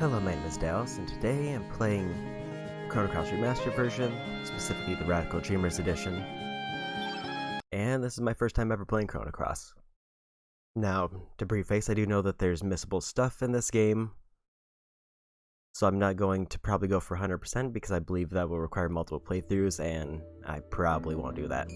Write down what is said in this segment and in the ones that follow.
Hello, my name is Dallas, and today I'm playing Chrono Cross Remastered version, specifically the Radical Dreamers edition. And this is my first time ever playing Chrono Cross. Now, to preface, I do know that there's missable stuff in this game, so I'm not going to probably go for 100% because I believe that will require multiple playthroughs, and I probably won't do that.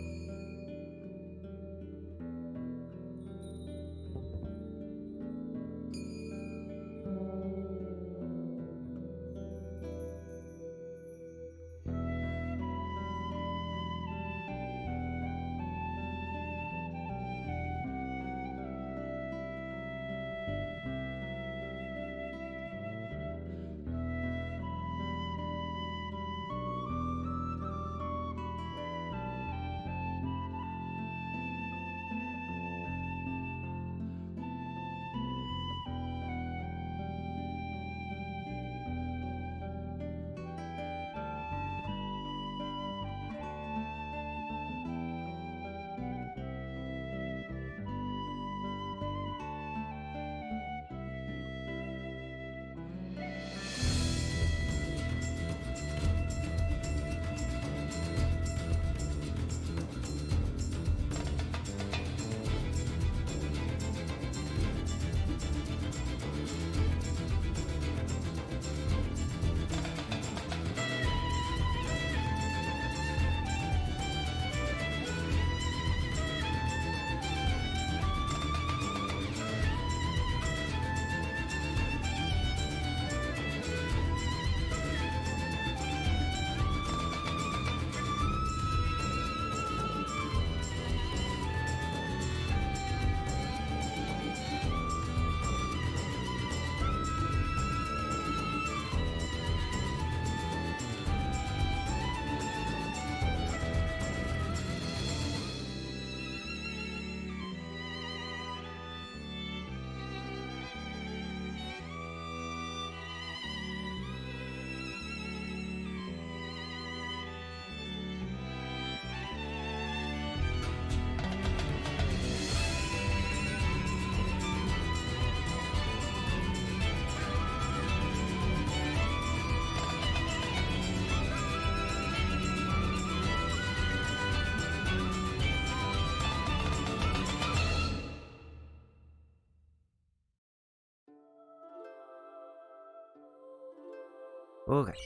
Okay.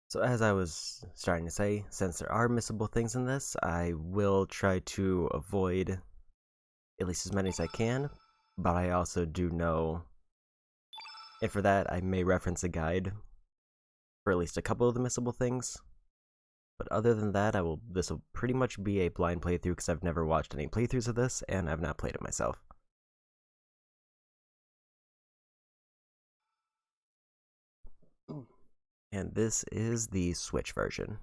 So as I was starting to say, since there are missable things in this, I will try to avoid at least as many as I can, but I also do know, and for that I may reference a guide for at least a couple of the missable things. But other than that, this will pretty much be a blind playthrough because I've never watched any playthroughs of this, and I've not played it myself. And this is the Switch version.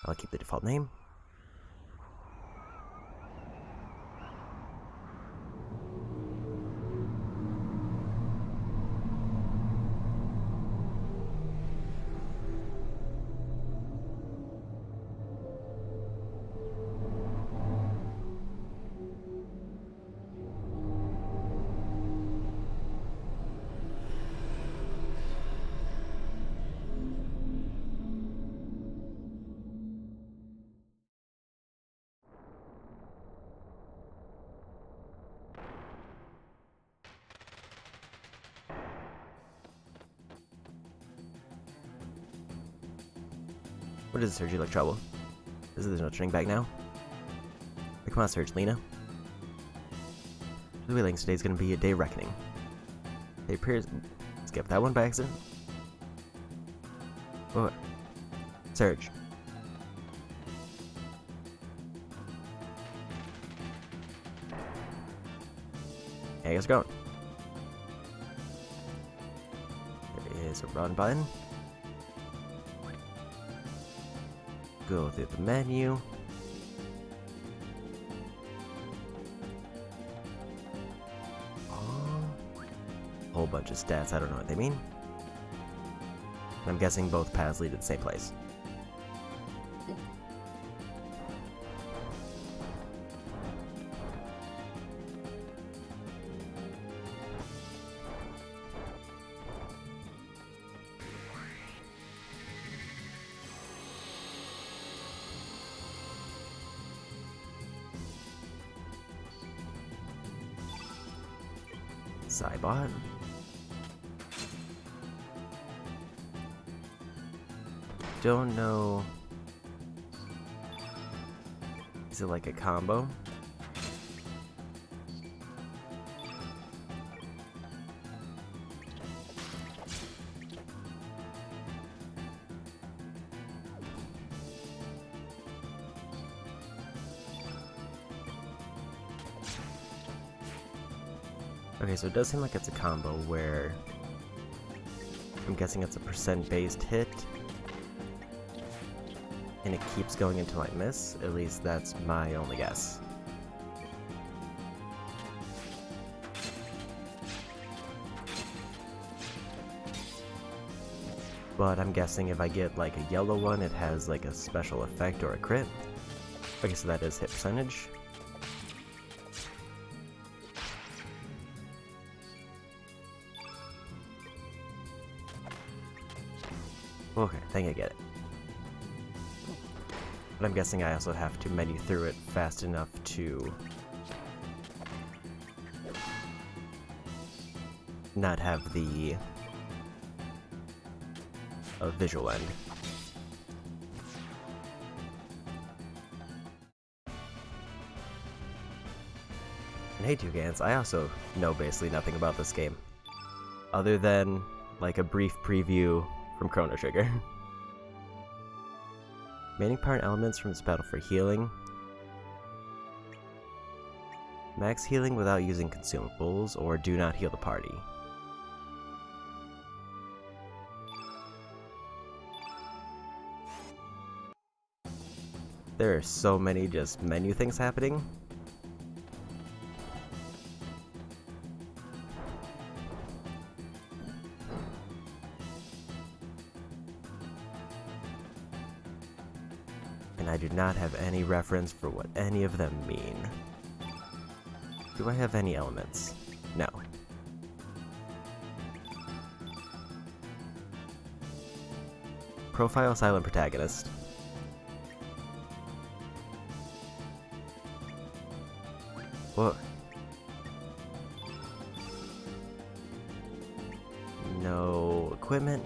I'll keep the default name. What is it, Serge? You look trouble. There's no turning back now. Hey, come on, Serge, Lena. The wheelings today's gonna be a day of reckoning. They appears. Skip that one by accident. What? Serge. Yeah, I guess we're going. There is a run button. Go through the menu. A whole bunch of stats, I don't know what they mean. I'm guessing both paths lead to the same place. Cybot. Don't know. Is it like a combo? Okay, so it does seem like it's a combo where I'm guessing it's a percent-based hit, and it keeps going until I miss. At least that's my only guess. But I'm guessing if I get like a yellow one, it has like a special effect or a crit. Okay, so that is hit percentage. Okay, I think I get it. But I'm guessing I also have to menu through it fast enough to not have the visual end. And hey Toucans, I also know basically nothing about this game, other than like a brief preview from Chrono Trigger. Remaining part elements from this battle for healing. Max healing without using consumables, or do not heal the party. There are so many just menu things happening. And I do not have any reference for what any of them mean. Do I have any elements? No. Profile silent protagonist. What? No equipment.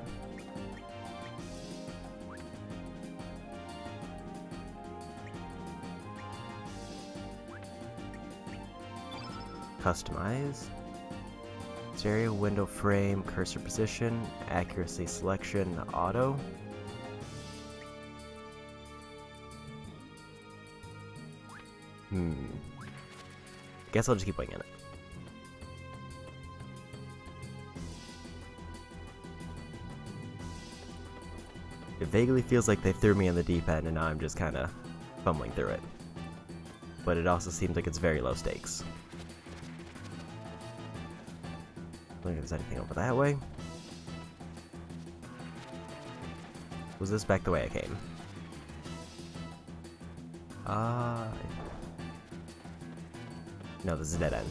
Customize. Stereo window frame, cursor position, accuracy selection, auto. Guess I'll just keep winging it. It vaguely feels like they threw me in the deep end and now I'm just kind of fumbling through it. But it also seems like it's very low stakes. I don't think there's anything over that way. Was this back the way I came? No, this is a dead end.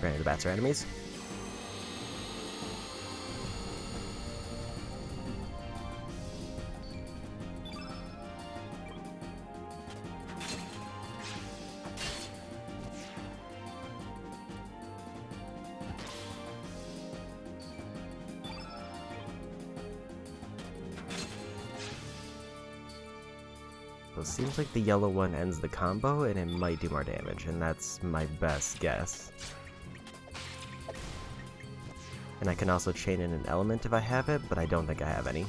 Granted, the bats are enemies. So it seems like the yellow one ends the combo and it might do more damage, and that's my best guess. And I can also chain in an element if I have it, but I don't think I have any.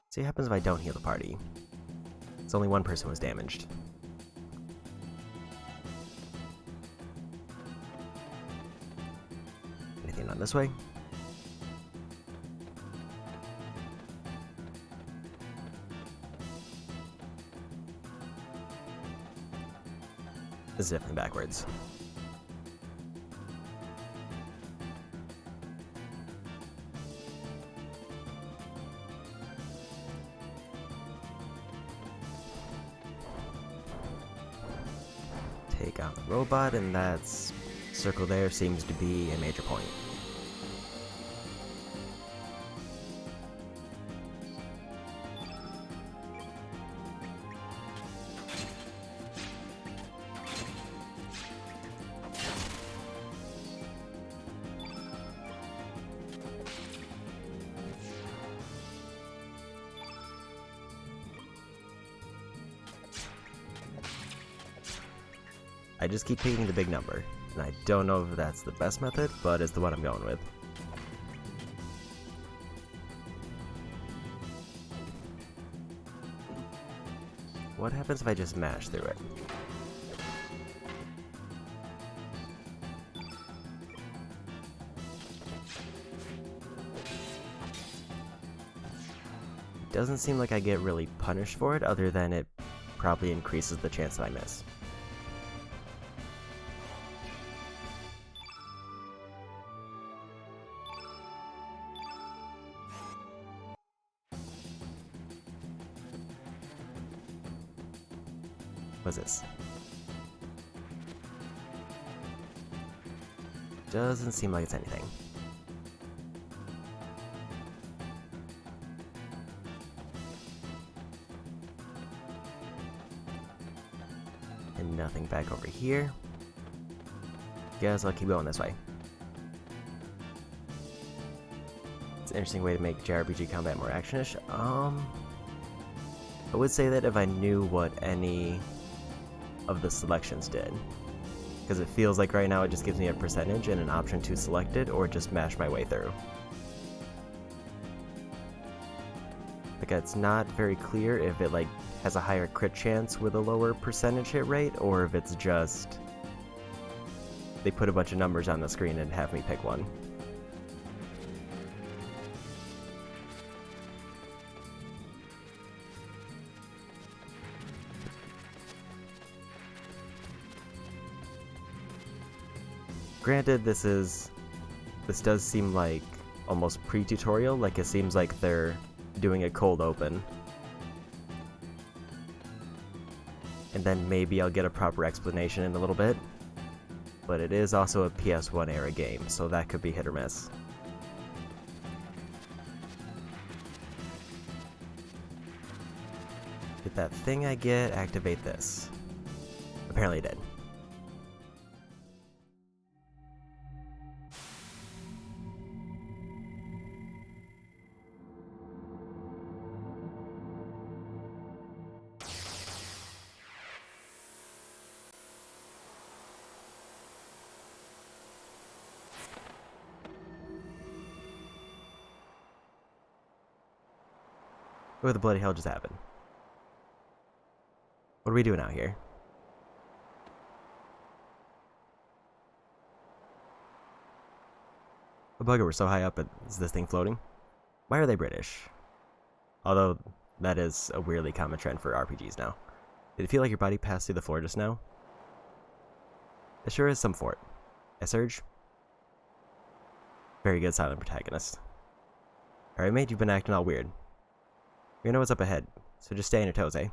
See what happens if I don't heal the party. It's only one person was damaged. Anything on this way? This is definitely backwards. Take out the robot, and that circle there seems to be a major point. I just keep picking the big number, and I don't know if that's the best method, but it's the one I'm going with. What happens if I just mash through it? Doesn't seem like I get really punished for it, other than it probably increases the chance that I miss. What's this? Doesn't seem like it's anything. And nothing back over here. Guess I'll keep going this way. It's an interesting way to make JRPG combat more actionish. I would say that if I knew what any of the selections did, because it feels like right now it just gives me a percentage and an option to select it or just mash my way through. Like, it's not very clear if it like has a higher crit chance with a lower percentage hit rate, or if it's just they put a bunch of numbers on the screen and have me pick one. Granted, this does seem like almost pre-tutorial, like it seems like they're doing a cold open. And then maybe I'll get a proper explanation in a little bit. But it is also a PS1 era game, so that could be hit or miss. Get that thing I get, activate this. Apparently it did. What the bloody hell just happened? What are we doing out here? A bugger, we're so high up, is this thing floating? Why are they British? Although, that is a weirdly common trend for RPGs now. Did it feel like your body passed through the floor just now? It sure is some fort. A surge? Very good silent protagonist. Alright mate, you've been acting all weird. You know what's up ahead, so just stay on your toes, eh?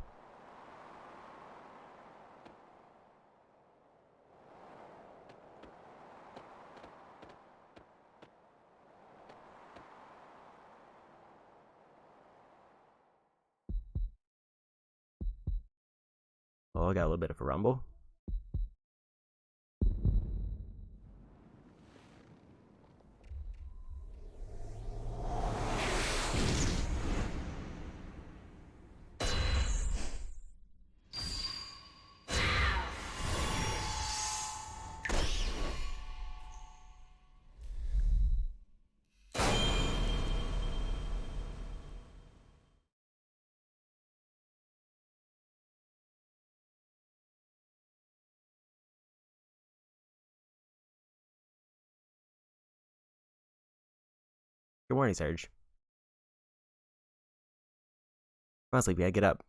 Oh, I got a little bit of a rumble. Good morning, Serge. Come on, Sleepy, get up.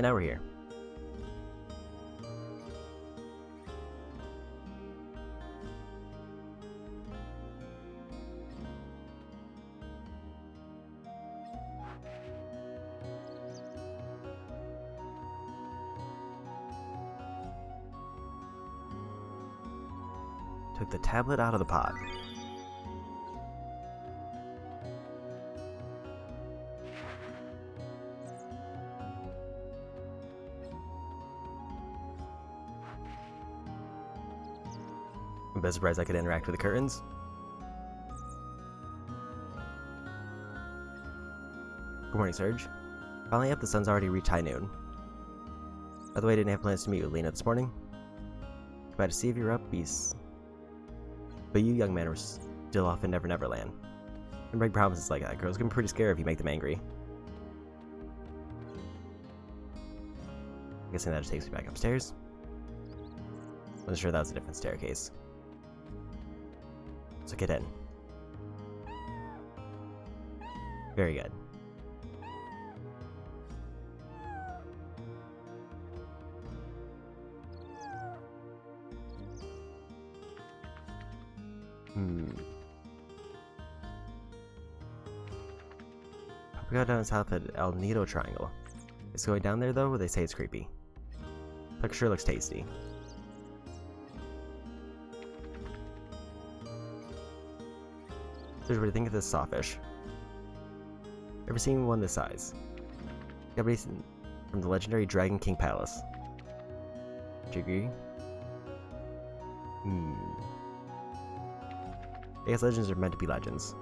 And now we're here. Took the tablet out of the pot. I'm a bit surprised I could interact with the curtains. Good morning, Serge. Finally up, the sun's already reached high noon. By the way, I didn't have plans to meet with Lena this morning. Glad to see if you're up, beast. But you young men are still off in Never Never Land. And break promises like that. Girls can be pretty scared if you make them angry. I'm guessing that just takes me back upstairs. I'm sure that was a different staircase. So get in. Very good. We got down south at El Nido Triangle. It's going down there though, they say it's creepy. Like, sure looks tasty. So what do you think of this sawfish? Ever seen one this size? Got from the legendary Dragon King Palace. Do you agree? I guess legends are meant to be legends.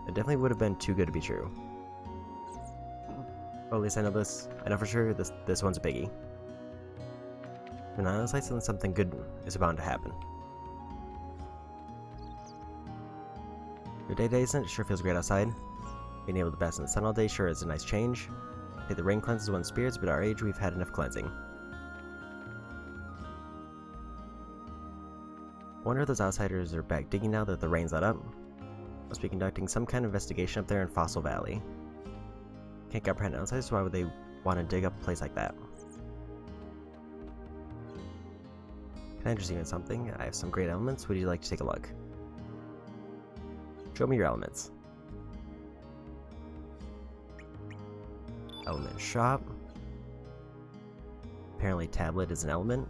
It definitely would have been too good to be true. Well, at least I know this. I know for sure this one's a biggie. And honestly, something good is bound to happen. Your day isn't it? Sure feels great outside. Being able to bask in the sun all day sure is a nice change. I think the rain cleanses one's spirits, but at our age we've had enough cleansing. I wonder if those outsiders are back digging now that the rain's let up. Must be conducting some kind of investigation up there in Fossil Valley. Can't comprehend outsiders, so why would they want to dig up a place like that? Can I interest you in something? I have some great elements. Would you like to take a look? Show me your elements. Element shop. Apparently tablet is an element.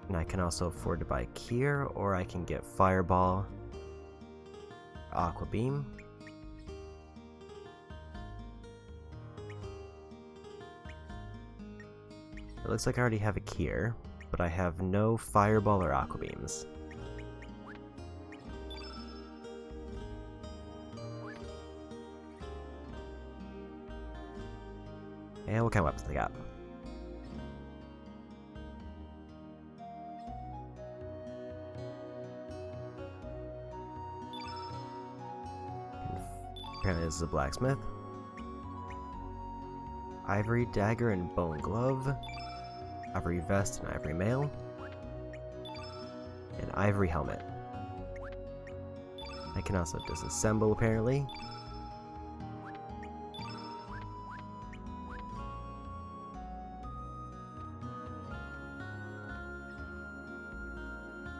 And I can also afford to buy Kier, or I can get Fireball, Aqua Beam. It looks like I already have a Kier, but I have no Fireball or Aqua Beams. And what kind of weapons they got? Apparently this is a blacksmith. Ivory dagger and bone glove. Ivory vest and ivory mail. And ivory helmet. I can also disassemble apparently.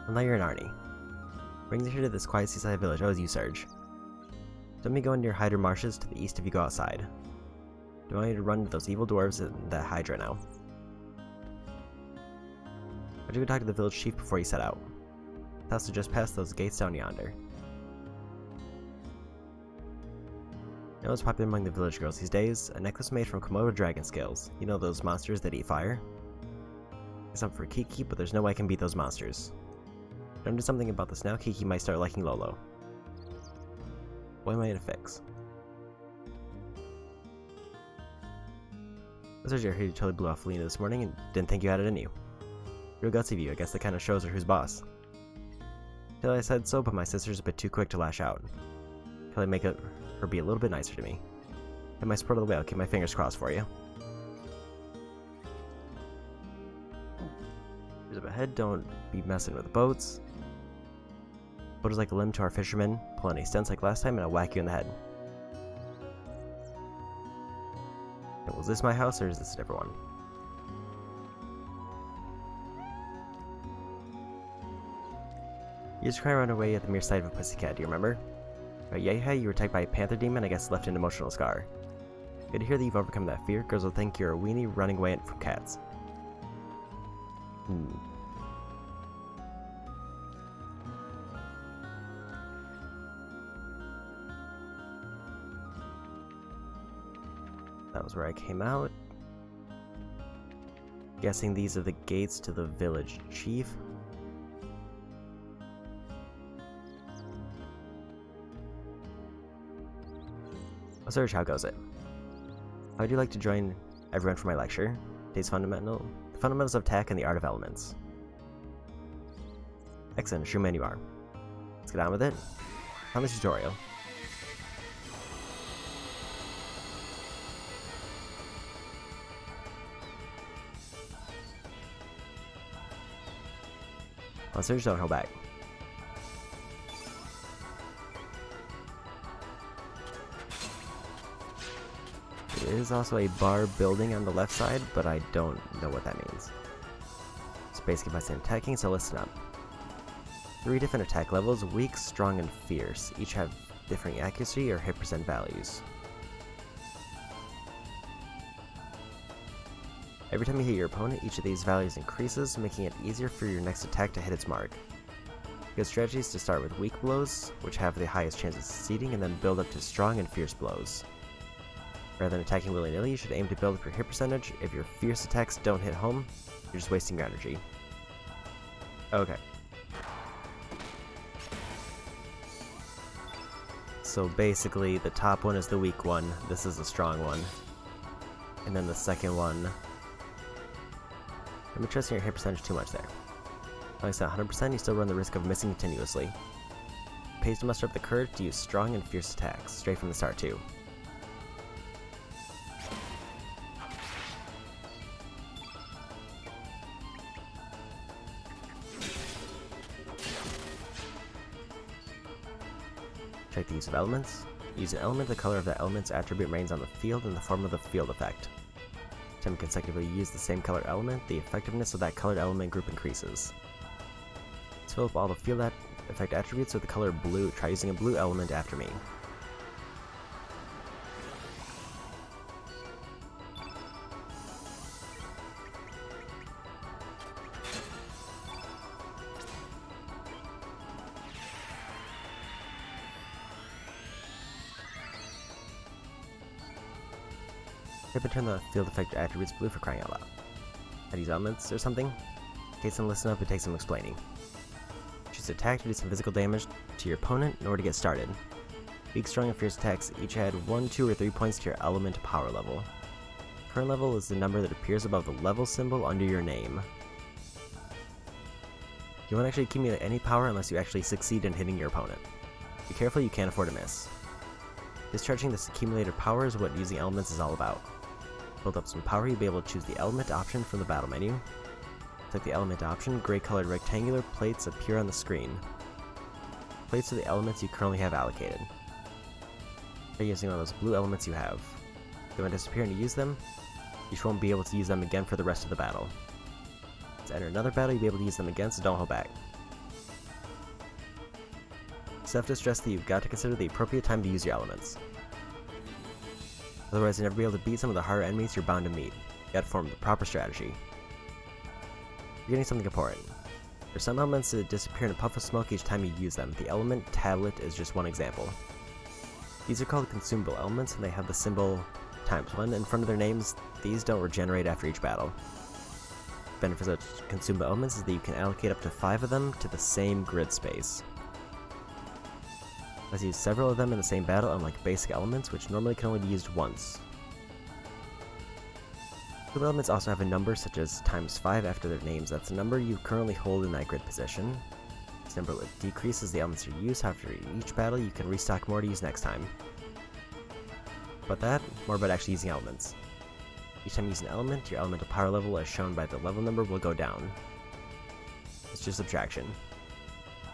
Well, now you're an Arnie. Brings you here to this quiet seaside village. Oh, it's you, Serge. Don't me go into your Hydra marshes to the east if you go outside. Do I want you to run into those evil dwarves and that Hydra now? Why'd you go talk to the village chief before you set out? That's to just past those gates down yonder. You know what's popular among the village girls these days? A necklace made from Komodo dragon scales. You know those monsters that eat fire? It's up for Kiki, but there's no way I can beat those monsters. Don't do something about this now, Kiki might start liking Lolo. What am I gonna fix? I heard you totally blew off Lena this morning and didn't think you had it in you. Real gutsy of you, I guess that kind of shows her who's boss. Till I said so, but my sister's a bit too quick to lash out. Till I make her be a little bit nicer to me. And my support of the way, I'll keep my fingers crossed for you. Here's up ahead, don't be messing with the boats. Boat is like a limb to our fishermen. Pull any stunts like last time and I'll whack you in the head. Was this my house or is this a different one? You used to cry around away at the mere sight of a pussycat, do you remember? But yeah, you were attacked by a panther demon, I guess left an emotional scar. Good to hear that you've overcome that fear. Girls will think you're a weenie running away from cats. That was where I came out. Guessing these are the gates to the village chief. Oh, Serge, how goes it? How would you like to join everyone for my lecture? Today's fundamentals of attack and the art of elements. Excellent, sure man you are. Let's get on with it. On the tutorial. Monsters, don't hold back. There is also a bar building on the left side, but I don't know what that means. It's basically by saying attacking, so listen up. 3 different attack levels, weak, strong, and fierce. Each have differing accuracy or hit percent values. Every time you hit your opponent, each of these values increases, making it easier for your next attack to hit its mark. Good strategy is to start with weak blows, which have the highest chance of succeeding, and then build up to strong and fierce blows. Rather than attacking willy-nilly, you should aim to build up your hit percentage. If your fierce attacks don't hit home, you're just wasting your energy. Okay. So basically, the top one is the weak one, this is the strong one. And then the second one... I'm trusting your hit percentage too much there. While it's not 100%, you still run the risk of missing continuously. It pays to muster up the courage to use strong and fierce attacks, straight from the start too. Check the use of elements. Use an element, the color of that element's attribute remains on the field in the form of the field effect. Time consecutively use the same color element, the effectiveness of that colored element group increases. Let's fill up all the field effect attributes with the color blue. Try using a blue element after me. Tip and turn the field effect attributes blue for crying out loud. Are these elements or something? In case some listen up, it takes some explaining. Choose attack to do some physical damage to your opponent in order to get started. Weak, strong, and fierce attacks each add 1, 2, or 3 points to your element power level. Current level is the number that appears above the level symbol under your name. You won't actually accumulate any power unless you actually succeed in hitting your opponent. Be careful, you can't afford to miss. Discharging this accumulated power is what using elements is all about. Build up some power, you'll be able to choose the element option from the battle menu. Click the element option, gray colored rectangular plates appear on the screen. Plates are the elements you currently have allocated. Try using one of those blue elements you have. If they want to disappear and you use them, you just won't be able to use them again for the rest of the battle. To enter another battle, you'll be able to use them again, so don't hold back. So have to stress that you've got to consider the appropriate time to use your elements. Otherwise, you'll never be able to beat some of the harder enemies you're bound to meet. You gotta form the proper strategy. You're getting something important. For some elements that disappear in a puff of smoke each time you use them. The element tablet is just one example. These are called Consumable Elements, and they have the symbol ×1 in front of their names. These don't regenerate after each battle. The benefit of Consumable Elements is that you can allocate up to 5 of them to the same grid space. Let's use several of them in the same battle, unlike basic elements, which normally can only be used once. Some elements also have a number such as ×5 after their names. That's the number you currently hold in that grid position. This number decreases the elements you use. After each battle, you can restock more to use next time. But that, more about actually using elements. Each time you use an element, your elemental power level as shown by the level number will go down. It's just subtraction.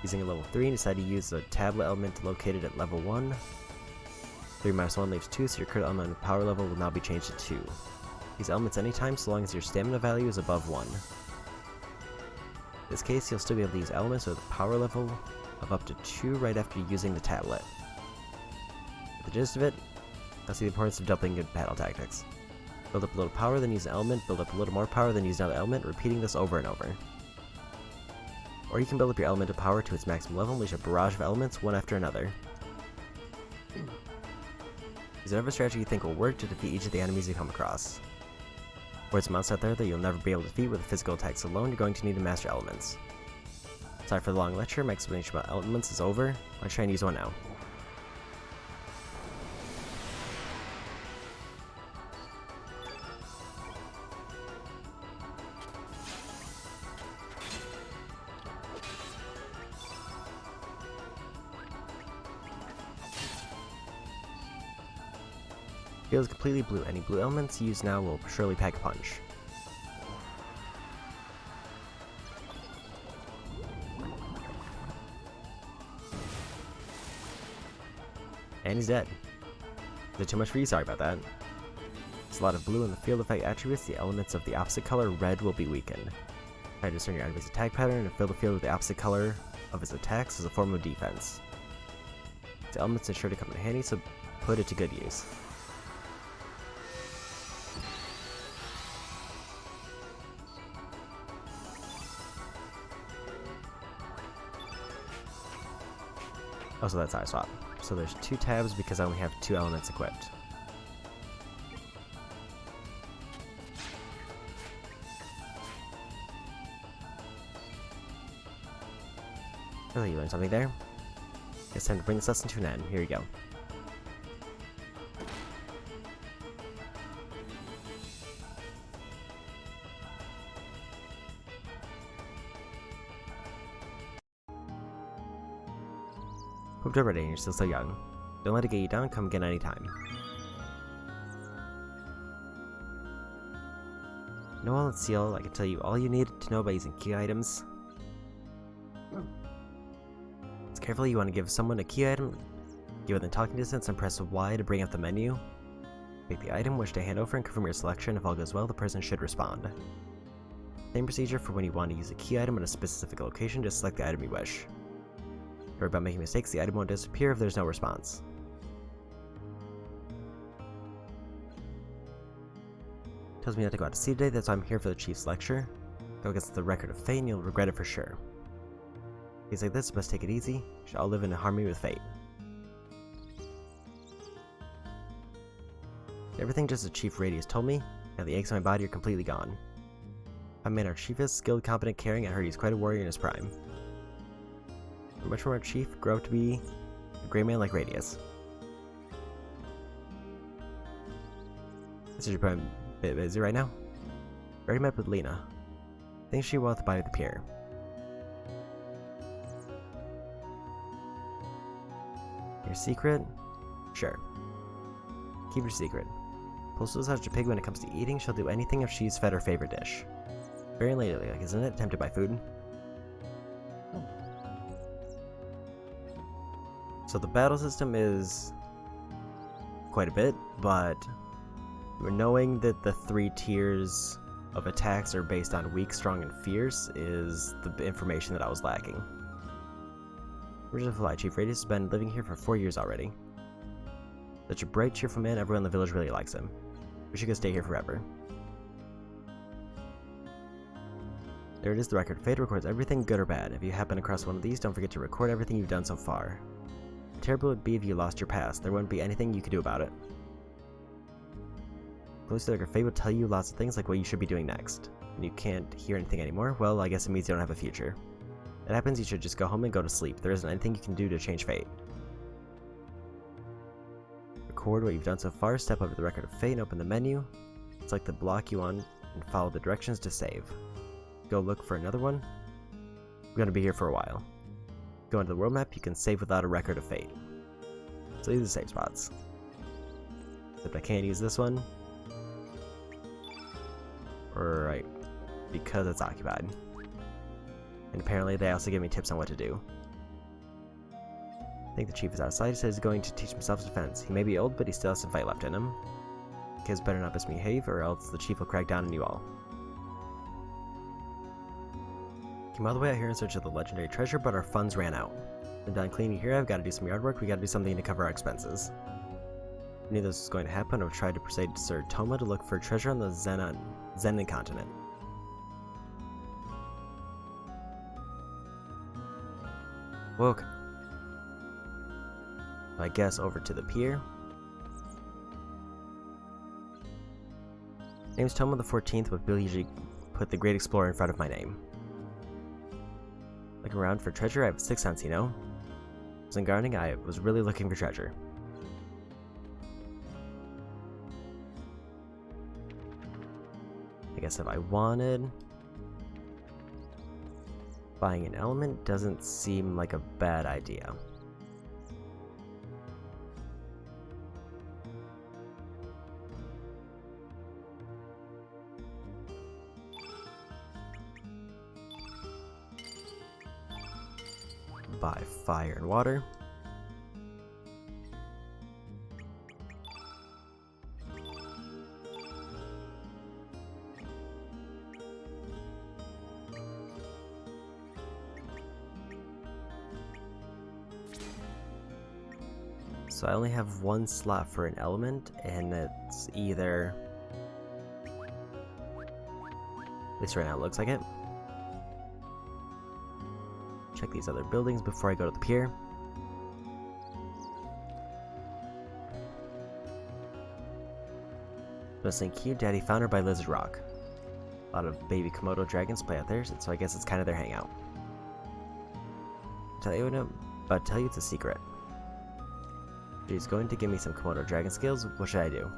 Using a level 3, decide to use the tablet element located at level 1. 3 minus 1 leaves 2, so your crit element power level will now be changed to 2. Use elements anytime so long as your stamina value is above 1. In this case, you'll still be able to use elements with a power level of up to 2 right after using the tablet. For the gist of it, I'll see the importance of doubling good battle tactics. Build up a little power, then use an element, build up a little more power, then use another element, repeating this over and over. Or you can build up your elemental power to its maximum level and unleash a barrage of elements one after another. Use whatever strategy you think will work to defeat each of the enemies you come across. Or it's monsters out there that you'll never be able to defeat with physical attacks alone, you're going to need to master elements. Sorry for the long lecture, my explanation about elements is over. I'll try and use one now. Field is completely blue. Any blue elements used now will surely pack a punch. And he's dead. Is it too much for you? Sorry about that. There's a lot of blue in the field effect attributes. The elements of the opposite color, red, will be weakened. Try to discern your enemy's attack pattern and fill the field with the opposite color of his attacks as a form of defense. The elements are sure to come in handy, so put it to good use. Also, that's how I swap. So there's 2 tabs because I only have 2 elements equipped. Oh, you learned something there? It's time to bring this lesson to an end. Here you go. Hope you're ready and you're still so young. Don't let it get you down, come again anytime. No one let's seal, I can tell you all you need to know by using key items. It's carefully you want to give someone a key item, give it the talking distance and press Y to bring up the menu. Pick the item, wish to hand over and confirm your selection. If all goes well, the person should respond. Same procedure for when you want to use a key item in a specific location, just select the item you wish. Worry about making mistakes, the item won't disappear if there's no response. Tells me not to go out to sea today, that's why I'm here for the chief's lecture. Go against the record of fate and you'll regret it for sure. Things like this, best take it easy. You should all live in harmony with fate. Everything just as Chief Radius told me. Now the aches in my body are completely gone. I'm Manor Chief is skilled, competent, caring, I heard he's quite a warrior in his prime. Much more Chief, grow up to be a great man like Radius. This is your probably a bit busy right now. Already met with Lena. Think she will at the body of the pier. Your secret? Sure. Keep your secret. Postal such a pig when it comes to eating. She'll do anything if she's fed her favorite dish. Very ladylike, isn't it? Tempted by food. So the battle system is quite a bit, but knowing that the 3 tiers of attacks are based on weak, strong, and fierce is the information that I was lacking. Original Fly Chief Radius has been living here for 4 years already. Such a bright, cheerful man, everyone in the village really likes him. Wish he could stay here forever. There it is, the record. Fate records everything, good or bad. If you happen across one of these, don't forget to record everything you've done so far. Terrible it would be if you lost your past. There wouldn't be anything you could do about it. Close to the record, fate will tell you lots of things like what you should be doing next. And you can't hear anything anymore, well, I guess it means you don't have a future. If that happens, you should just go home and go to sleep. There isn't anything you can do to change fate. Record what you've done so far, step over the record of fate and open the menu. Select the block you want and follow the directions to save. Go look for another one. I'm going to be here for a while. Go into the world map, you can save without a record of fate. So these are the save spots. Except I can't use this one. Right, because it's occupied. And apparently they also give me tips on what to do. I think the chief is outside. He says he's going to teach him self-defense. He may be old, but he still has some fight left in him. Kids better not misbehave, or else the chief will crack down on you all. Came all the way out here in search of the legendary treasure, but our funds ran out. I'm done cleaning here. I've got to do some yard work. We got to do something to cover our expenses. I knew this was going to happen. I tried to persuade Sir Toma to look for treasure on the Zenon continent. Woke. I guess over to the pier. Name's Toma the 14th, but Bill usually put the Great Explorer in front of my name. Looking around for treasure, I have a sixth sense, you know. I was in gardening, I was really looking for treasure. I guess if I wanted... buying an element doesn't seem like a bad idea. Buy fire and water. So I only have one slot for an element, and it's either... at least right now it looks like it. Check these other buildings before I go to the pier. Missing Q, Daddy found her by Lizard Rock. A lot of baby Komodo dragons play out there, so I guess it's kind of their hangout. Tell you it's a secret. She's going to give me some Komodo dragon skills. What should I do?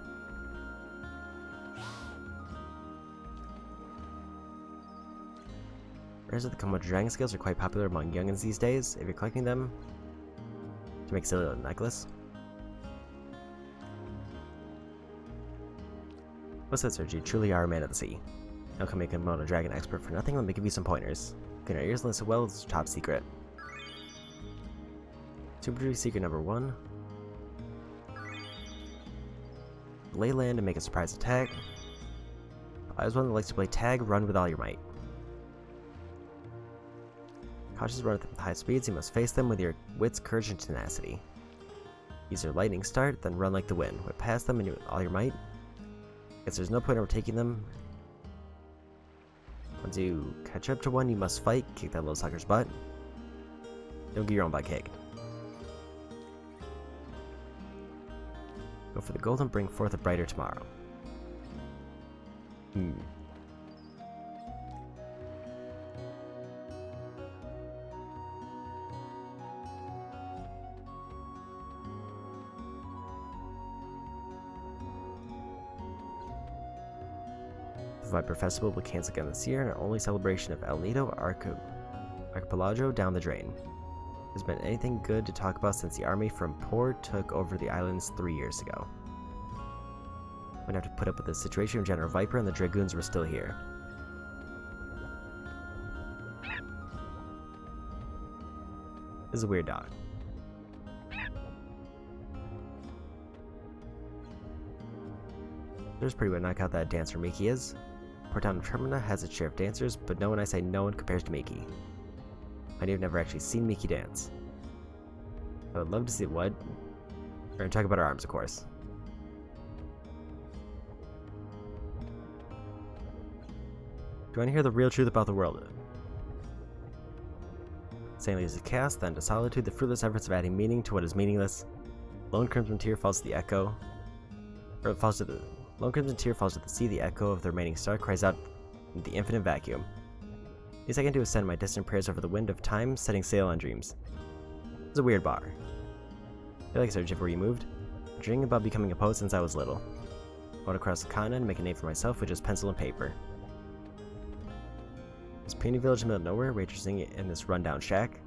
Rares of the Komodo dragon skills are quite popular among youngins these days. If you're collecting them to make a silly little necklace. What's that, Serge? You truly are a man of the sea. Don't come make a Komodo dragon expert for nothing. Let me give you some pointers. Get our ears listen well. It's top secret. Super Duty secret number 1. Lay land and make a surprise attack. I was one that likes to play tag, run with all your might. Cautious run at high speeds, you must face them with your wits, courage, and tenacity. Use your lightning start, then run like the wind. Whip past them in all your might. Guess there's no point in overtaking them. Once you catch up to one, you must fight, kick that little sucker's butt. Don't get your own butt kicked. Go for the gold and bring forth a brighter tomorrow. My professor will cancel again this year, and our only celebration of El Nido Archipelago down the drain. Has been anything good to talk about since the army from Port took over the islands 3 years ago. I'm gonna have to put up with the situation of General Viper and the Dragoons were still here. This is a weird dog. There's pretty well knock out that dancer Miki is. Port Town Termina has its share of dancers, but no one I say no one compares to Miki. I have never actually seen Miki dance. I would love to see what. We're gonna talk about our arms, of course. Do you want to hear the real truth about the world? Saying leaves the chaos, then to solitude, the fruitless efforts of adding meaning to what is meaningless. Lone crimson tear falls to the echo. Or it falls to the lone crimson tear falls to the sea, the echo of the remaining star cries out in the infinite vacuum. Least I can do is send my distant prayers over the wind of time, setting sail on dreams. It's a weird bar. I feel like Serge, where you moved. I'm dreaming about becoming a poet since I was little. I want to cross the continent and make a name for myself with just pencil and paper. This puny village in the middle of nowhere, waitressing in this rundown shack.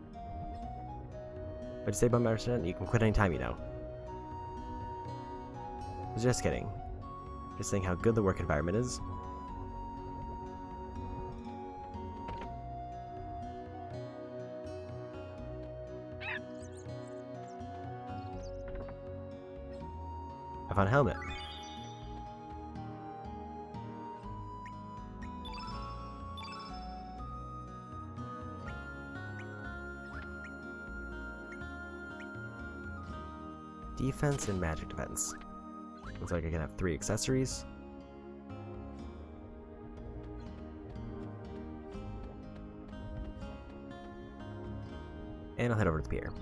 What'd you say about my restaurant? You can quit anytime, you know. I was just kidding. Just saying how good the work environment is. I found a helmet. Defense and magic defense. Looks like I can have 3 accessories. And I'll head over to the pier.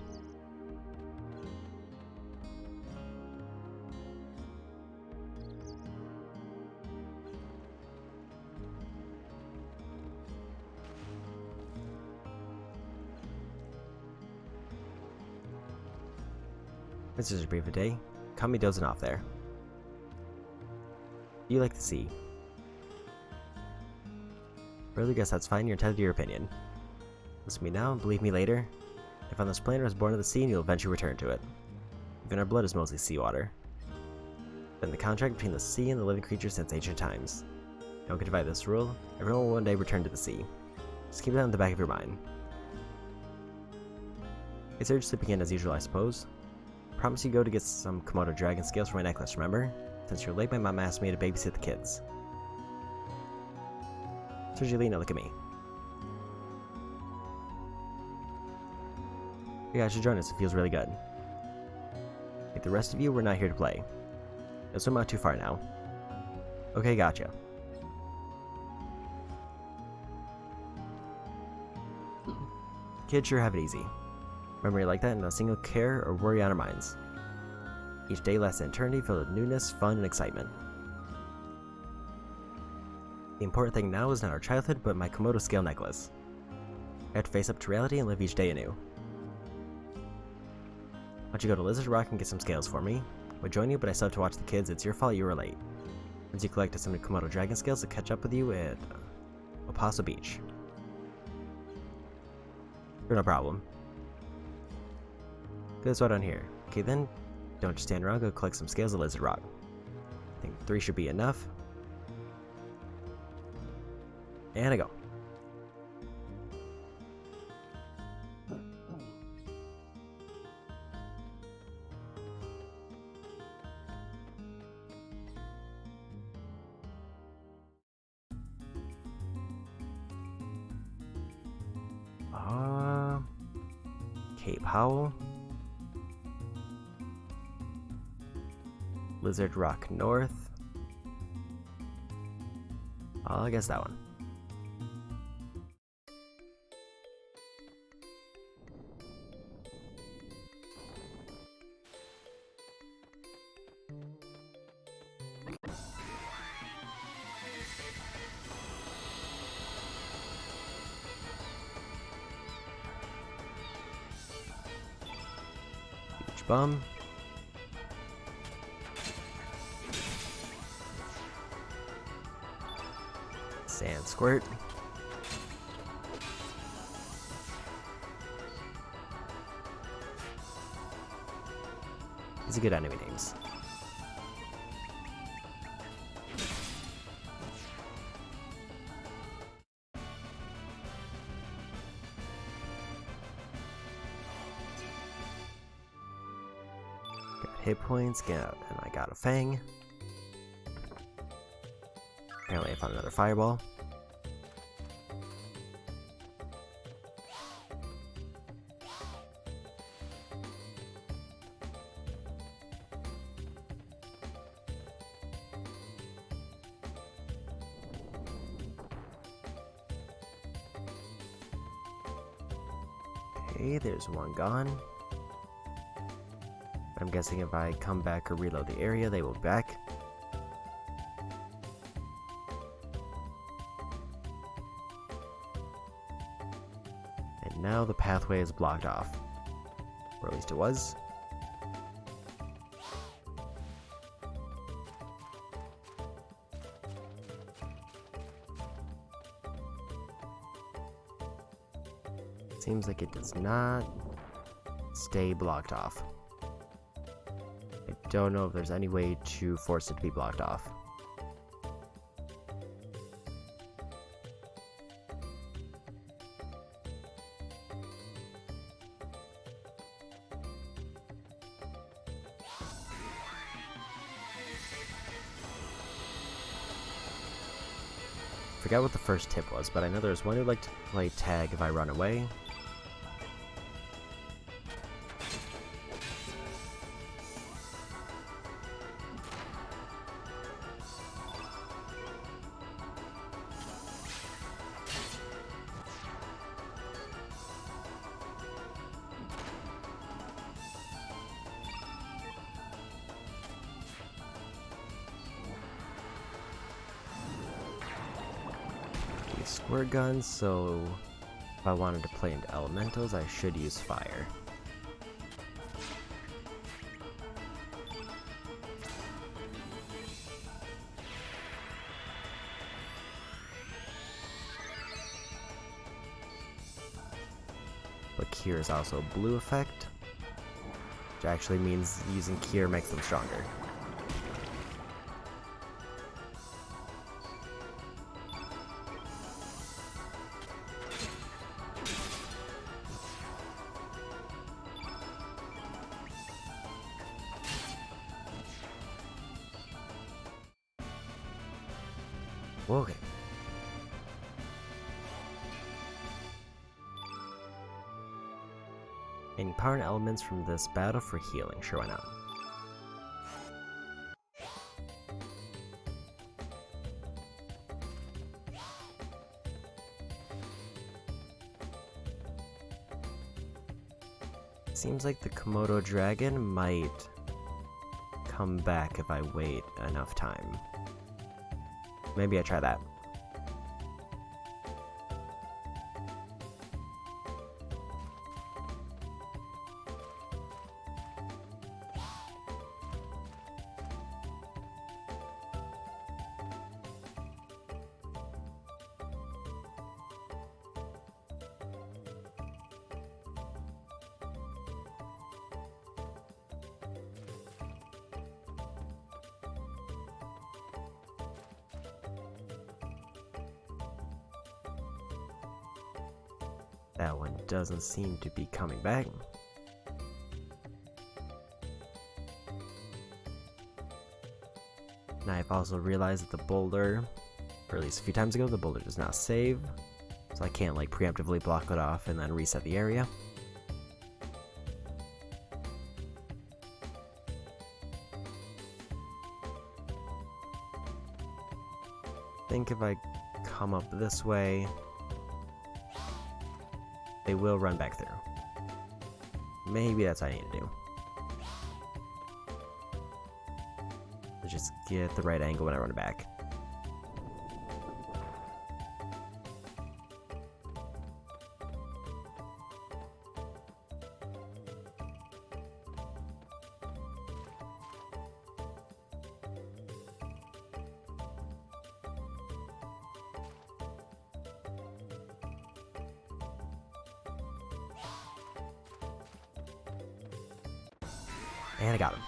This is a brief day. Caught me dozing off there. You like the sea. Really guess that's fine, you're entitled to your opinion. Listen to me now and believe me later. If on this planet I was born of the sea and you'll eventually return to it. Even our blood is mostly seawater. Been the contract between the sea and the living creatures since ancient times. Don't get divided this rule. Everyone will one day return to the sea. Just keep that in the back of your mind. It's urged sleeping in as usual, I suppose. Promise you go to get some Komodo dragon scales for my necklace, remember? Since you're late, my mom asked me to babysit the kids. Sergilina, look at me. You guys should join us, it feels really good. Like the rest of you, we're not here to play. Don't swim out too far now. Okay, gotcha. Kids sure have it easy. Memory like that and not a single care or worry on our minds. Each day lasts an eternity filled with newness, fun, and excitement. The important thing now is not our childhood, but my Komodo scale necklace. I have to face up to reality and live each day anew. Why don't you go to Lizard Rock and get some scales for me? I'll join you, but I still have to watch the kids. It's your fault you were late. Once you collected some Komodo dragon scales, I'll catch up with you at Opaso Beach. Sure, no problem. Good, so down here. Okay then, don't just stand around, go collect some scales at Lizard Rock. I think 3 should be enough. And I go. Cape Howell. Lizard Rock North. I guess that one. Huge bum. Sand squirt. These are good enemy names. Got hit points, and I got a fang. Apparently I found another fireball. Okay, there's one gone. I'm guessing if I come back or reload the area, they will be back. And now the pathway is blocked off. Or at least it was. Seems like it does not stay blocked off. I don't know if there's any way to force it to be blocked off. forgot what the first tip was, but I know there's one who'd like to play tag if I run away. Squirt guns, so if I wanted to play into elementals, I should use fire. But Cure is also a blue effect, which actually means using Cure makes them stronger. Okay. Any power and elements from this battle for healing, sure, why not? Seems like the Komodo dragon might come back if I wait enough time. Maybe I try that. That one doesn't seem to be coming back. And I've also realized that the boulder, or at least a few times ago, the boulder does not save. So I can't like preemptively block it off and then reset the area. I think if I come up this way, they will run back through. Maybe that's what I need to do. Just get the right angle when I run it back. And I got him.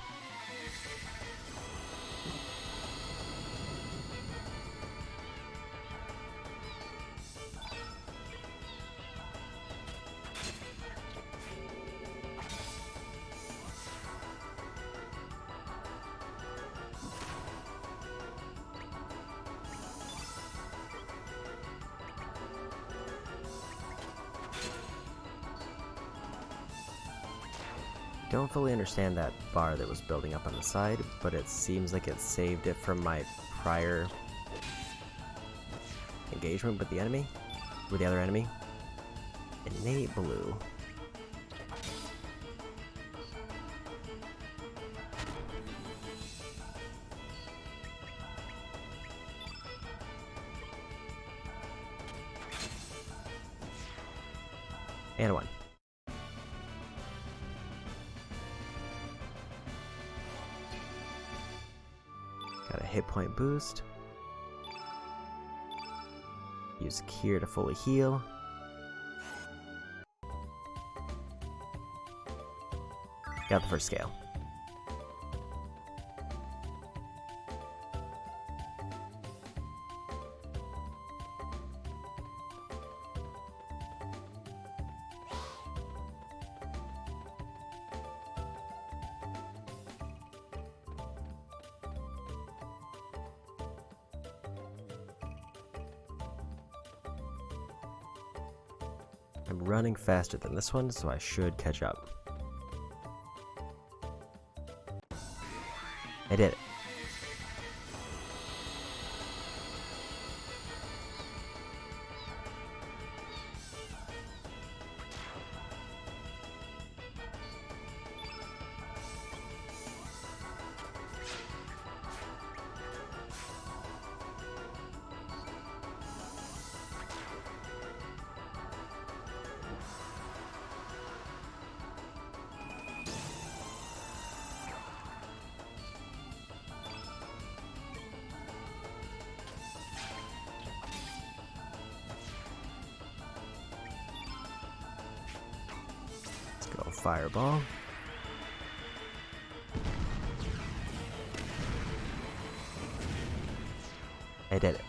Don't fully understand that bar that was building up on the side, but it seems like it saved it from my prior engagement with the enemy, with the other enemy. Innate blue. And a 1. Got a hit point boost. Use Cure to fully heal. Got the first scale. I'm running faster than this one, so I should catch up. I did it. Go fireball. I did it.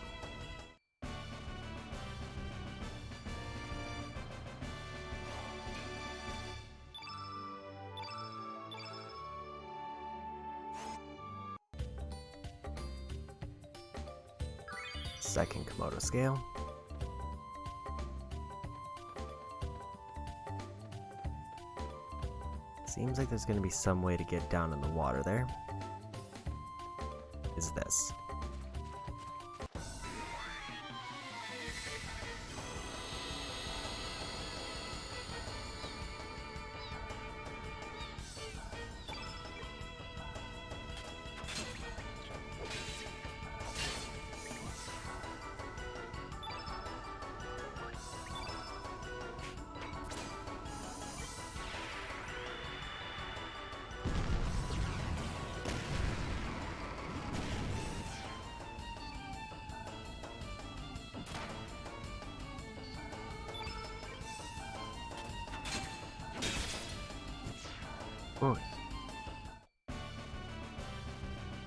Second Komodo scale. Seems like there's going to be some way to get down in the water there. Is this?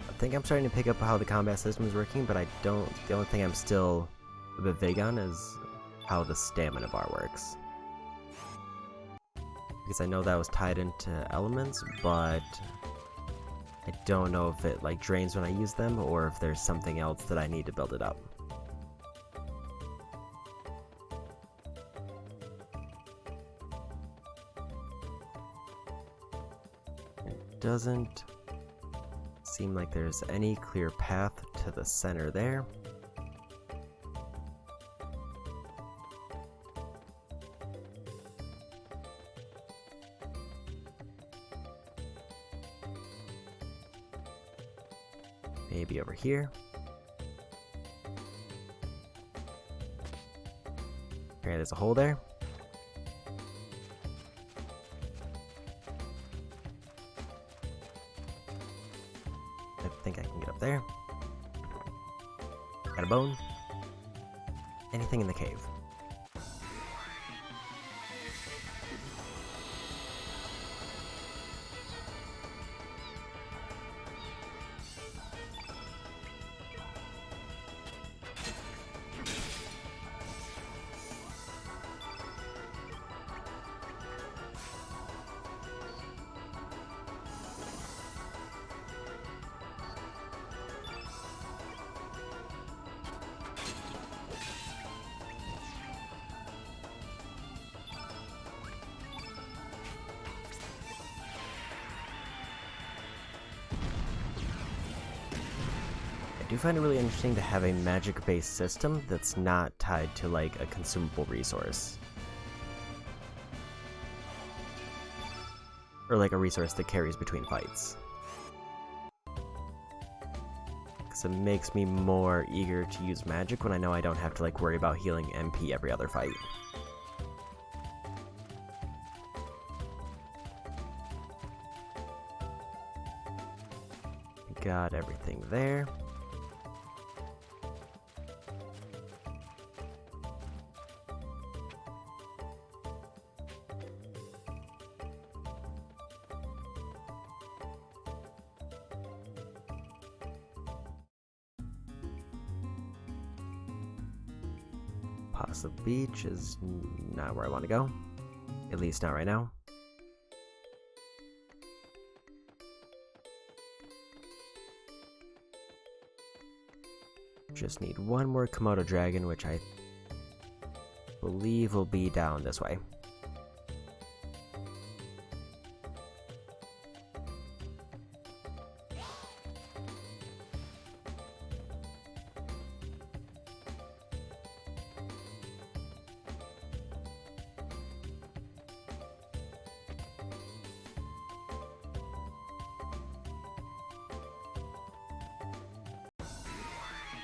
I think I'm starting to pick up how the combat system is working, but the only thing I'm still a bit vague on is how the stamina bar works. Because I know that was tied into elements, but I don't know if it like drains when I use them or if there's something else that I need to build it up. Doesn't seem like there's any clear path to the center there. Maybe over here. Okay, there's a hole there. I think I can get up there. Got a bone. Anything in the cave? I do find it really interesting to have a magic-based system that's not tied to like a consumable resource. Or like a resource that carries between fights. Because it makes me more eager to use magic when I know I don't have to like worry about healing MP every other fight. Got everything there. Possum Beach is not where I want to go. At least not right now. Just need one more Komodo dragon, which I believe will be down this way.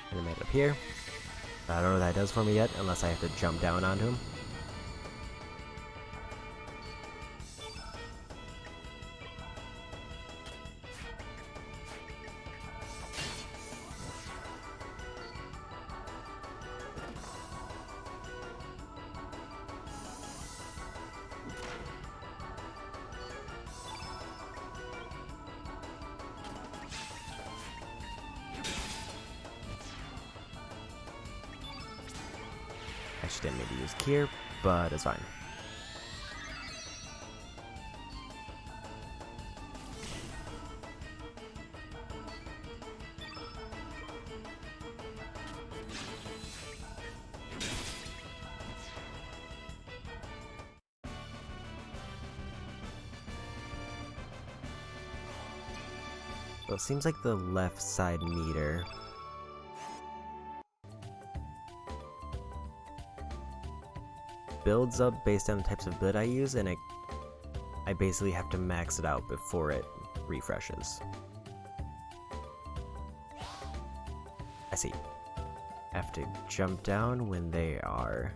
And I made it up here. I don't know what that does for me yet, unless I have to jump down onto him. Actually didn't mean to use Kier, but it's fine. So it seems like the left side meter builds up based on the types of bit I use, and I basically have to max it out before it refreshes. I see. I have to jump down when they are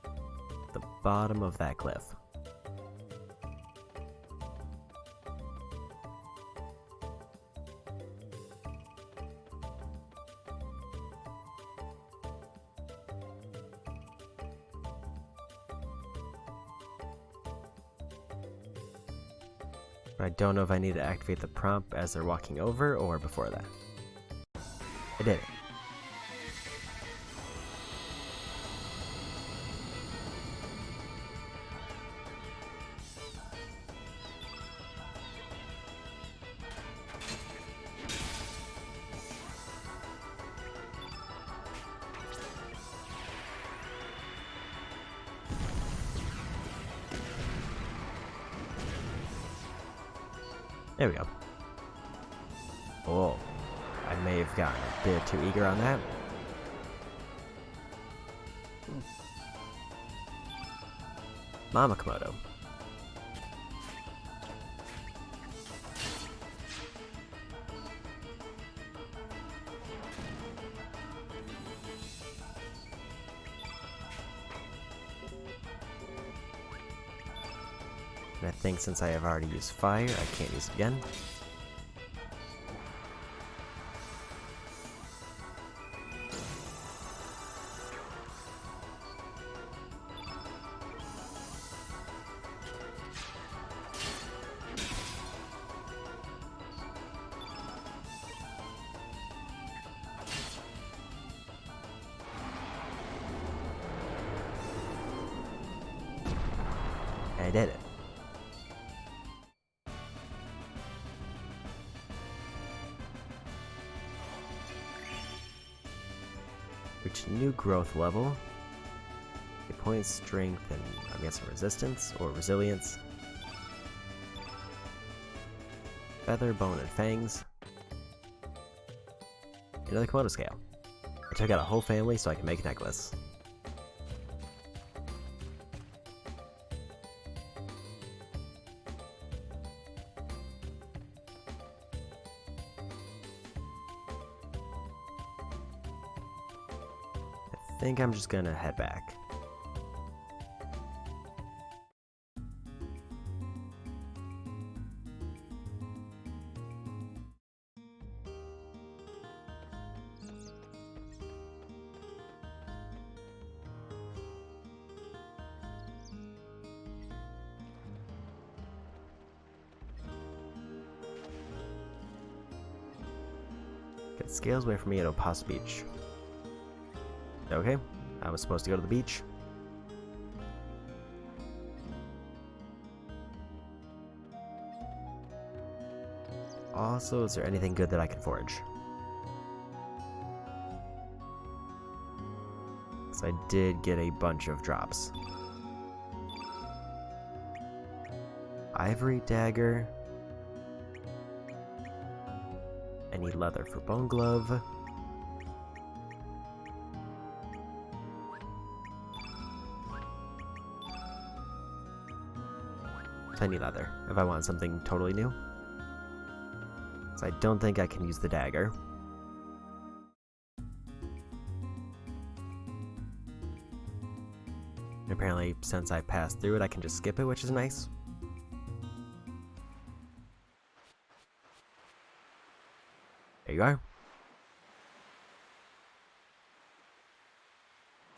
at the bottom of that cliff. But I don't know if I need to activate the prompt as they're walking over or before that. I did it. There we go. Oh, I may have gotten a bit too eager on that. Mama Komodo. And I think since I have already used fire, I can't use it again. And I did it. Reach a new growth level. Hit points, strength, and I'm guessing resistance or resilience. Feather, bone, and fangs. Another Komodo scale. I took out a whole family so I can make a necklace. I think I'm just gonna head back. Get scales away from me at Opasa Beach. Okay, I was supposed to go to the beach. Also, is there anything good that I can forage? So I did get a bunch of drops. Ivory dagger. I need leather for bone glove. So I need leather if I want something totally new. So I don't think I can use the dagger. And apparently, since I passed through it, I can just skip it, which is nice. There you are.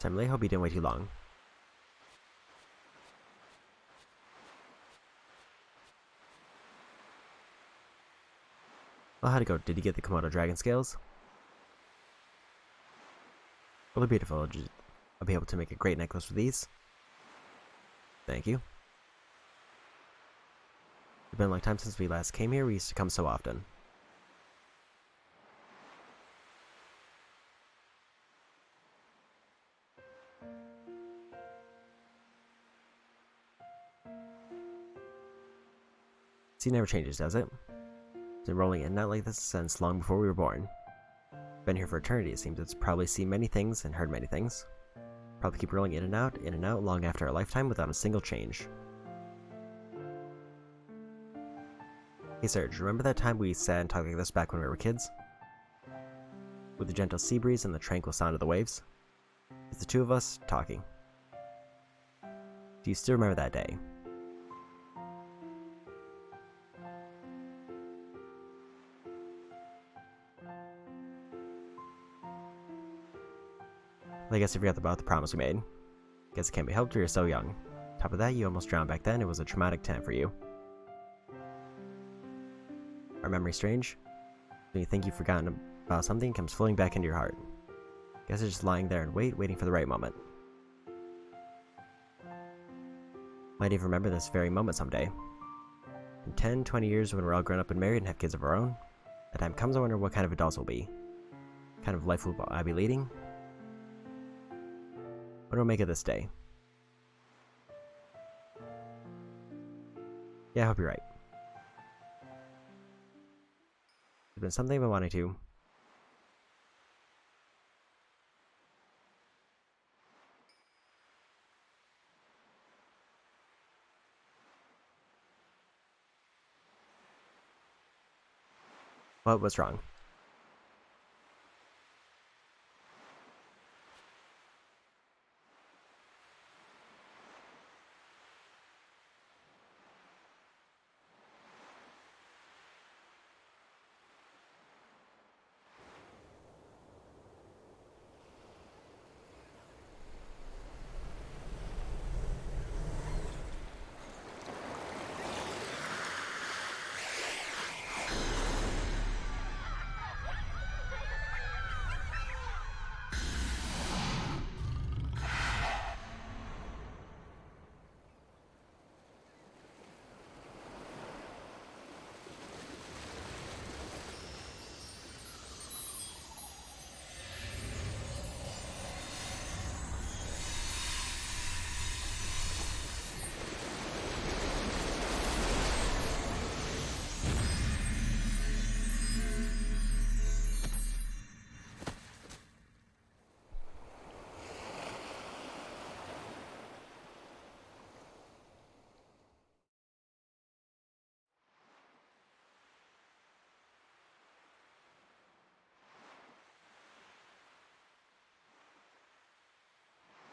So I really hope you didn't wait too long. Well, how'd it go? Did you get the Komodo dragon scales? Well, they're beautiful. I'll be able to make a great necklace with these. Thank you. It's been a long time since we last came here. We used to come so often. See, never changes, does it? It's been rolling in and out like this since long before we were born. Been here for eternity, it seems. It's probably seen many things and heard many things. Probably keep rolling in and out, long after our lifetime without a single change. Hey Serge, remember that time we sat and talked like this back when we were kids? With the gentle sea breeze and the tranquil sound of the waves? It's the two of us, talking. Do you still remember that day? I guess I forgot about the promise we made. Guess it can't be helped, you're so young. Top of that, you almost drowned back then. It was a traumatic time for you. Our memory strange? When you think you've forgotten about something, it comes floating back into your heart. Guess it's just lying there and waiting for the right moment. Might even remember this very moment someday. In 10, 20 years, when we're all grown up and married and have kids of our own, that time comes, I wonder what kind of adults we'll be. What kind of life will I be leading? What do I make of this day? Yeah, I hope you're right. There's been something I've been wanting to. What's wrong?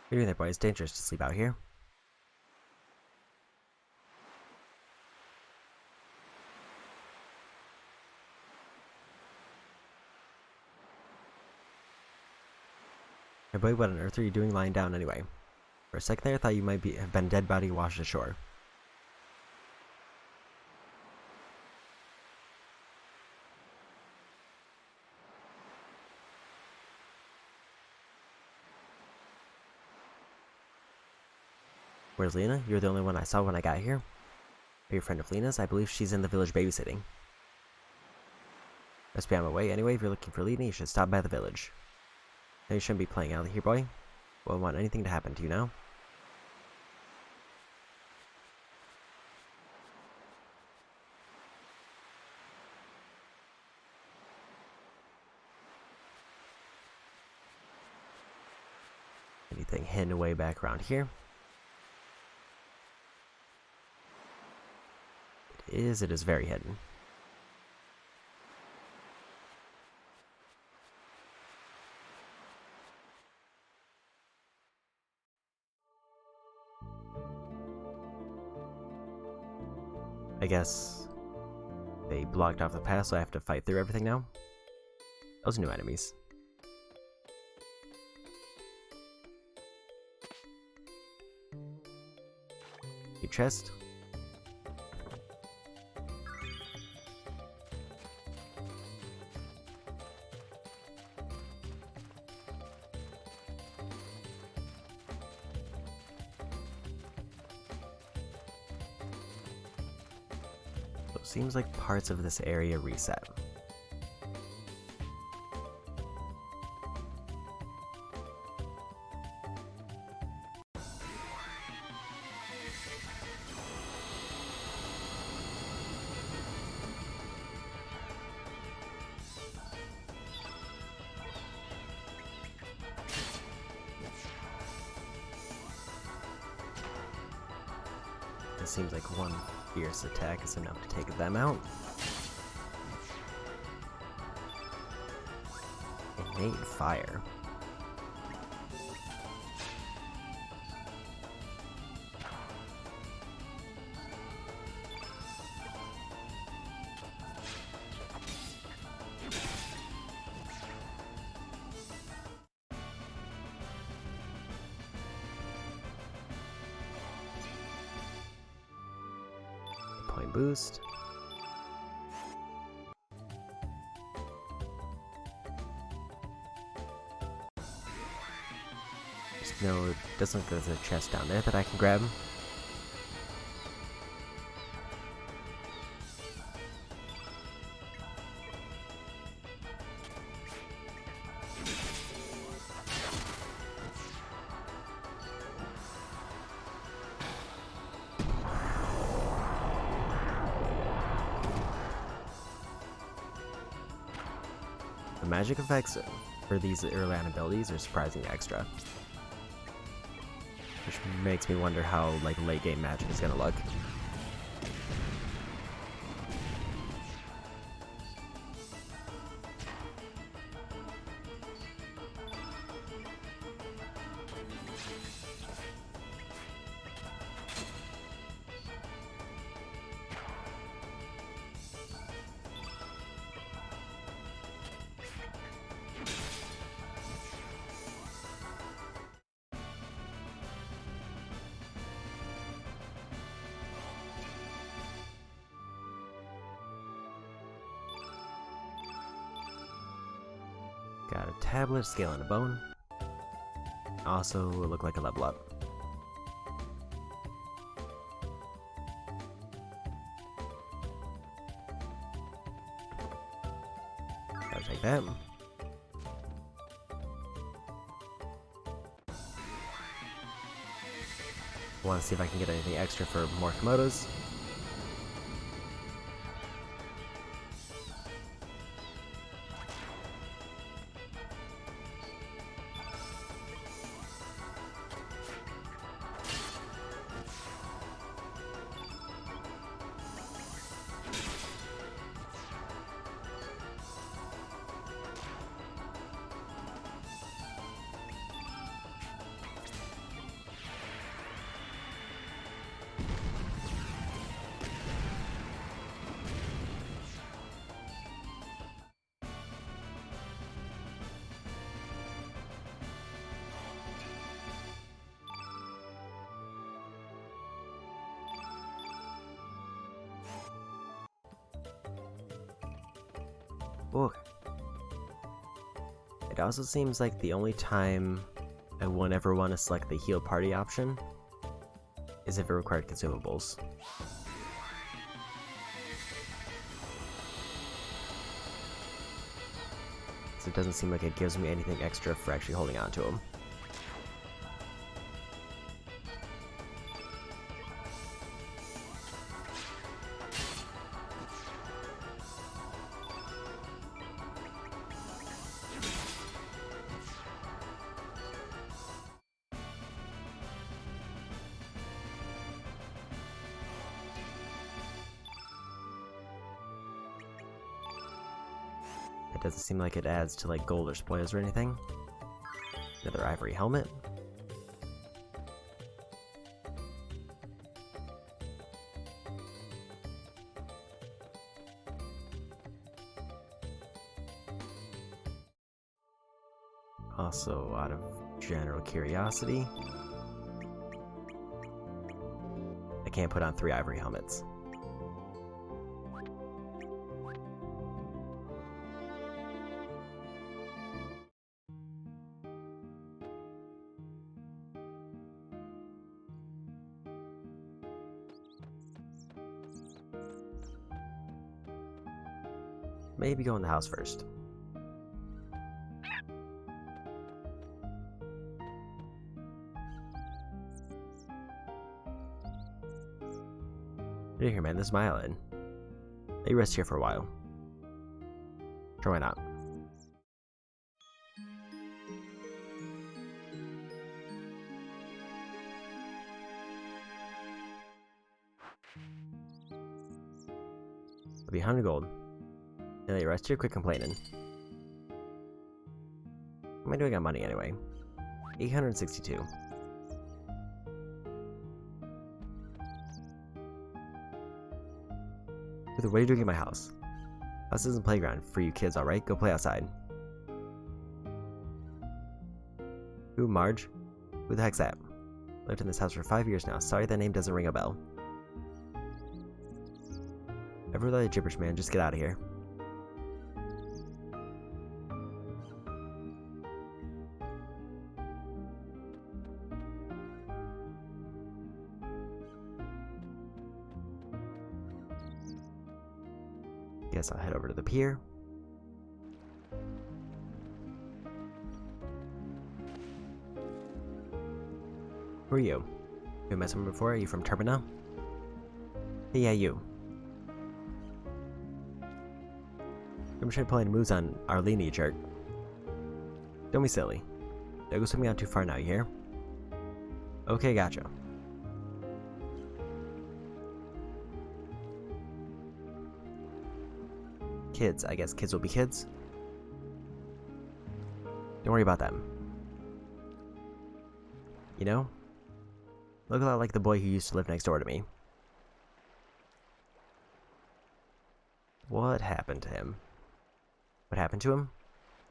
What are you doing there, boy? It's dangerous to sleep out here. Hey boy, what on earth are you doing lying down anyway? For a second there, I thought you might have been a dead body washed ashore. Where's Lena? You're the only one I saw when I got here. Are you a friend of Lena's? I believe she's in the village babysitting. Must be on my way. Anyway, if you're looking for Lena, you should stop by the village. No, you shouldn't be playing out here, boy. Won't want anything to happen to you now. Anything hidden away back around here? It is very hidden. I guess they blocked off the path, so I have to fight through everything now. Those new enemies. New chest. So it seems like parts of this area reset. It seems like one fierce attack is enough to take them out. Innate fire. Point boost. Just know it doesn't look like there's a chest down there that I can grab. The magic effects for these early on abilities are surprisingly extra. Which makes me wonder how late game magic is gonna look. Got a tablet, scale, and a bone. Also look like a level up. Gotta take that. Want to see if I can get anything extra for more Komodos. Ooh. It also seems like the only time I won't ever want to select the heal party option is if it required consumables. So it doesn't seem like it gives me anything extra for actually holding on to them. It doesn't seem like it adds to like gold or spoils or anything. Another ivory helmet. Also, out of general curiosity, I can't put on 3 ivory helmets. Maybe go in the house first. You're here, man. This is my island. Let you rest here for a while. Sure, why not? I'll be 100 gold. And let you rest here, quit complaining. What am I doing on money anyway? 862. What are you doing in my house? House isn't playground for you kids, alright? Go play outside. Who, Marge? Who the heck's that? Lived in this house for 5 years now. Sorry that name doesn't ring a bell. Ever let a gibberish, man? Just get out of here. Guess I'll head over to the pier. Who are you? You met someone before? Are you from Turbina? Hey, yeah, you. I'm trying to play moves on Arlene, you jerk. Don't be silly. Don't go swimming out too far now, you hear? Okay, gotcha. Kids, I guess kids will be kids. Don't worry about them. You know? Look a lot like the boy who used to live next door to me. What happened to him? What happened to him?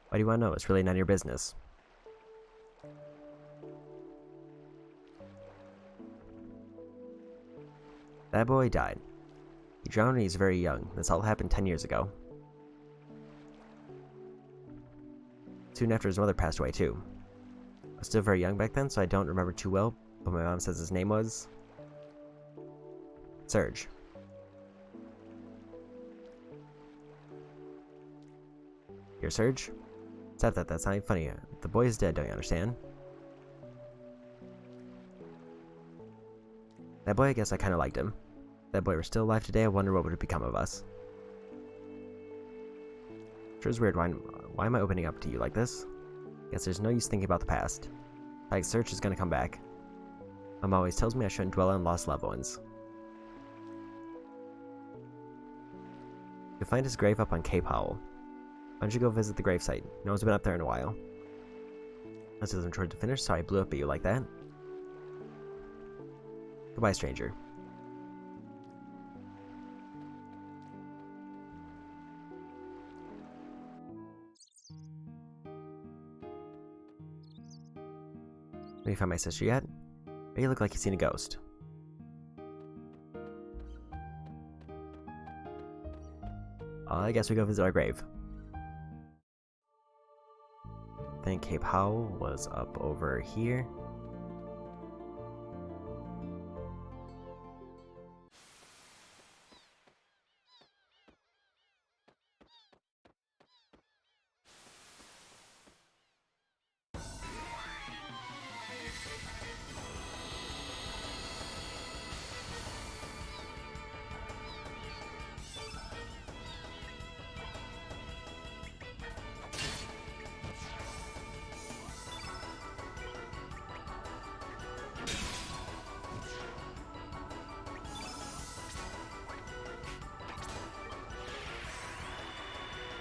Why do you want to know? It's really none of your business. That boy died. He drowned when he was very young. This all happened 10 years ago. Soon after, his mother passed away too. I was still very young back then, so I don't remember too well, but my mom says his name was Serge. You're Serge? Stop that, that's not even funny. The boy is dead, don't you understand? That boy, I guess I kinda liked him. If that boy were still alive today, I wonder what would have become of us. Sure is weird, why am I opening up to you like this? Guess there's no use thinking about the past. Like, Serge is gonna come back. Mom always tells me I shouldn't dwell on lost loved ones. You'll find his grave up on Cape Howell. Why don't you go visit the gravesite? No one's been up there in a while. As I'm trying to finish, sorry I blew up at you like that. Goodbye, stranger. Have you found my sister yet? You look like you've seen a ghost. I guess we go visit our grave. I think Cape Howell was up over here.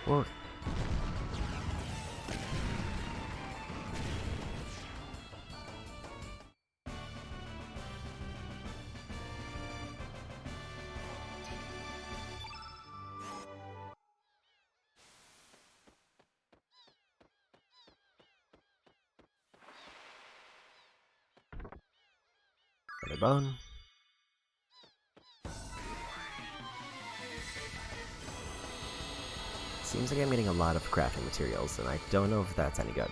Well, Another bone. Seems like I'm getting a lot of crafting materials, and I don't know if that's any good.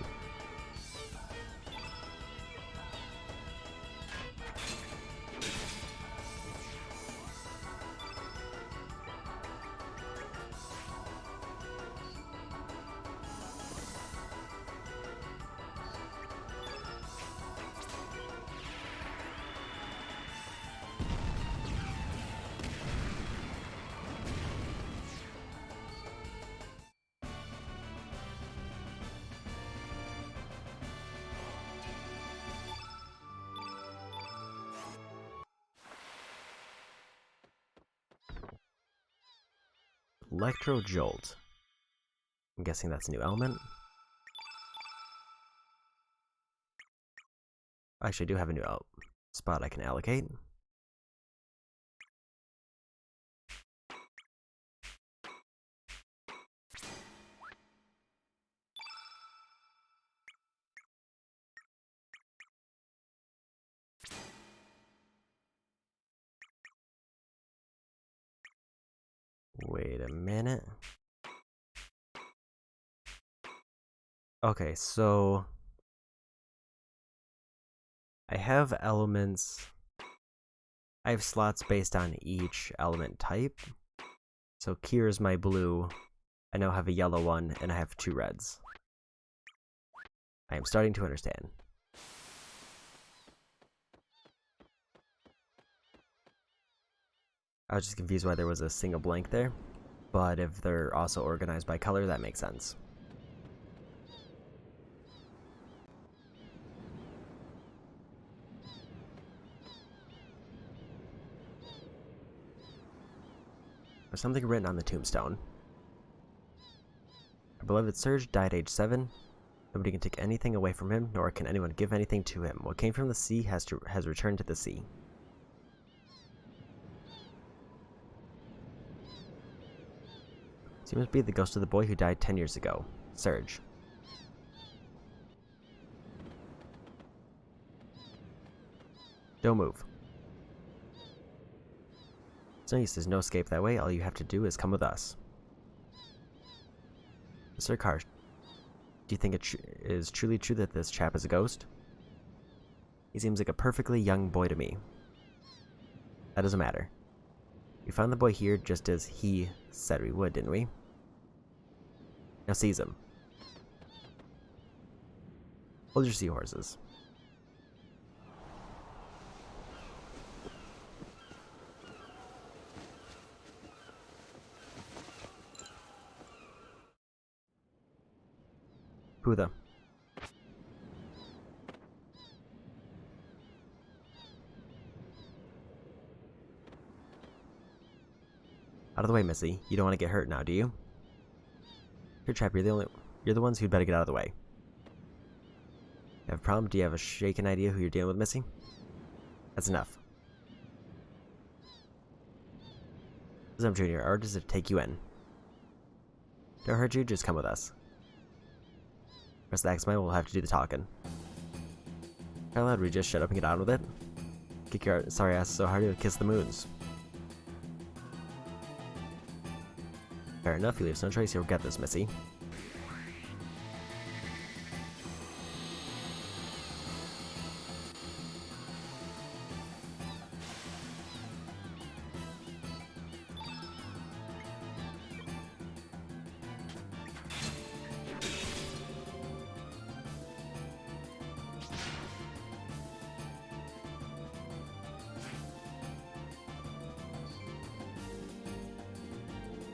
Electro Jolt. I'm guessing that's a new element. Actually, I do have a new spot I can allocate. Wait a minute. Okay, so I have elements. I have slots based on each element type. So Kier is my blue. I now have a yellow one, and I have 2 reds. I am starting to understand. I was just confused why there was a single blank there, but if they're also organized by color, that makes sense. There's something written on the tombstone. Our beloved Surge died age 7. Nobody can take anything away from him, nor can anyone give anything to him. What came from the sea has returned to the sea. So he must be the ghost of the boy who died 10 years ago. Surge. Don't move. It's no use, there's no escape that way. All you have to do is come with us. Mr. Karsh, do you think it is truly true that this chap is a ghost? He seems like a perfectly young boy to me. That doesn't matter. We found the boy here just as he said we would, didn't we? Now seize him. Hold your seahorses. Who the? Out of the way, Missy. You don't want to get hurt now, do you? Here, Trap, you're the ones who'd better get out of the way. You have a problem? Do you have a shaken idea who you're dealing with, Missy? That's enough. Listen up, Junior. Our orders is to take you in. Don't hurt you, just come with us. The rest of the X-Men will have to do the talking. How loud we just shut up and get on with it? Kick your sorry ass so hard you'll kiss the moons. Fair enough, you leave no choice, you'll get this, Missy.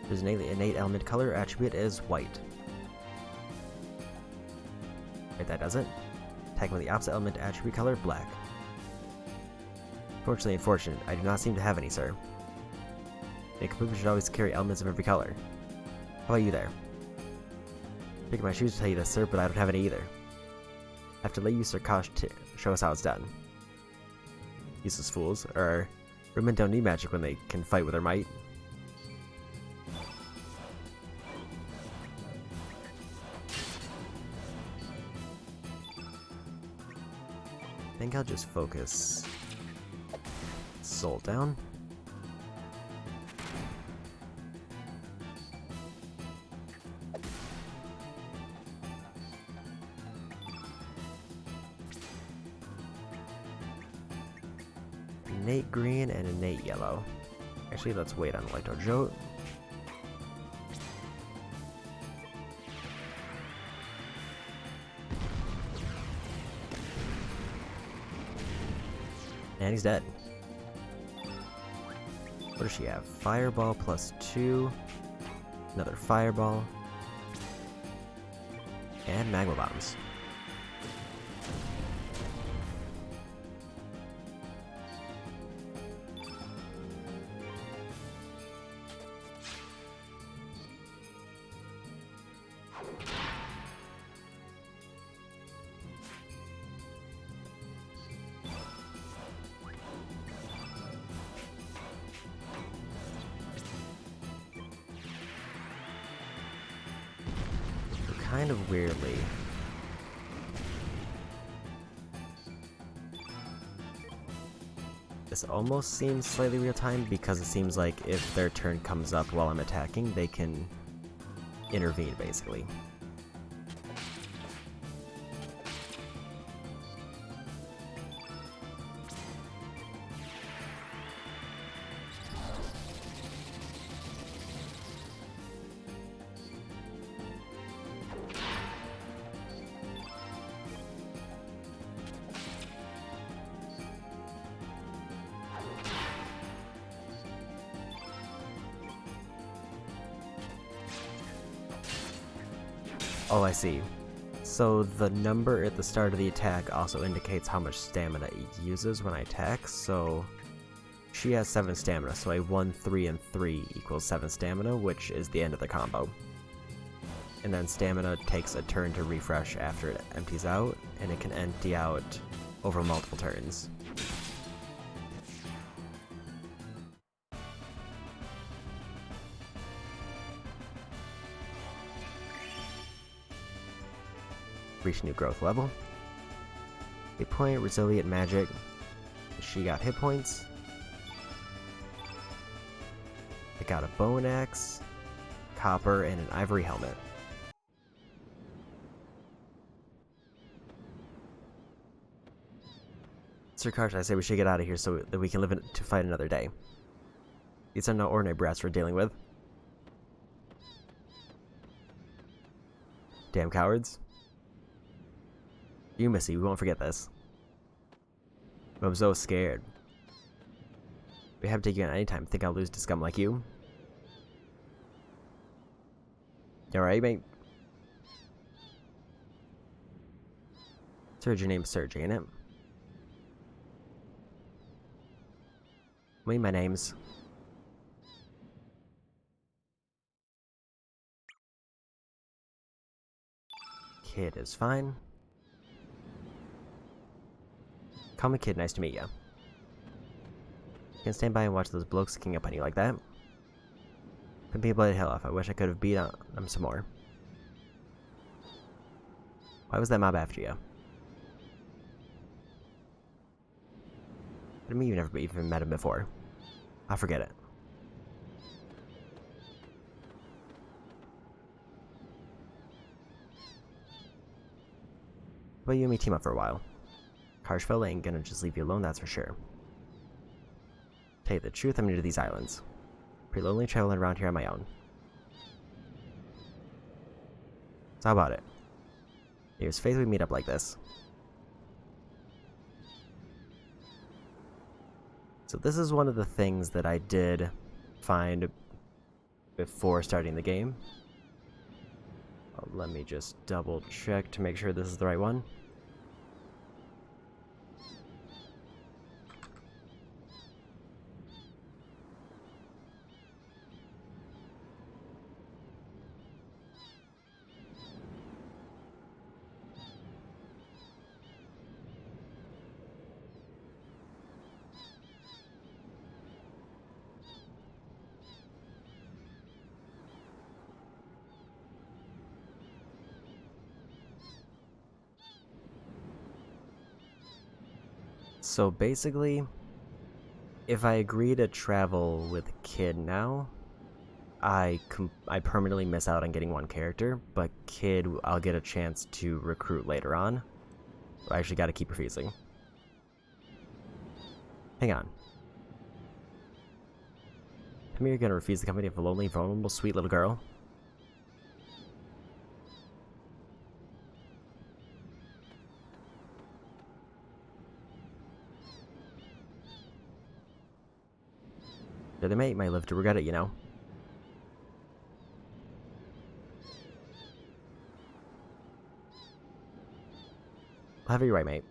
There's an innate element color attribute is white. Right, that does it. Tagging with the opposite element attribute color, black. Fortunately unfortunate, I do not seem to have any, sir. A Kabuki should always carry elements of every color. How about you there? Picking my shoes to tell you this, sir, but I don't have any either. I have to let you, Sir Kosh, to show us how it's done. Useless fools, or women don't need magic when they can fight with their might. I think I'll just focus soul down. Innate green and innate yellow. Actually, let's wait on Electrojolt. And he's dead. What does she have? Fireball plus 2. Another fireball. And magma bombs. Kind of weirdly. This almost seems slightly real-time because it seems like if their turn comes up while I'm attacking, they can intervene, basically. Oh, I see. So the number at the start of the attack also indicates how much stamina it uses when I attack, so she has 7 stamina, so a 1, 3, and 3 equals 7 stamina, which is the end of the combo. And then stamina takes a turn to refresh after it empties out, and it can empty out over multiple turns. Reach new growth level. Hit point, resilient magic. She got hit points. I got a bone axe, copper, and an ivory helmet. Sir Karsh, I say we should get out of here so that we can live to fight another day. These are no ordinary brats we're dealing with. Damn cowards. You, Missy, we won't forget this. But I'm so scared. We have to take you on any time. Think I'll lose to scum like you? Alright, mate. Surge, your name's Surge, ain't it? My name's... Kid is fine. Call me Kid, nice to meet ya. You can stand by and watch those blokes king up on you like that. Couldn't be a bloody hell off. I wish I could have beat on them some more. Why was that mob after you? What do you mean you've never even met him before? I'll forget it. But you and me team up for a while. Karshfeld ain't gonna just leave you alone, that's for sure. Tell you the truth, I'm new to these islands. Pretty lonely traveling around here on my own. So how about it? Here's faith we meet up like this. So this is one of the things that I did find before starting the game. Let me just double check to make sure this is the right one. So basically, if I agree to travel with Kid now, I permanently miss out on getting one character, but Kid, I'll get a chance to recruit later on. I actually gotta keep refusing. Hang on. Tell me you're gonna refuse the company of a lonely, vulnerable, sweet little girl? The other mate might live to regret it, you know? I'll have you right, mate.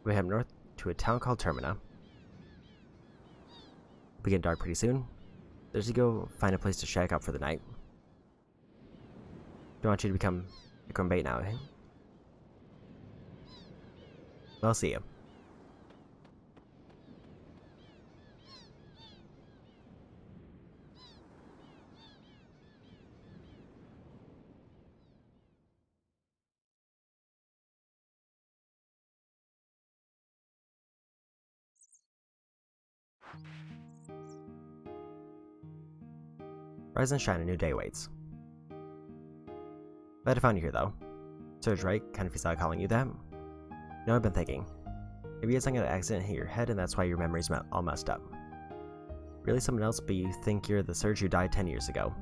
We head north to a town called Termina. It'll be getting dark pretty soon. There's to go find a place to shack up for the night. Don't want you to become bait now, eh? Well, see you. Rise and shine, a new day waits. Glad I found you here, though. Serge, right? Kind of feels like calling you that. You know, I've been thinking. Maybe it's like an accident hit your head and that's why your memory's all messed up. Really someone else, but you think you're the Serge who died 10 years ago.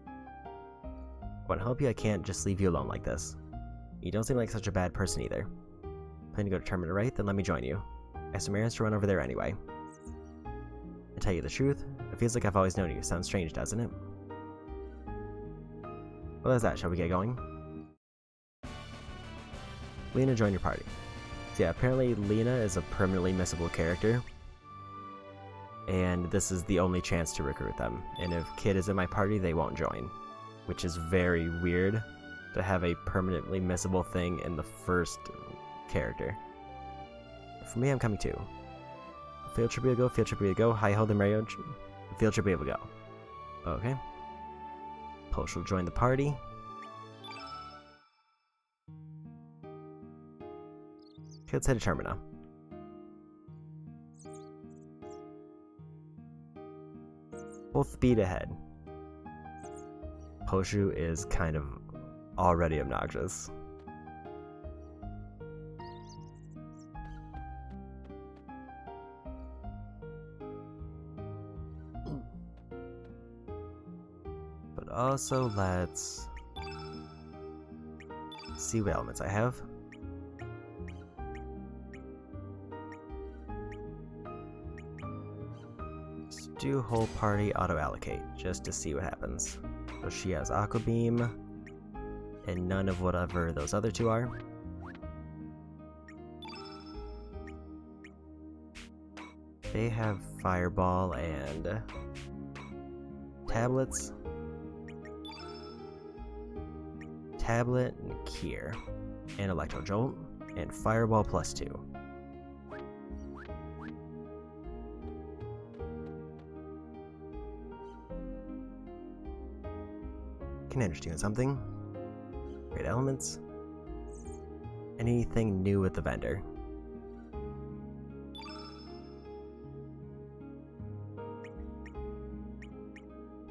I want to help you, I can't just leave you alone like this. You don't seem like such a bad person either. Plan to go to Termina, right? Then let me join you. I have some errands to run over there anyway. To tell you the truth, it feels like I've always known you. Sounds strange, doesn't it? Well, that's that. Shall we get going? Lena, join your party. So yeah, apparently Lena is a permanently missable character. And this is the only chance to recruit them. And if Kid is in my party, they won't join. Which is very weird to have a permanently missable thing in the first character. For me, I'm coming too. Field trip we go, field trip we go. Hi ho the Mario. Field trip we go. Okay. Posh will join the party. Let's head to Termina. Full speed ahead. Poshu is kind of already obnoxious. But also, let's see what elements I have. Let's do whole party auto-allocate, just to see what happens. So she has Aqua Beam, and none of whatever those other two are. They have Fireball and Tablets. Tablet and Kier. And Electro Jolt. And Fireball +2. Can interest you in something? Great elements. Anything new with the vendor?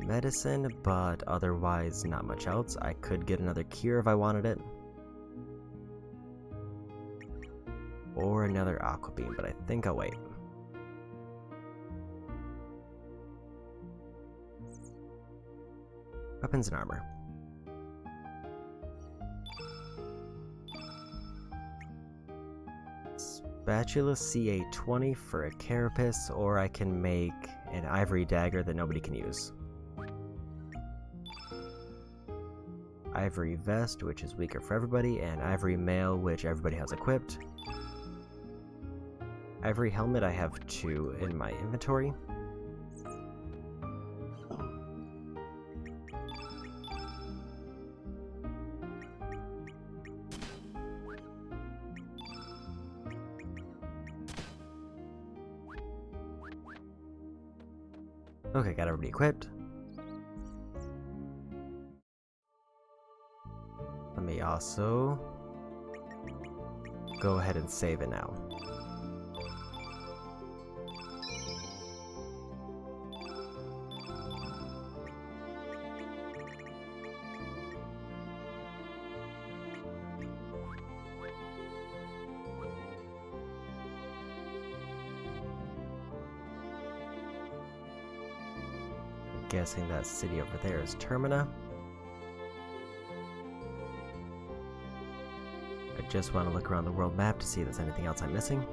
Medicine, but otherwise not much else. I could get another cure if I wanted it. Or another Aqua Beam, but I think I'll wait. Weapons and armor. Spatula CA20 for a carapace, or I can make an ivory dagger that nobody can use. Ivory vest, which is weaker for everybody, and ivory mail, which everybody has equipped. Ivory helmet, I have 2 in my inventory. Okay, got everybody equipped. Let me also go ahead and save it now. Guessing that city over there is Termina. I just want to look around the world map to see if there's anything else I'm missing.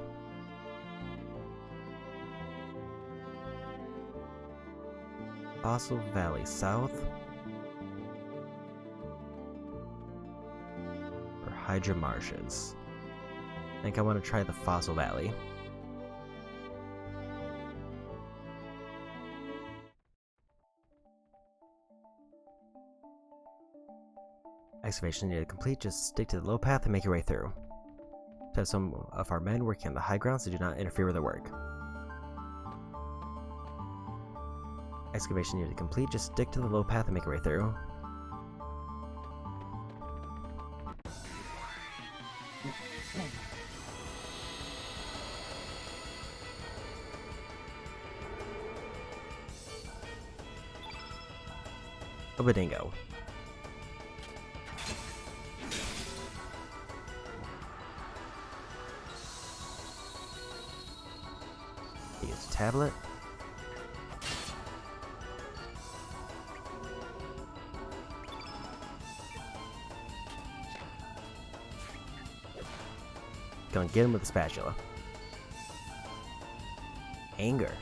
Fossil Valley South. Or Hydra Marshes. I think I want to try the Fossil Valley. Excavation nearly complete, just stick to the low path and make your way through. To have some of our men working on the high ground, so do not interfere with their work. Excavation nearly complete, just stick to the low path and make your way through. Obadingo. Use tablet. Gonna get him with the spatula. Anger.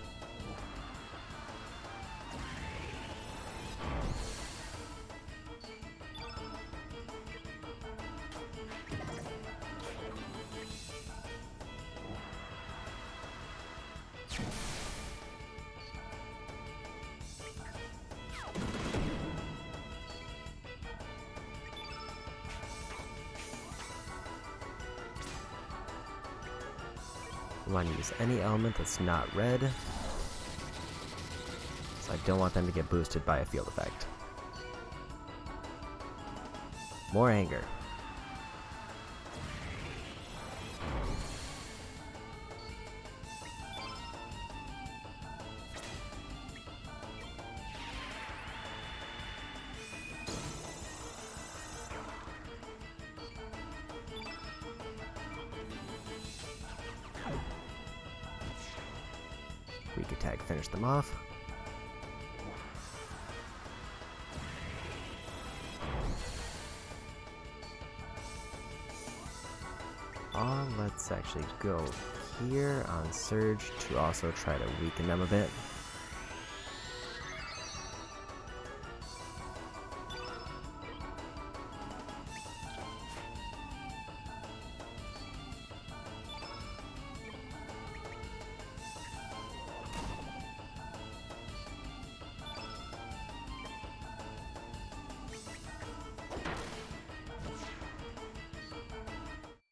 I want to use any element that's not red, so I don't want them to get boosted by a field effect. More anger. Weak attack, finish them off. Let's actually go here on Surge to also try to weaken them a bit.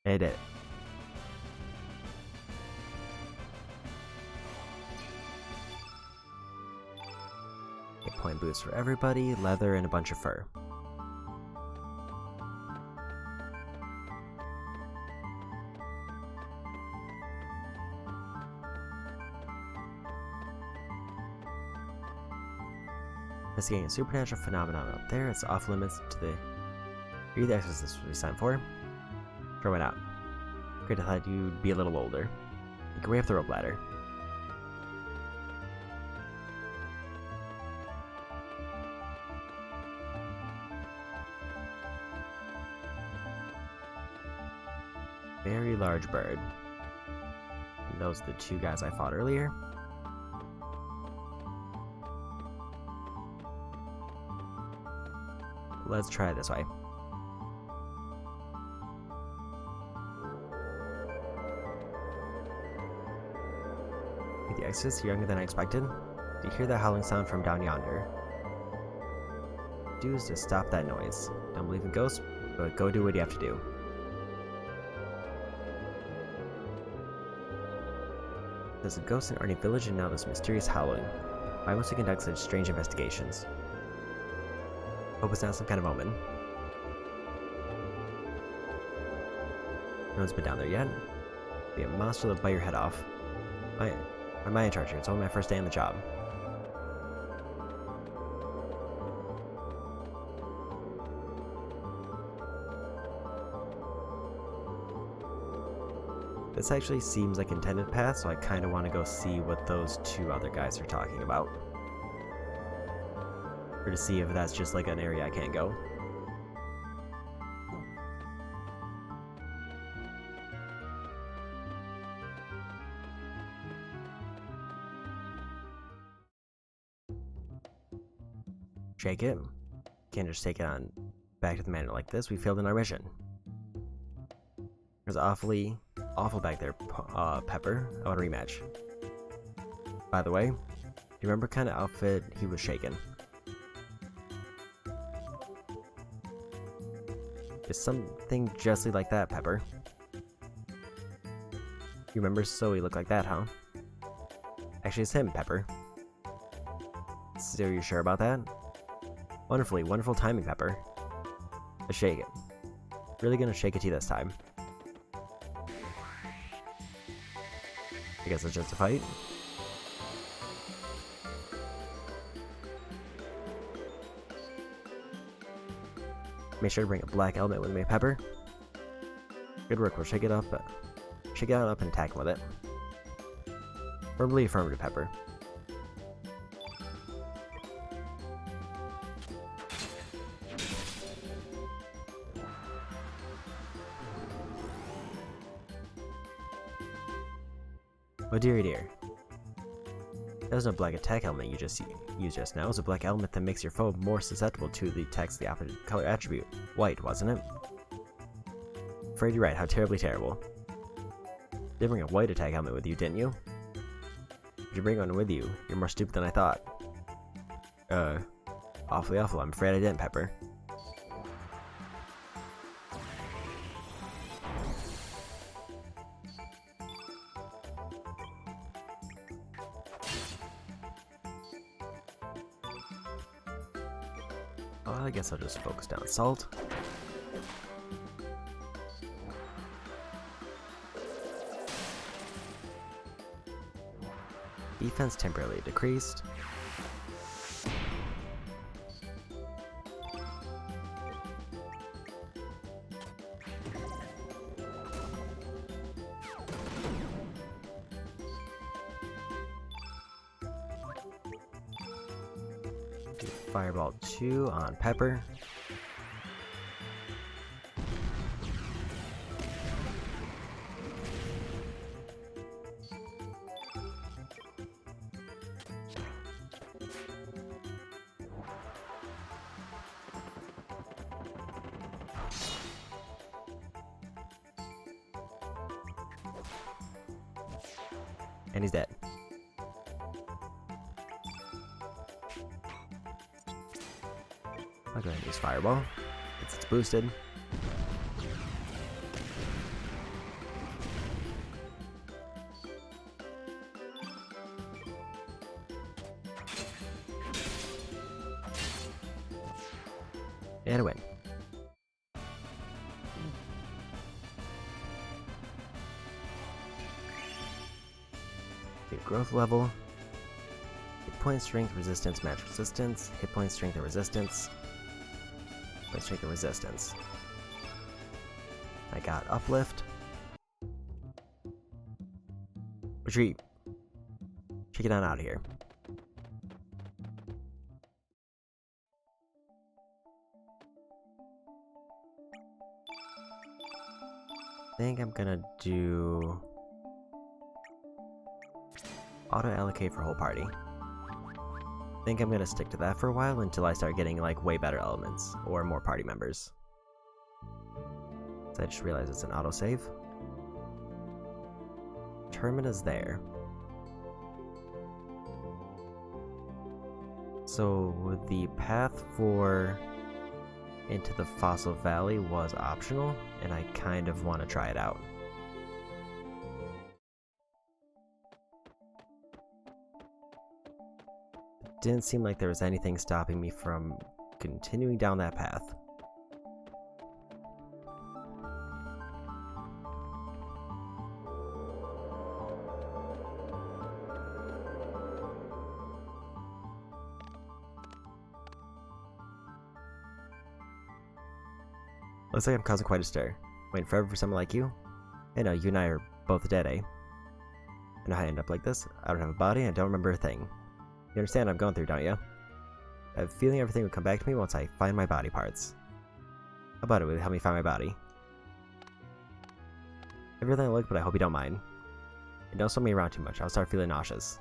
It did. Hit point boost for everybody, leather, and a bunch of fur. Investigating a supernatural phenomenon up there. It's off limits to the. You're the exorcist we signed for. Throw it out. Great, I thought you'd be a little older. You can way up the rope ladder. Very large bird. And those are the two guys I fought earlier. Let's try it this way. The exorcist, you're younger than I expected. Do you hear that howling sound from down yonder? Do is to stop that noise. Don't believe in ghosts, but go do what you have to do. There's a ghost in Arnie village and now this mysterious howling. I want to conduct such strange investigations. Hope it's not some kind of omen. No one's been down there yet. Be a monster that'll bite your head off. Am I in charge here? It's only my first day on the job. This actually seems like intended path, so I kind of want to go see what those two other guys are talking about. Or to see if that's just like an area I can't go. Shake it. Can't just take it on back to the manor like this. We failed in our mission. It was awful back there, Pepper. I want a rematch. By the way, do you remember what kind of outfit he was shaking? It's something just like that, Pepper. You remember Zoe looked like that, huh? Actually, it's him, Pepper. So are you sure about that? Wonderful timing, Pepper. Let's shake it. Really gonna shake it to you this time. I guess it's just a fight. Make sure to bring a black element with me, Pepper. Good work, we'll shake it on up and attack with it. Verbally affirmative, Pepper. Oh dearie dear. That was no black attack element you just used just now. It was a black element that makes your foe more susceptible to the attacks of the opposite color attribute. White, wasn't it? Afraid you're right, how terribly terrible. You did bring a white attack element with you, didn't you? Did you bring one with you? You're more stupid than I thought. Awfully awful. I'm afraid I didn't, Pepper. I guess I'll just focus down Salt. Defense temporarily decreased. Fireball 2 on Pepper. And he's dead. I'll go ahead and use Fireball. It's boosted. And a win. Get growth level. Hit point, strength, resistance, magic resistance. Hit point, strength, and resistance. Let's check the resistance. I got uplift. Retreat. Check it on out of here. I think I'm gonna do auto allocate for whole party. I think I'm gonna stick to that for a while until I start getting like way better elements or more party members. So I just realized it's an autosave. Termina's there. So the path for into the Fossil Valley was optional, and I kind of want to try it out. didn't seem like there was anything stopping me from continuing down that path. Looks like I'm causing quite a stir. Waiting forever for someone like you? I know, you and I are both dead, eh? I know how I end up like this. I don't have a body and I don't remember a thing. You understand what I'm going through, don't you? I have a feeling everything will come back to me once I find my body parts. How about it? Will you help me find my body? Everything I look, but I hope you don't mind. And don't slow me around too much. I'll start feeling nauseous.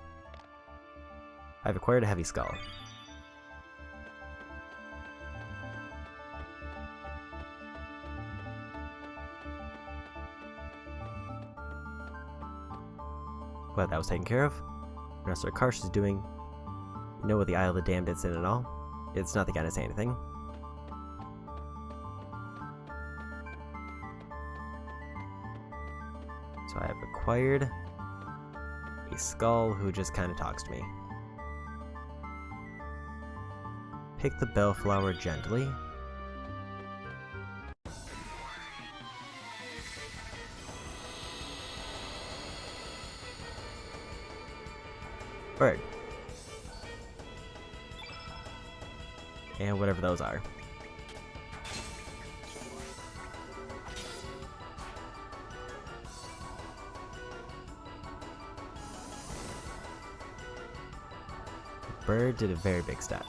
I've acquired a heavy skull. Glad that was taken care of. Professor Karsh is doing. You know what the Isle of the Damned is in and all. It's not the guy to say anything. So I have acquired a skull who just kind of talks to me. Pick the bellflower gently. Bird. And whatever those are. Bird did a very big step.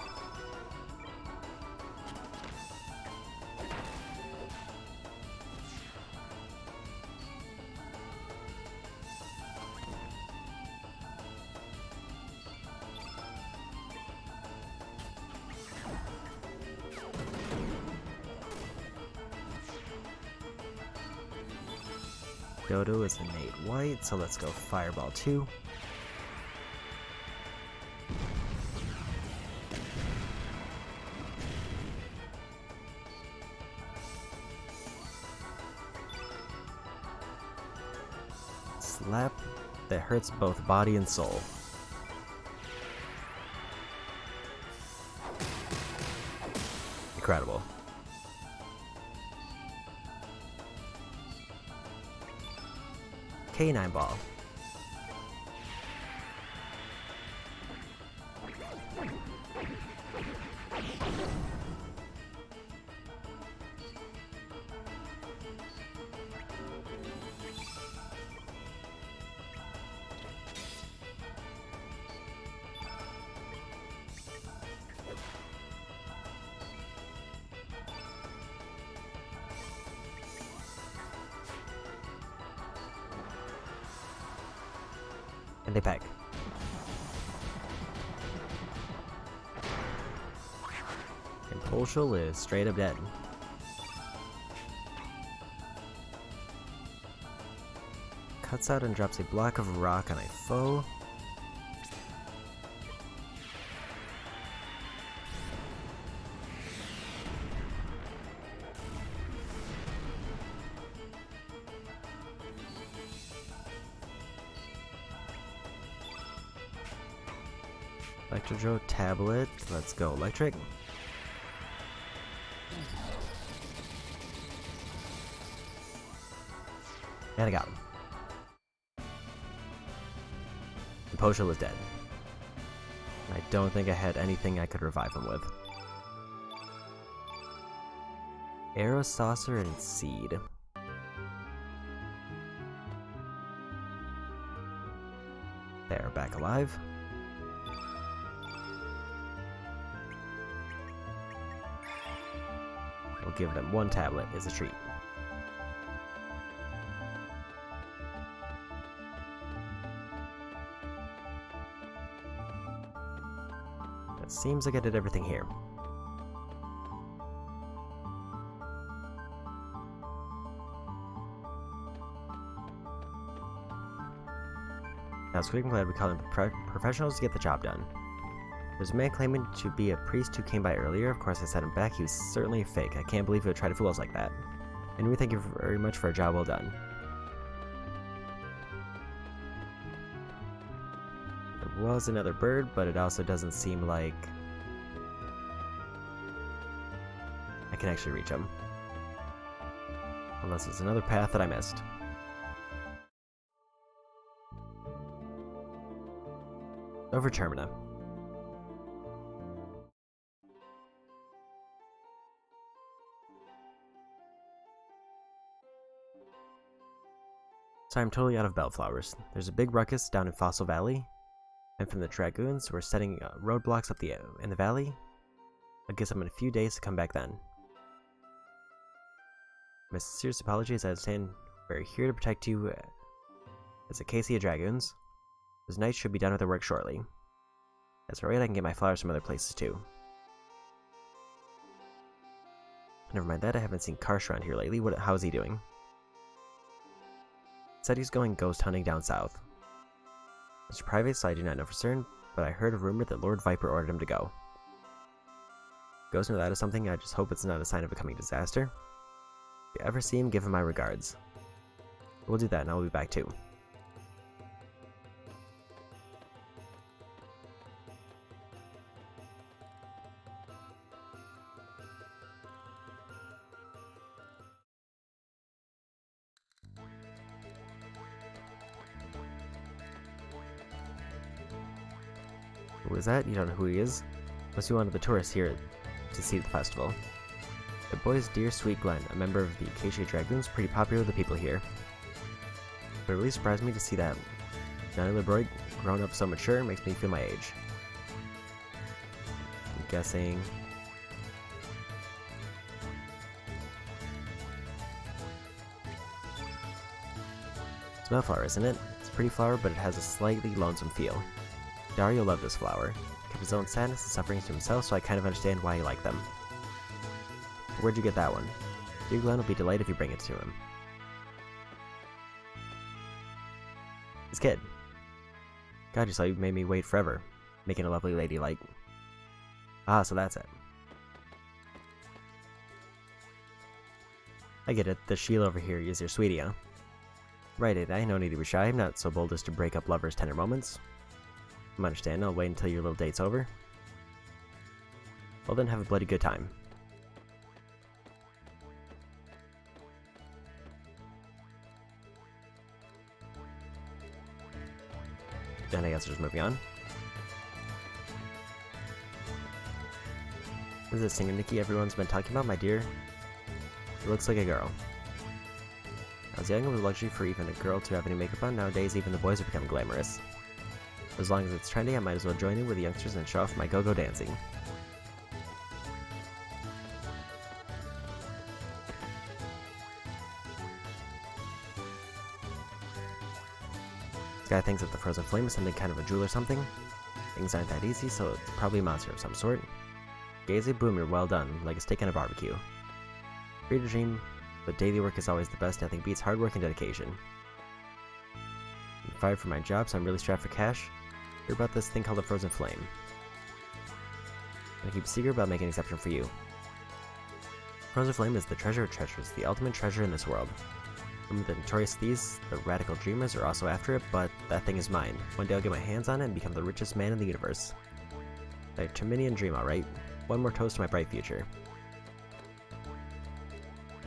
Dodo is innate white, so let's go Fireball 2. Slap that hurts both body and soul. Incredible. Canine Ball. And they peg. And Polshul is straight up dead. Cuts out and drops a block of rock on a foe. Electrodro tablet. Let's go electric. And I got him. The Potion was dead. I don't think I had anything I could revive him with. Arrow, Saucer, and Seed. They're back alive. We'll give them one tablet as a treat. It seems like I did everything here. Now, it's quick and glad we call in professionals to get the job done. There's a man claiming to be a priest who came by earlier. Of course, I sent him back. He was certainly a fake. I can't believe he would try to fool us like that. And we thank you very much for a job well done. was another bird, but it also doesn't seem like I can actually reach him. Unless it's another path that I missed. Over Termina. So I'm totally out of bellflowers. There's a big ruckus down in Fossil Valley, and from the Dragoons who are setting roadblocks up in the valley. I guess I'm in a few days to come back then. My sincerest apologies. I understand we're here to protect you as Acacia Dragoons. Those knights should be done with their work shortly. That's alright, I can get my flowers from other places too. Never mind that, I haven't seen Karsh around here lately. How's he doing? Said he's going ghost hunting down south. It's private, so I do not know for certain, but I heard a rumor that Lord Viper ordered him to go. Goes into that as something, I just hope it's not a sign of a coming disaster. If you ever see him, give him my regards. We'll do that, and I'll be back too. Who is that? You don't know who he is? Must be one of the tourists here to see the festival. The boy's dear sweet Glenn, a member of the Acacia Dragoons, pretty popular with the people here. But it really surprised me to see that not only boy grown up so mature makes me feel my age. I'm guessing... It's a bellflower, isn't it? It's a pretty flower, but it has a slightly lonesome feel. Dario loved this flower. He kept his own sadness and sufferings to himself, so I kind of understand why he liked them. Where'd you get that one? Dear Glenn will be delighted if you bring it to him. This kid. God, you saw you made me wait forever. Making a lovely lady like... Ah, so that's it. I get it. The Sheila over here is your sweetie, huh? Right, I no need to be shy. I'm not so bold as to break up lovers' tender moments. I understand. I'll wait until your little date's over. Well then, have a bloody good time. Then I guess we're just moving on. This is the singer Nikki everyone's been talking about, my dear. It looks like a girl. I was young and with luxury for even a girl to have any makeup on. Nowadays, even the boys are becoming glamorous. As long as it's trendy, I might as well join in with the youngsters and show off my go-go dancing. This guy thinks that the frozen flame is something kind of a jewel or something. Things aren't that easy, so it's probably a monster of some sort. Gaze it, boom, you're well done, like a steak on a barbecue. Free to dream, but daily work is always the best. Nothing beats hard work and dedication. I'm fired from my job, so I'm really strapped for cash. Hear about this thing called the frozen flame. I'm gonna keep a secret, but I'll make an exception for you. Frozen flame is the treasure of treasures, the ultimate treasure in this world. Remember the notorious thieves, the radical dreamers, are also after it, but that thing is mine. One day I'll get my hands on it and become the richest man in the universe. A Terminian dream, alright? One more toast to my bright future.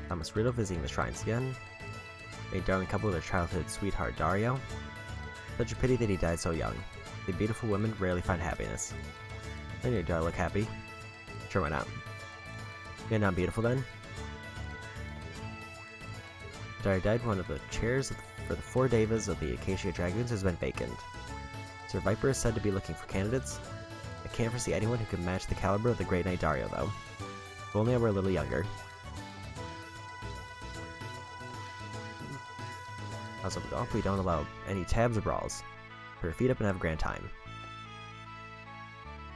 Thomas Riddle visiting the shrines again. A darling couple with their childhood sweetheart Dario. Such a pity that he died so young. The beautiful women rarely find happiness. I knew Dario look happy. Sure, why not? You're not beautiful then? Dario died. One of the chairs for the 4 Devas of the Acacia Dragoons has been vacant. Sir Viper is said to be looking for candidates. I can't foresee anyone who could match the caliber of the great knight Dario, though. If only I were a little younger. Also, we don't allow any tabs or brawls. Put your feet up and have a grand time.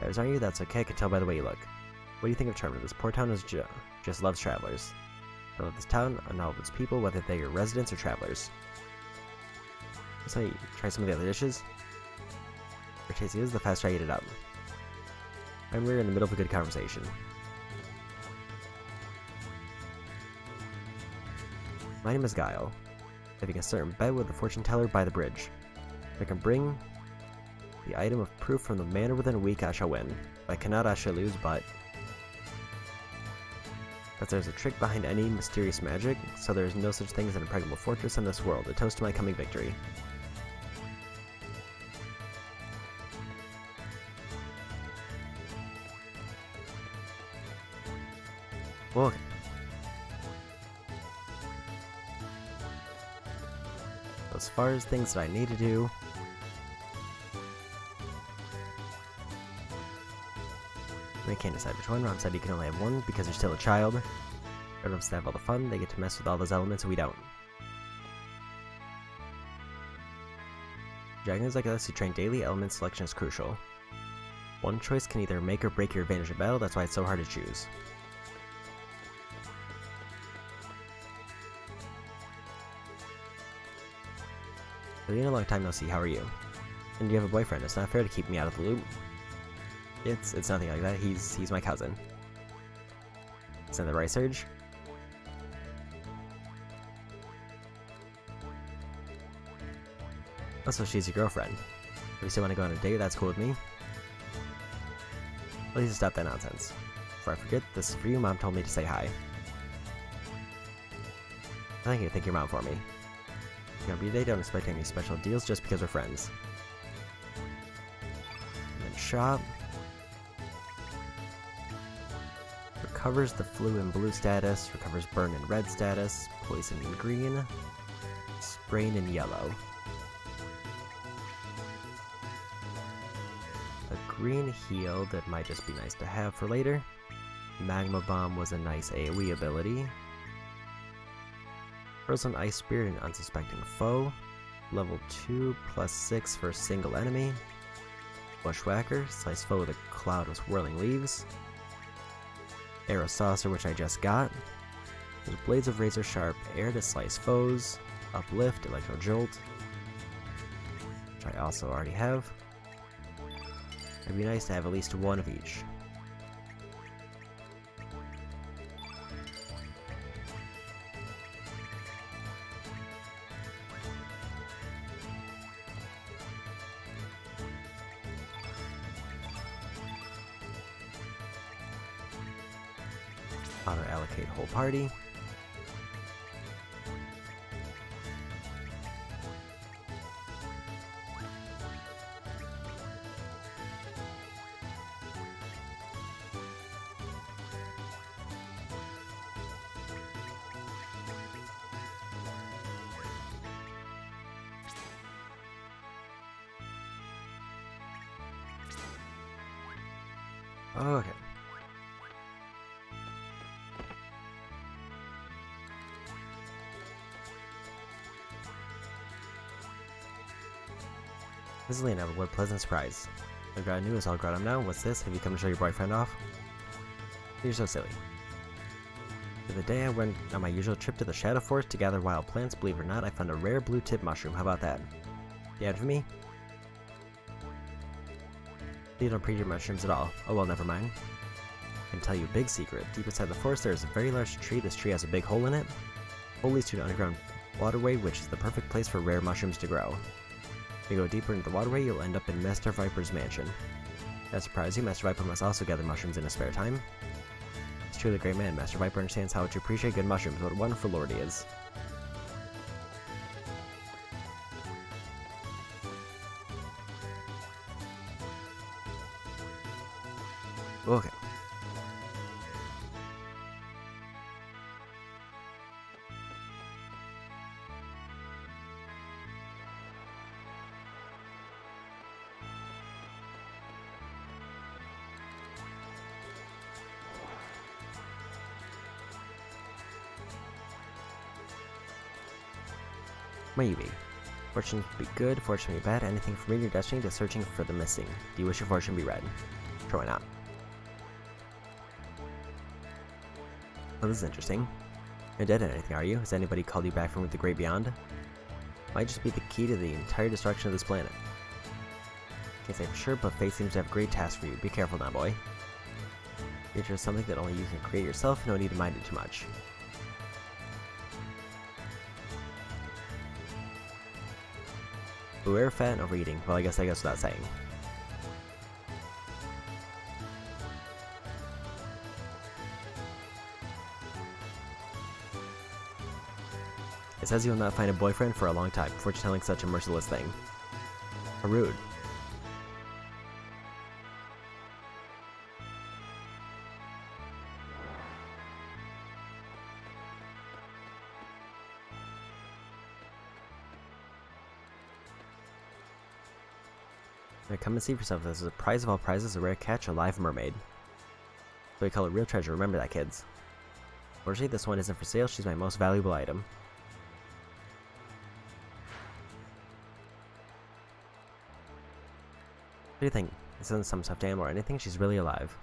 Bears, aren't you? That's okay, I can tell by the way you look. What do you think of Chrono? This poor town is just loves travelers. I love this town and all of its people, whether they are residents or travelers. So you try some of the other dishes. The tasty is, the faster I eat it up. And we're in the middle of a good conversation. My name is Guile. Living a certain bed with the fortune teller by the bridge. If I can bring The item of proof from the Manor within a week I shall win. If I cannot, I shall lose, but... Because there's a trick behind any mysterious magic, so there is no such thing as an impregnable fortress in this world. A toast to my coming victory. Well, okay. As far as things that I need to do... I can't decide which one. Rom said you can only have one because you're still a child. Grown-ups have all the fun, they get to mess with all those elements, and we don't. Dragons like us who train daily, element selection is crucial. One choice can either make or break your advantage in battle, that's why it's so hard to choose. Been a long time no see, how are you? And you have a boyfriend, it's not fair to keep me out of the loop. It's nothing like that, he's my cousin. Is that the right surge? Also, she's your girlfriend. If you still want to go on a date, that's cool with me. Please stop that nonsense. Before I forget, this is for you, Mom told me to say hi. Thank your mom for me. They don't expect any special deals just because we're friends. And then shop. Recovers the flu in blue status, recovers burn in red status, poison in green, sprain in yellow. A green heal that might just be nice to have for later. Magma Bomb was a nice AoE ability. Frozen Ice Spear, an unsuspecting foe. Level 2, +6 for a single enemy. Bushwhacker, slice foe with a cloud of swirling leaves. Arrow Saucer, which I just got. There's Blades of Razor Sharp, air to slice foes. Uplift, Electro Jolt, which I also already have. It'd be nice to have at least one of each. Auto-allocate whole party. Okay. This is Lena, what a pleasant surprise. I've got news all grown up now. What's this? Have you come to show your boyfriend off? You're so silly. The day I went on my usual trip to the Shadow Forest to gather wild plants, believe it or not, I found a rare blue tip mushroom. How about that? You have it for me? You don't appreciate mushrooms at all. Oh well, never mind. I can tell you a big secret. Deep inside the forest there is a very large tree. This tree has a big hole in it. Hole leads to an underground waterway, which is the perfect place for rare mushrooms to grow. If you go deeper into the waterway, you'll end up in Master Viper's mansion. That surprise you, Master Viper must also gather mushrooms in his spare time. He's truly a great man. Master Viper understands how to appreciate good mushrooms. What a wonderful lord he is. Okay. Maybe. Fortune be good, fortune be bad, anything from reading your destiny to searching for the missing. Do you wish your fortune be read? Sure, why not? Well, this is interesting. You're dead at anything, are you? Has anybody called you back from the great beyond? Might just be the key to the entire destruction of this planet. Can't say for sure, but fate seems to have a great task for you. Be careful now, boy. Future is something that only you can create yourself, no need to mind it too much. Beware of fat and overeating. Well, I guess that goes without saying. It says you'll not find a boyfriend for a long time before telling such a merciless thing. How rude. Now come and see for yourself. This is a prize of all prizes, a rare catch, a live mermaid. So we call it real treasure. Remember that, kids. Fortunately, this one isn't for sale. She's my most valuable item. What do you think? This isn't some stuffed animal or anything. She's really alive.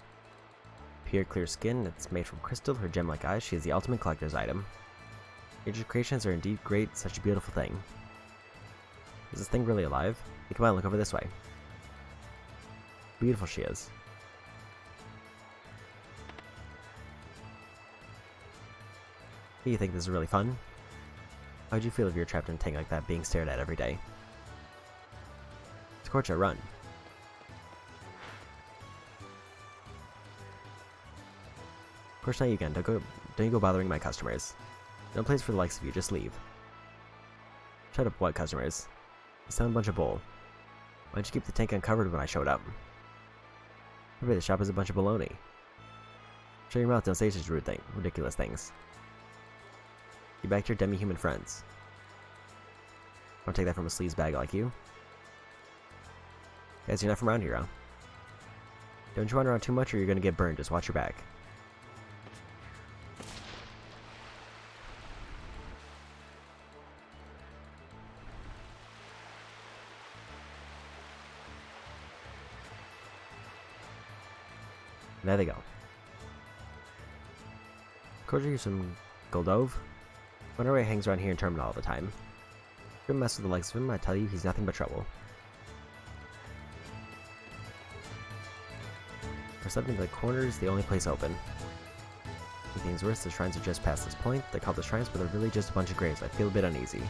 Pure, clear skin. It's made from crystal. Her gem-like eyes. She is the ultimate collector's item. Your creations are indeed great. Such a beautiful thing. Is this thing really alive? Hey, come on, look over this way. Beautiful she is. Do you think this is really fun? How would you feel if you were trapped in a tank like that, being stared at every day? Scorcha, run. Of course not you again. Don't you go bothering my customers. No place for the likes of you, just leave. Shut up, what customers? You sound a bunch of bull. Why'd you keep the tank uncovered when I showed up? Maybe the shop is a bunch of baloney. Shut your mouth, don't say such ridiculous things. Get back to your demi-human friends. Don't take that from a sleaze bag like you. Guys, you're not from around here, huh? Don't you run around too much or you're gonna get burned, just watch your back. There they go. Could you use some Goldove? Manor hangs around here in Terminal all the time. Don't mess with the likes of him, I tell you, he's nothing but trouble. For something to the corner is the only place open. To make things worse, the shrines are just past this point. They're called the shrines, but they're really just a bunch of graves. I feel a bit uneasy.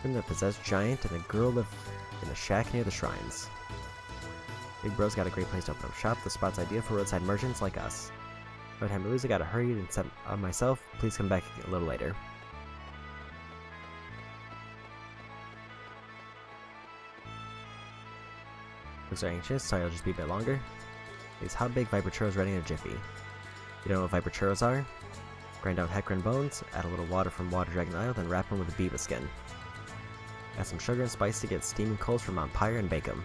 I'm the possessed giant and the girl live in a shack near the shrines. Big Bro's got a great place to open up shop. The spot's ideal for roadside merchants like us. No time to lose, I gotta hurry and set on myself. Please come back a little later. Looks are anxious, sorry I'll just be a bit longer. These hot baked Viper churros ready in a jiffy. You know what Viper churros are? Grind out Hecarim bones, add a little water from Water Dragon Isle, then wrap them with a beaver skin. Add some sugar and spice to get steaming coals from Mount Pyre and bake them.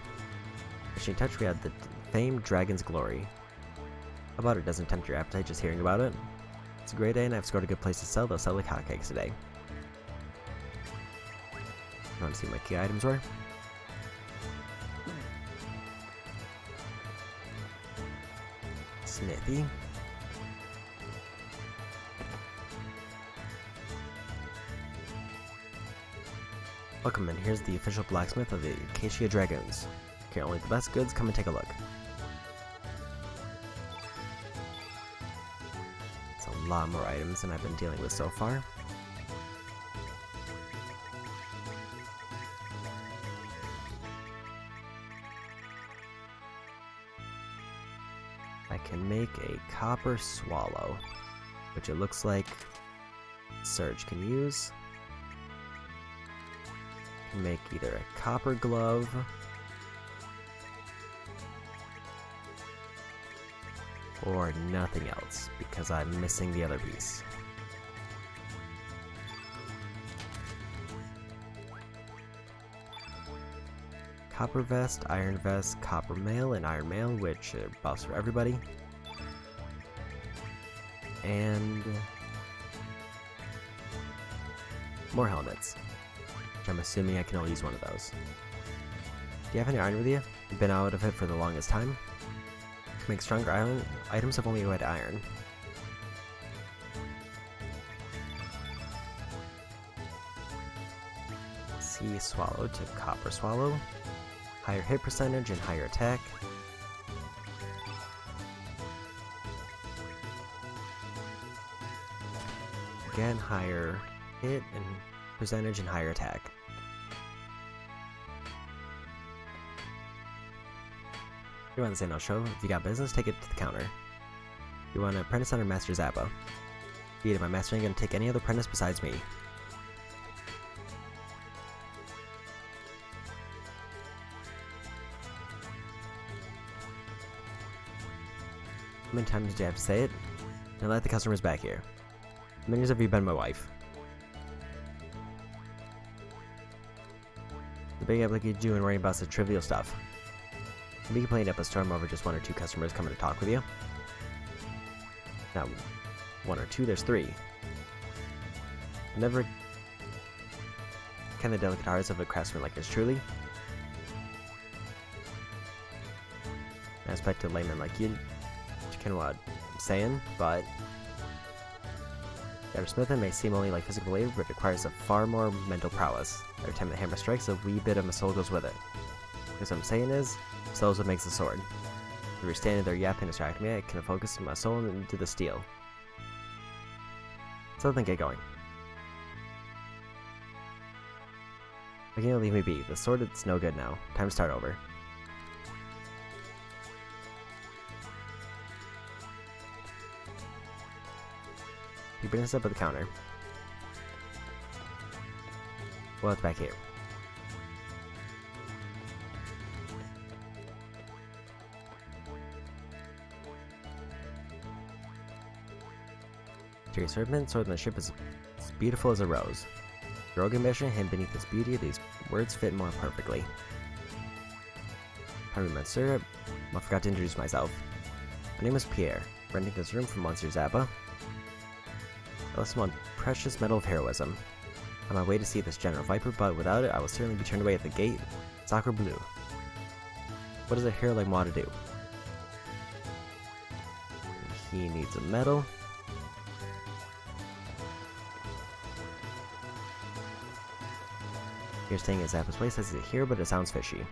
Finishing touch, we add the famed Dragon's Glory. How about it doesn't tempt your appetite just hearing about it? It's a great day and I've scored a good place to sell. They'll sell like hotcakes today. You want to see what my key items were? Smithy. Welcome in, here's the official blacksmith of the Acacia Dragoons. Here, only the best goods, come and take a look. It's a lot more items than I've been dealing with so far. I can make a copper swallow, which it looks like Surge can use. I can make either a copper glove or nothing else, because I'm missing the other piece. Copper vest, iron vest, copper mail, and iron mail, which are buffs for everybody. And more helmets, which I'm assuming I can only use one of those. Do you have any iron with you? You've been out of it for the longest time. To make stronger iron items have only red iron. Sea swallow to copper swallow. Higher hit percentage and higher attack. Again, higher hit and percentage and higher attack. If you want to say no show, if you got business, take it to the counter. If you want to apprentice under Master Zappa. Be it, my master ain't gonna take any other apprentice besides me. How many times do you have to say it? Don't let the customers back here. How many years have you been my wife? The big up like you do and worrying about such trivial stuff. Maybe you complain up a storm over just 1 or 2 customers coming to talk with you. Not 1 or 2, there's 3. Never can the delicate hearts of a craftsman like yours truly. I expect a layman like you can what I'm saying, but smithing may seem only like physical labor, but it requires a far more mental prowess. Every time the hammer strikes, a wee bit of my soul goes with it. Because what I'm saying is, soul is what makes the sword. If you're standing there yapping and distracting me, I can focus my soul into the steel. So then get going. Why can't you leave me be? The sword, it's no good now. Time to start over. You bring this up at the counter. Well, it's back here. To your servant, sword on the ship is as beautiful as a rose. Your organ measure him beneath this beauty, these words fit more perfectly. Pardon me, sir, I forgot to introduce myself. My name is Pierre, renting this room from Monsieur Zappa. I listen on precious metal of heroism. On my way to see this General Viper, but without it, I will certainly be turned away at the gate. Sacre bleu. What does a hero like moi to do? He needs a medal. You're staying at Zappa's place as he's here, but it sounds fishy.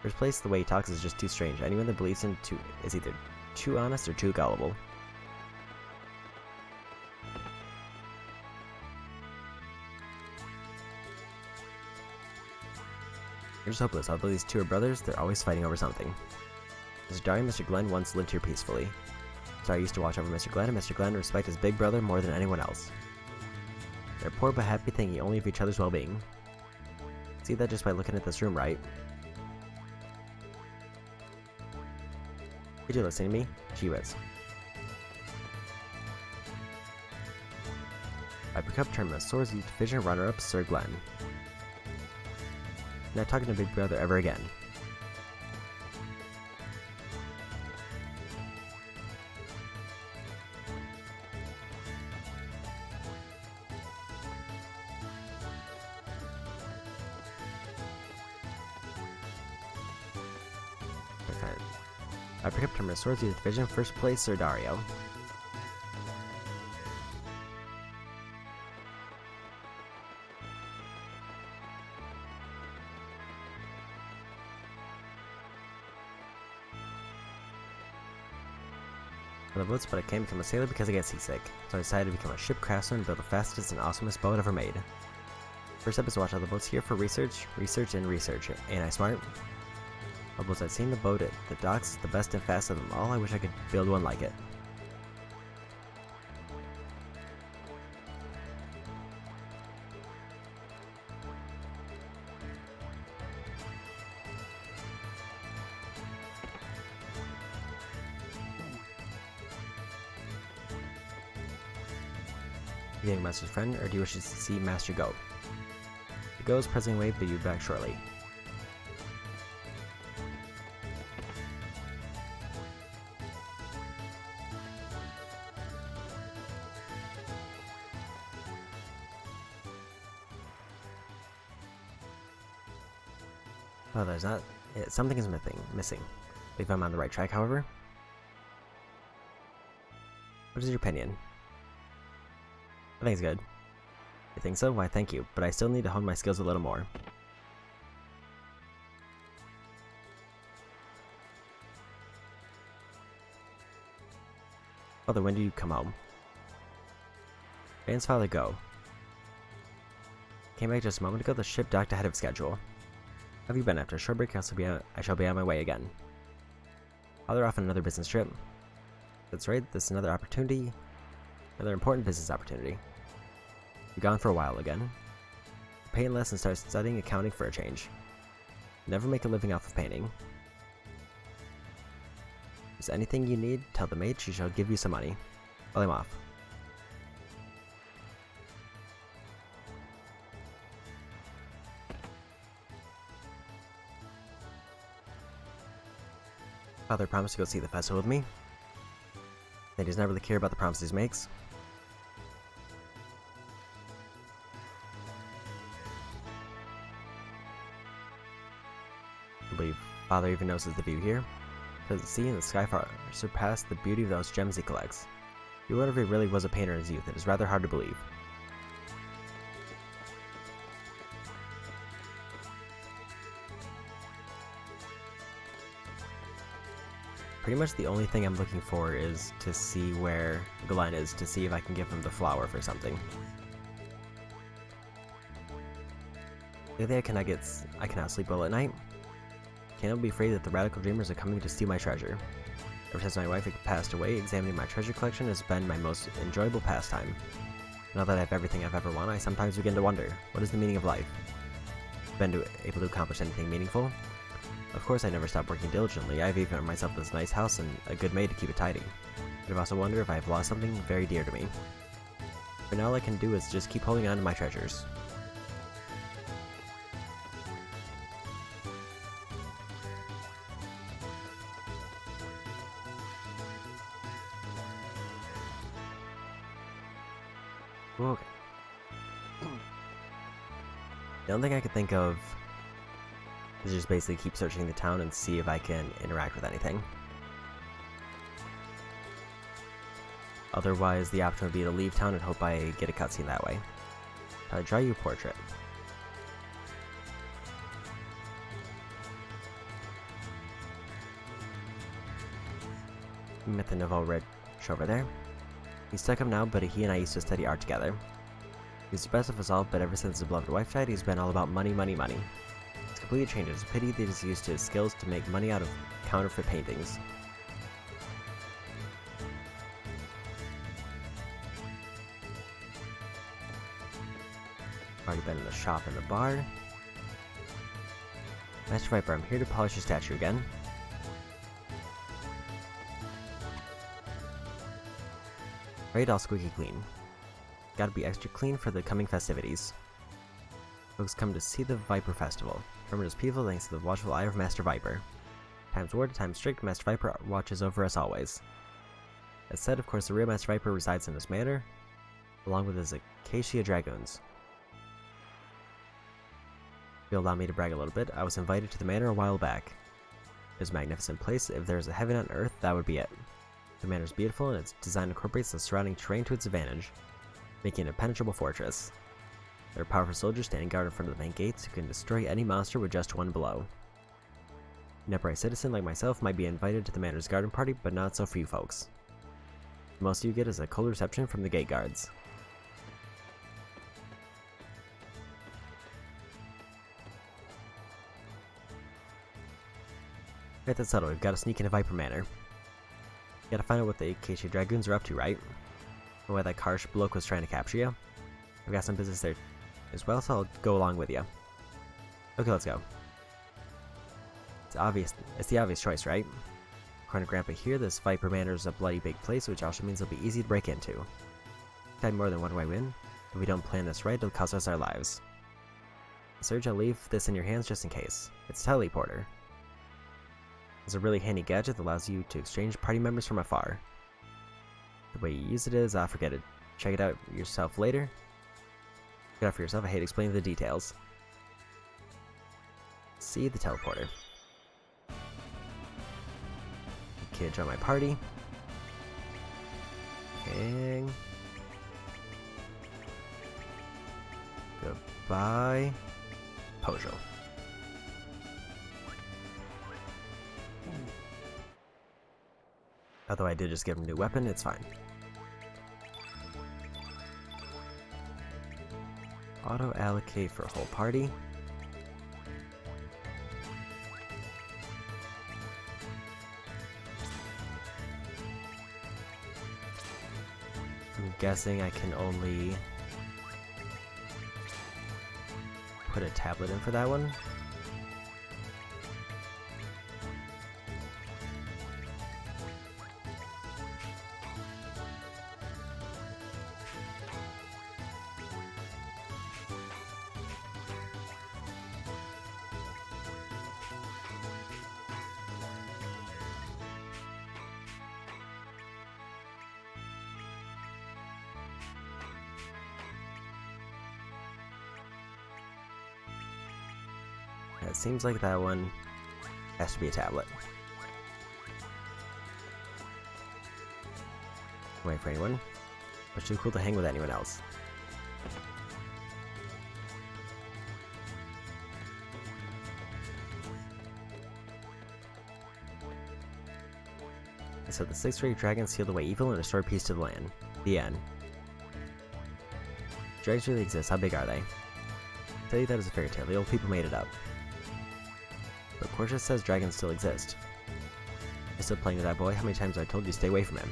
First place, the way he talks is just too strange. Anyone that believes him is either too honest or too gullible. You're just hopeless. Although these 2 are brothers, they're always fighting over something. Mr. Darry and Mr. Glenn once lived here peacefully. Darry used to watch over Mr. Glenn, and Mr. Glenn respect his big brother more than anyone else. They're poor but happy, thinking only of each other's well-being. See that just by looking at this room, right? Did you listen to me? Gee whiz. Viper Cup Tournament Swords Division runner-up Sir Glenn. Not talking to Big Brother ever again. Okay. I pick up Tournament Swords Division, first place Sir Dario. For the boats, but I can't become a sailor because I get seasick. So I decided to become a ship craftsman and build the fastest and awesomest boat ever made. First up is to watch all the boats here for research. Ain't I smart? All the boats I've seen, the boat at the docks is the best and fastest of them all. I wish I could build one like it. You getting Master's friend, or do you wish to see Master go? He goes, presently away, but you back shortly. Oh, there's not. Something is missing. Believe I'm on the right track, however. What is your opinion? I think it's good. You think so? Why, thank you, but I still need to hone my skills a little more. Father, when do you come home? Van's father, go. Came back just a moment ago. The ship docked ahead of schedule. How have you been? After a short break, I shall be on my way again. Father, off on another business trip. That's right, this is another opportunity. Another important business opportunity. Be gone for a while again. Paint less and start studying accounting for a change. Never make a living off of painting. there's anything you need, tell the maid, she shall give you some money. Well, I'm off. Father promised to go see the festival with me. He does not really care about the promises he makes. I believe Father even notices the view here. Does the sea and the sky far surpass the beauty of those gems he collects? He wondered if he really was a painter in his youth. It is rather hard to believe. Pretty much the only thing I'm looking for is to see where Glenn is, to see if I can give him the flower for something. Lately I cannot sleep well at night. Cannot be afraid that the radical dreamers are coming to steal my treasure. Ever since my wife had passed away, examining my treasure collection has been my most enjoyable pastime. Now that I have everything I've ever wanted, I sometimes begin to wonder, what is the meaning of life? Been able to accomplish anything meaningful? Of course I never stop working diligently. I've even earned myself this nice house and a good maid to keep it tidy. But I've also wondered if I've lost something very dear to me. For now all I can do is just keep holding on to my treasures. Okay. The only thing I could think of is just basically keep searching the town and see if I can interact with anything. Otherwise, the option would be to leave town and hope I get a cutscene that way. I'll draw you a portrait. Met the Nouveau Rich over there. He's stuck up now, but he and I used to study art together. He's the best of us all, but ever since his beloved wife died, he's been all about money, money, money. It's completely changed. It's a pity that he's used his skills to make money out of counterfeit paintings. Already been in the shop and the bar. Master Viper, I'm here to polish your statue again. Right, all squeaky clean. Gotta be extra clean for the coming festivities. Folks come to see the Viper Festival. Remember, it's peaceful thanks to the watchful eye of Master Viper. Time's ward, time's strict, Master Viper watches over us always. As said, of course, the real Master Viper resides in this manor, along with his Acacia Dragoons. If you'll allow me to brag a little bit, I was invited to the manor a while back. It's a magnificent place. If there's a heaven on earth, that would be it. The manor is beautiful, and its design incorporates the surrounding terrain to its advantage, making it a penetrable fortress. There are powerful soldiers standing guard in front of the main gates who can destroy any monster with just one blow. An upright citizen like myself might be invited to the manor's garden party, but not so for you folks. The most you get is a cold reception from the gate guards. Right, that's settled. We've got to sneak into Viper Manor. Gotta find out what the Acacia Dragoons are up to, right? Or why that Karsh bloke was trying to capture you. I've got some business there as well, so I'll go along with you. Okay, let's go. It's the obvious choice, right? According to Grandpa here, this Viper Manor is a bloody big place, which also means it'll be easy to break into. Time more than one way win. If we don't plan this right, it'll cost us our lives. Serge, I'll leave this in your hands just in case. It's Teleporter. It's a really handy gadget that allows you to exchange party members from afar. The way you use it is, forget it. Check it out yourself later. Check it out for yourself, I hate explaining the details. See the teleporter. Okay, join my party. And goodbye, Pojo. Although I did just give him a new weapon, it's fine. Auto-allocate for a whole party. I'm guessing I can only put a tablet in for that one. It seems like that one has to be a tablet. Wait for anyone. But too cool to hang with anyone else. So the 6th-rate dragon sealed away evil and restored peace to the land. The end. Dragons really exist. How big are they? I tell you that is a fairy tale. The old people made it up. But Portia says dragons still exist. You're still playing with that boy? How many times have I told you to stay away from him?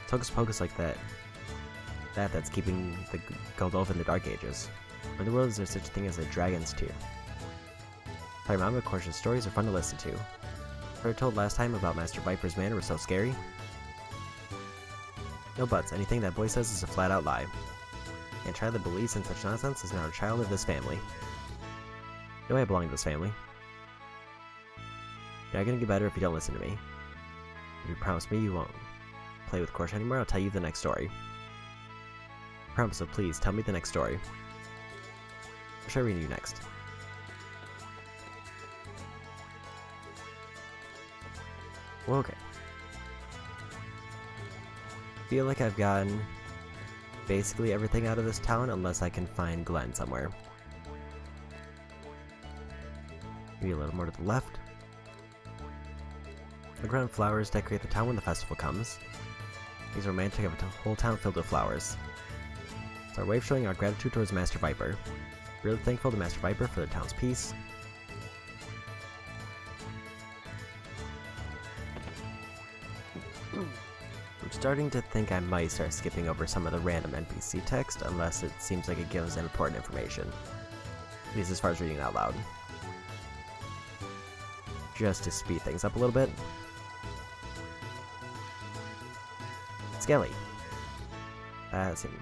It's hocus pocus like that. That's keeping the gold elf in the Dark Ages. Where in the world is there such a thing as a dragon's tear? Tell your mom about Portia's stories are fun to listen to. What I told last time about Master Viper's manor was so scary. No buts. Anything that boy says is a flat-out lie. And a child that believes in such nonsense is now a child of this family. No way I belong to this family. You're not gonna get better if you don't listen to me. If you promise me you won't play with Korsha anymore, I'll tell you the next story. I promise, so please, tell me the next story. What should I read you next? Well, okay. Feel like I've gotten basically everything out of this town unless I can find Glenn somewhere. Maybe a little more to the left. The ground flowers decorate the town when the festival comes. These are romantic of a whole town filled with flowers. It's our way of showing our gratitude towards Master Viper. Really thankful to Master Viper for the town's peace. I'm starting to think I might start skipping over some of the random NPC text unless it seems like it gives important information. At least as far as reading it out loud. Just to speed things up a little bit. Skelly. That's him.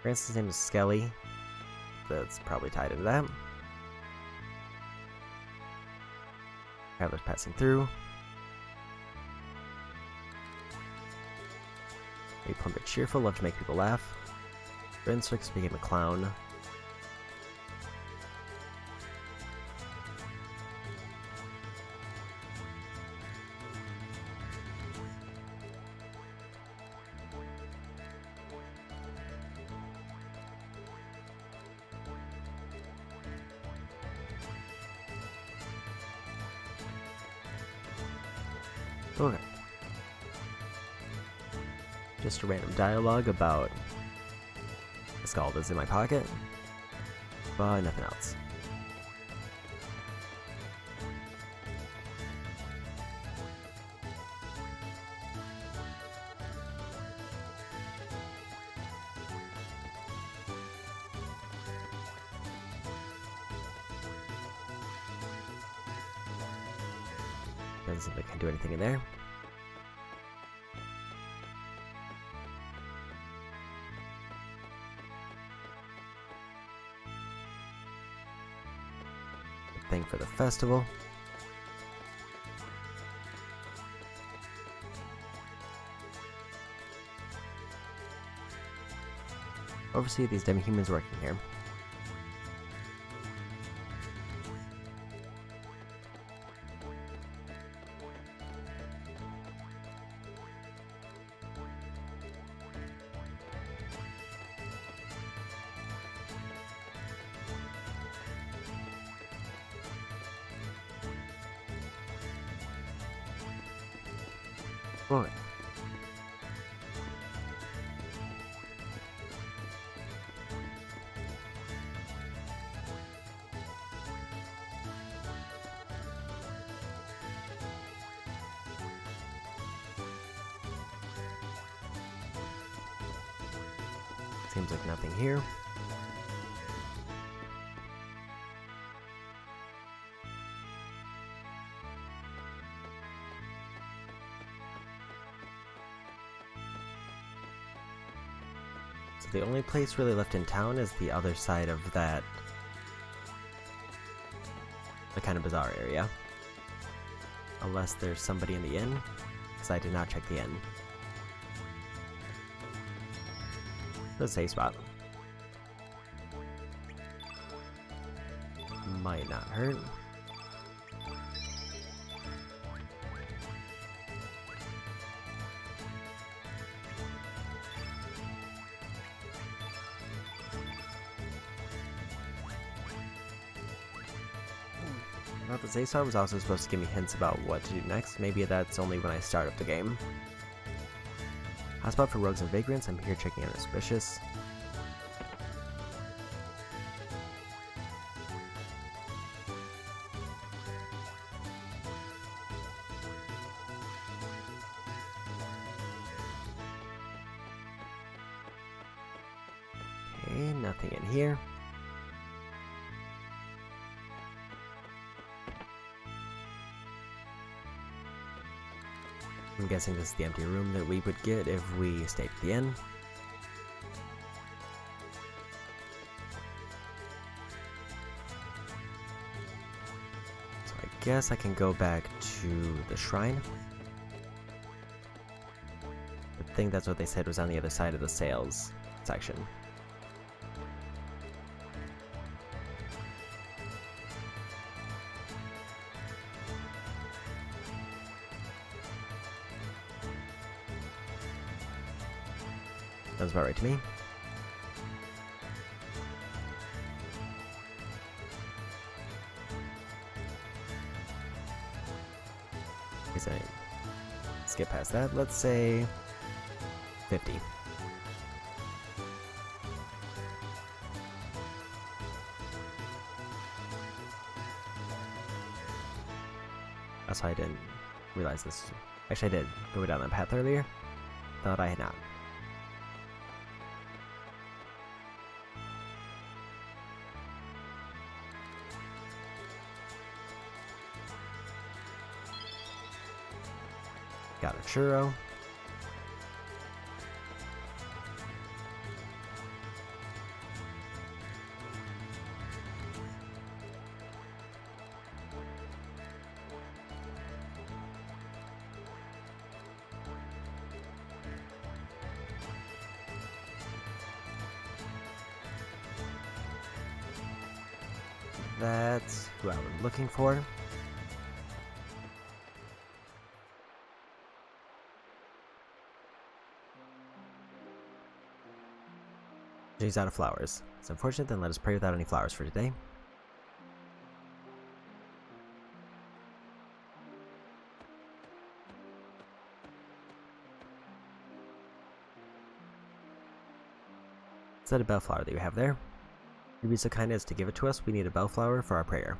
Francis' name is Skelly. That's probably tied into that. Travelers passing through. A plump but cheerful, love to make people laugh. Ren Circus became a clown. Okay. Just a random dialogue about the skull that's in my pocket, but nothing else. Doesn't seem like I can do anything in there. Thing for the festival. Oversee these demi-humans working here. Boy. Seems like nothing here. So the only place really left in town is the other side of that, the kind of bizarre area. Unless there's somebody in the inn, because I did not check the inn. The safe spot. Might not hurt. About the save star was also supposed to give me hints about what to do next. Maybe that's only when I start up the game. Hotspot for rogues and vagrants. I'm here checking out Auspicious. Okay, nothing in here. I'm guessing this is the empty room that we would get if we stayed at the inn. So I guess I can go back to the shrine. I think that's what they said was on the other side of the sales section. Sounds about right to me. Skip past that. Let's say 50. That's why I didn't realize this. Actually, I did go down that path earlier. Thought I had not. Got a churro. That's who I was looking for. She's out of flowers. It's unfortunate, then let us pray without any flowers for today. Is that a bellflower that you have there? You'd be so kind as to give it to us. We need a bellflower for our prayer.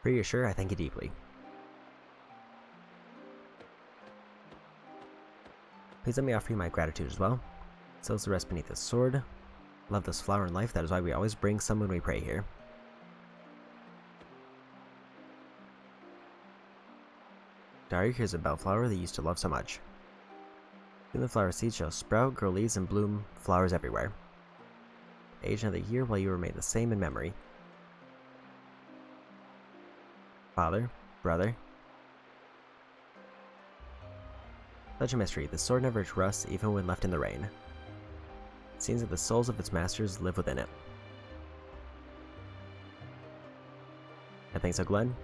For your sure, I thank you deeply. Please let me offer you my gratitude as well. So is the rest beneath this sword. Love this flower in life, that is why we always bring some when we pray here. Dari, here's a bellflower that you used to love so much. Soon the flower seeds shall sprout, grow leaves, and bloom flowers everywhere. Age another year while you remain the same in memory. Father, brother. Such a mystery, the sword never rusts even when left in the rain. It seems that the souls of its masters live within it. I think so, Glenn.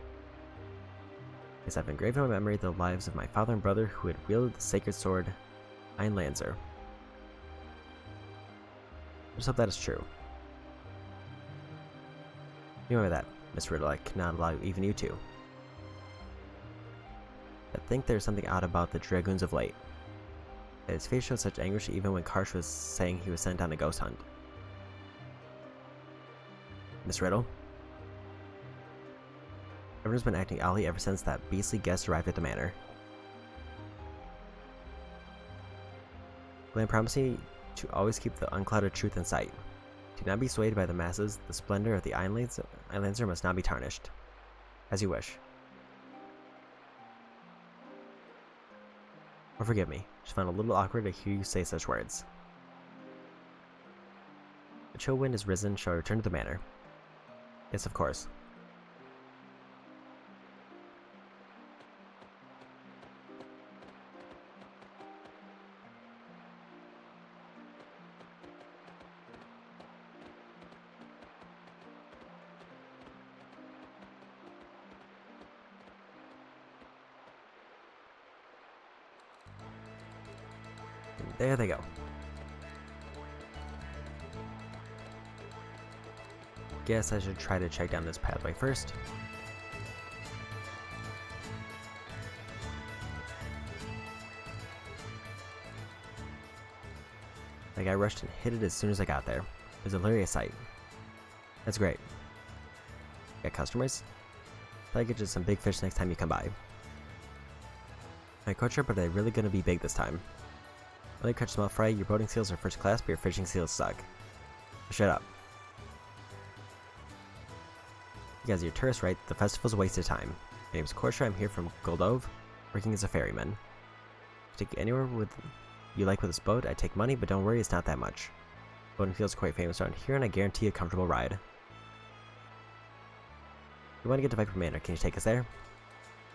Yes, I've engraved in my memory the lives of my father and brother who had wielded the sacred sword, Ein Lancer. I just hope that is true. Remember that, Miss Riddle, I cannot allow even you to. I think there's something odd about the dragoons of late. His face showed such anguish even when Karsh was saying he was sent on a ghost hunt. Miss Riddle? Everyone's been acting oddly ever since that beastly guest arrived at the manor. Glenn promised me to always keep the unclouded truth in sight. Do not be swayed by the masses. The splendor of the Einlancer must not be tarnished. As you wish. Or forgive me. Just found it a little awkward to hear you say such words. The chill wind is risen. Shall I return to the manor? Yes, of course. There they go. guess I should try to check down this pathway first. Like, I rushed and hit it as soon as I got there. It was a hilarious sight. That's great. Got customers? Thought I'd get you some big fish next time you come by. My culture, but are they really gonna be big this time? Really catch smell fry, your boating skills are first class, but your fishing skills suck. Shut up. You guys are tourists, right? The festival's a waste of time. My name's Korsha, I'm here from Goldove, working as a ferryman. Take you anywhere you like with this boat. I take money, but don't worry, it's not that much. Boating field's quite famous around here, and I guarantee a comfortable ride. You want to get to Viper Manor, can you take us there?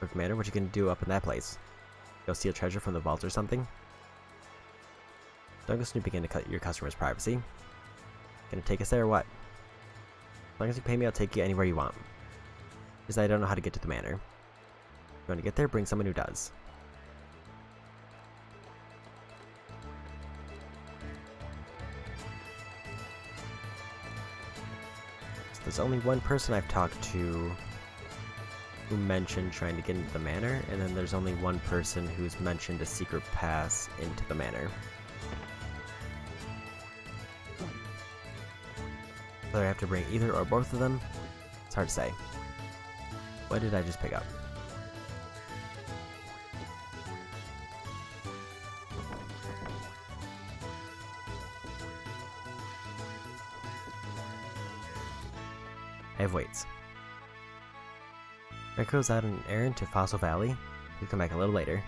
Viper Manor, what you gonna do up in that place? Go steal treasure from the vault or something? Don't go snooping into your customers' privacy. Gonna take us there or what? As long as you pay me, I'll take you anywhere you want. Because I don't know how to get to the manor. If you want to get there, bring someone who does. So there's only one person I've talked to who mentioned trying to get into the manor, and then there's only one person who's mentioned a secret pass into the manor. Whether I have to bring either or both of them, it's hard to say. What did I just pick up? I have weights. Echo's out on an errand to Fossil Valley. We'll come back a little later.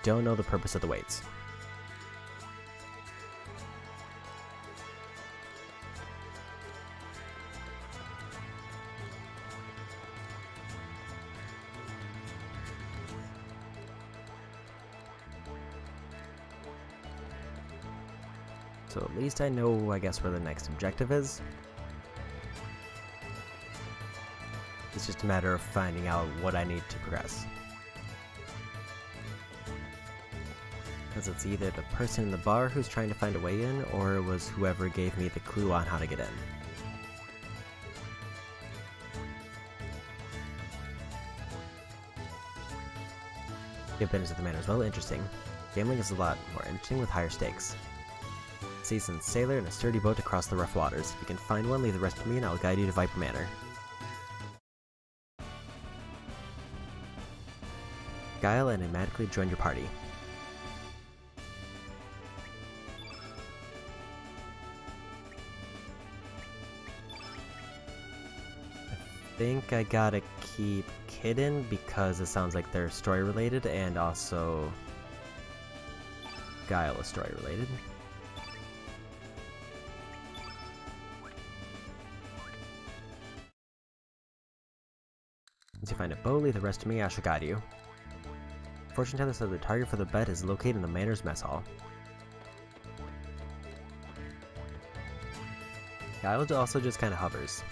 Don't know the purpose of the weights. So at least I know, I guess, where the next objective is. It's just a matter of finding out what I need to progress. Because it's either the person in the bar who's trying to find a way in, or it was whoever gave me the clue on how to get in. Get business at the manor is well interesting. Gambling is a lot more interesting with higher stakes. Seasoned sailor and a sturdy boat to cross the rough waters. If you can find one, leave the rest to me and I'll guide you to Viper Manor. Guile and automatically join your party. I think I gotta keep Kidden because it sounds like they're story related, and also Guile is story related. Once you find a bow, leave the rest to me, I shall guide you. Fortune teller said the target for the bet is located in the Manor's mess hall. Guile also just kind of hovers.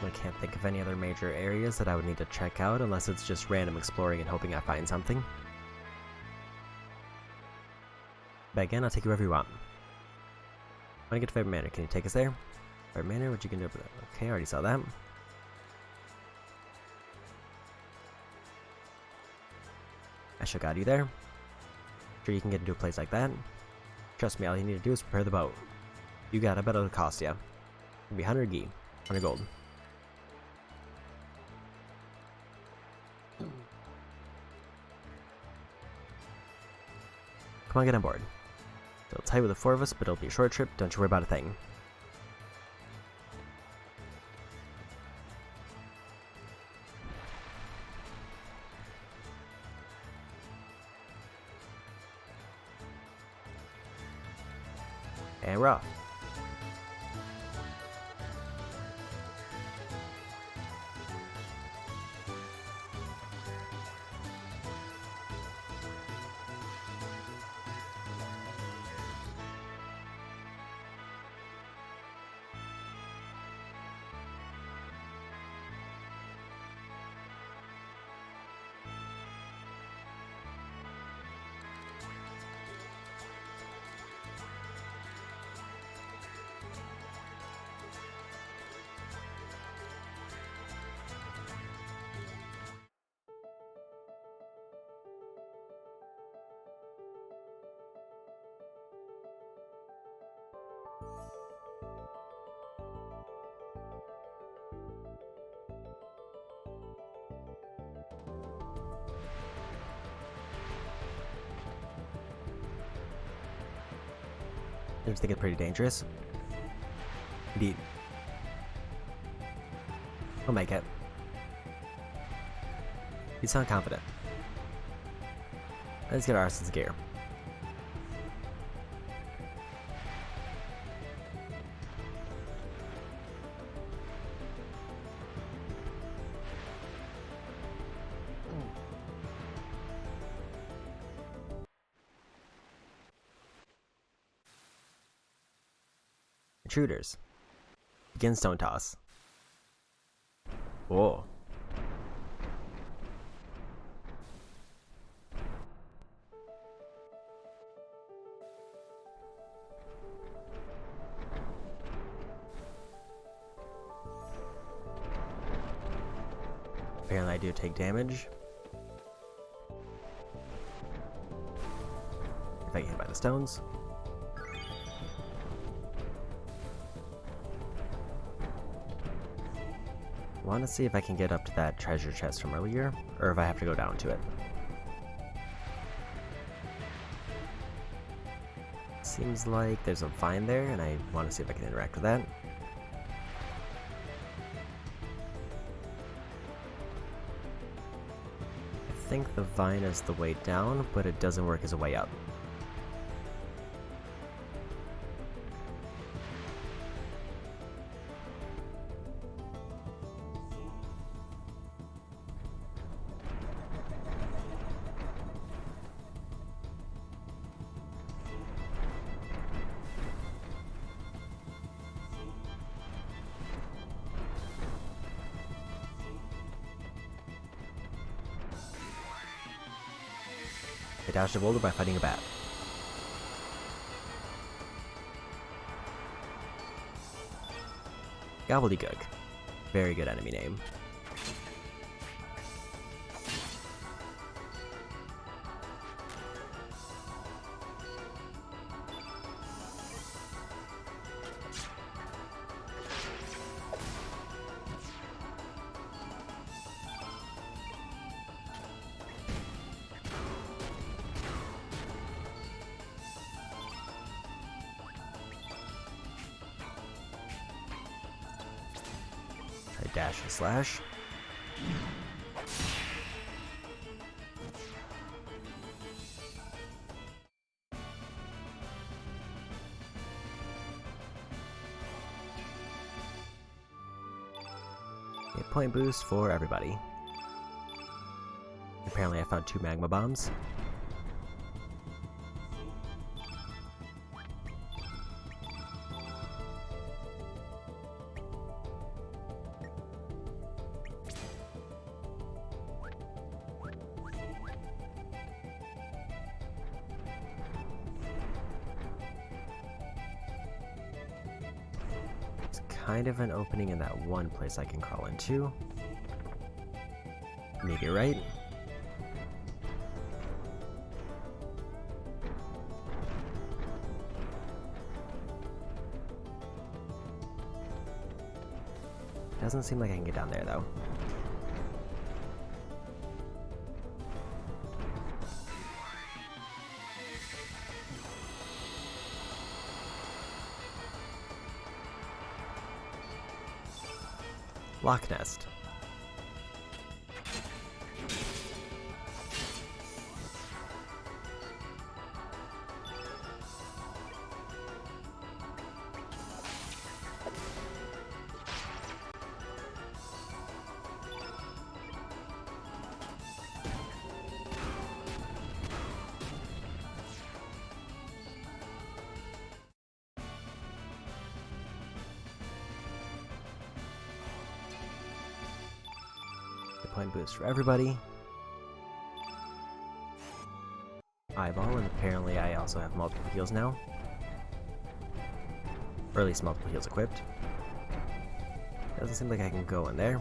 I can't think of any other major areas that I would need to check out unless it's just random exploring and hoping I find something. But again, I'll take you wherever you want. When I get to Viper Manor, can you take us there? Viper Manor, what you can do over there? Okay, I already saw that. I shall guide you there. Sure you can get into a place like that. Trust me, all you need to do is prepare the boat. You got it, I bet it'll cost you. It'll be 100 gi, 100 gold. Come on, get on board. It'll tight with the 4 of us, but it'll be a short trip, don't you worry about a thing. And we're off. I just think it's pretty dangerous. Indeed. I'll make it. You sound confident. Let's get Arson's gear. Intruders. Begin stone toss. Whoa. Apparently I do take damage. If I get hit by the stones. I want to see if I can get up to that treasure chest from earlier, or if I have to go down to it. Seems like there's a vine there, and I want to see if I can interact with that. I think the vine is the way down, but it doesn't work as a way up. I dodged a boulder by fighting a bat. Gobbledygook. Very good enemy name. Dash and slash. A point boost for everybody. Apparently I found 2 magma bombs. Kind of an opening in that one place I can crawl into. Maybe right. Doesn't seem like I can get down there though. Loch Nest. point boost for everybody. Eyeball, and apparently I also have multiple heals now. Or at least multiple heals equipped. Doesn't seem like I can go in there.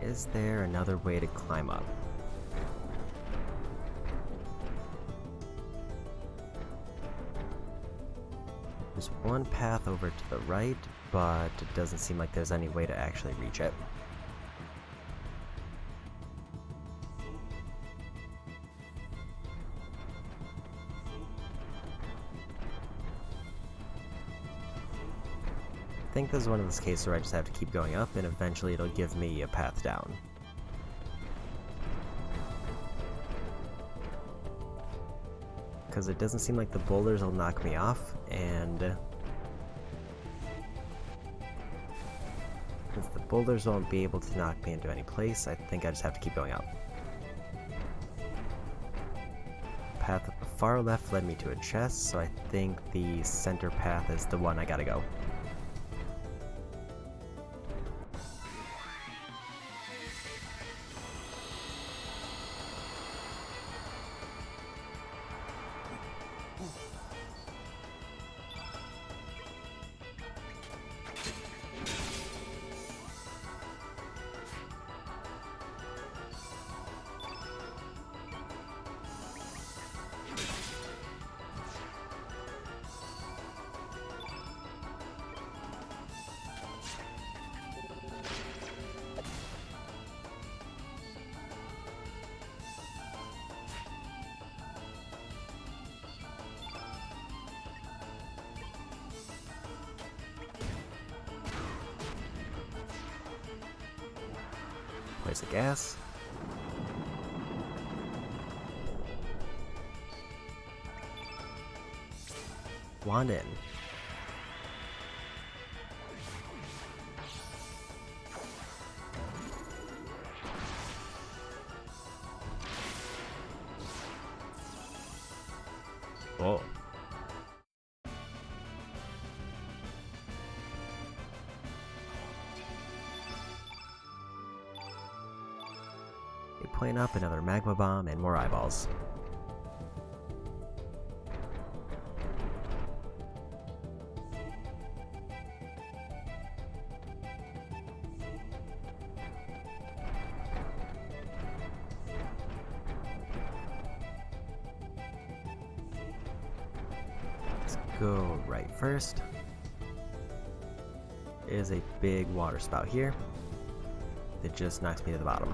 Is there another way to climb up? There's one path over to the right, but it doesn't seem like there's any way to actually reach it. I think this is one of those cases where I just have to keep going up and eventually it'll give me a path down. Because it doesn't seem like the boulders will knock me off, and since the boulders won't be able to knock me into any place, I think I just have to keep going up. The path at the far left led me to a chest, so I think the center path is the one I gotta go. Place of gas. Wand in. Oh. A point up, another magma bomb, and more eyeballs. Let's go right first. Is a big water spout here that just knocks me to the bottom.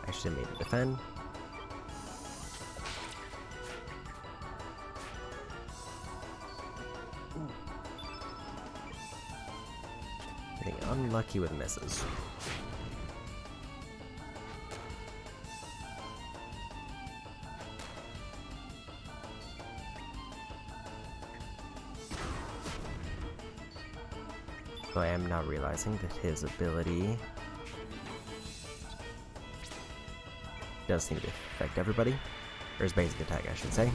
I should have made it defend. Getting unlucky with misses. So I am now realizing that his ability does seem to affect everybody, or his basic attack, I should say.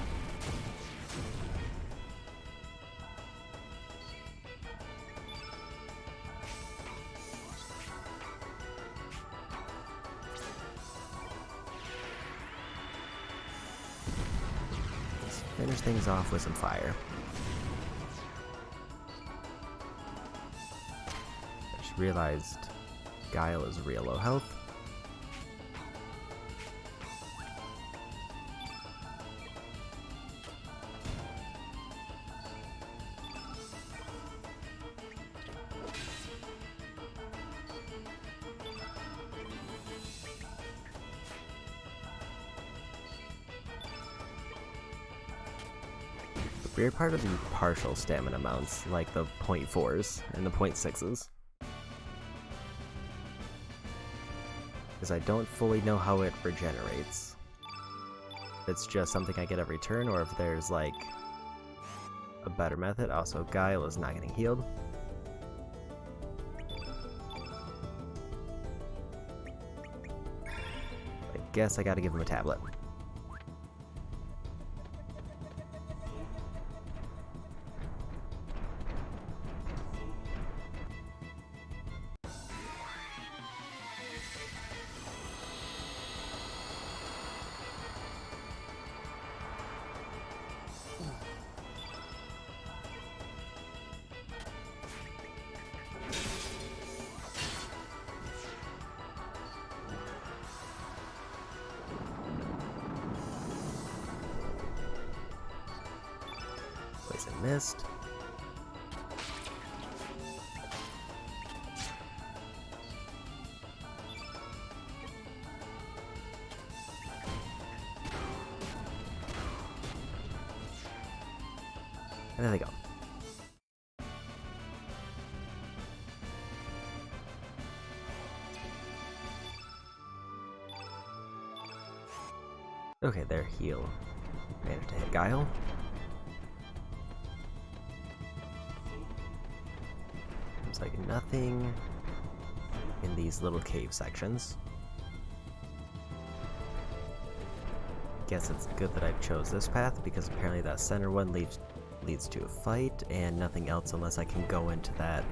Let's finish things off with some fire. I just realized Guile is real low health. We're part of the partial stamina amounts, like the 0.4s and the 0.6s. Because I don't fully know how it regenerates. If it's just something I get every turn, or if there's like a better method. Also, Guile is not getting healed. I guess I gotta give him a tablet. Poison missed. And there they go. Okay, their heal managed to hit Guile. Looks like nothing in these little cave sections. Guess it's good that I chose this path because apparently that center one leads to a fight and nothing else unless I can go into that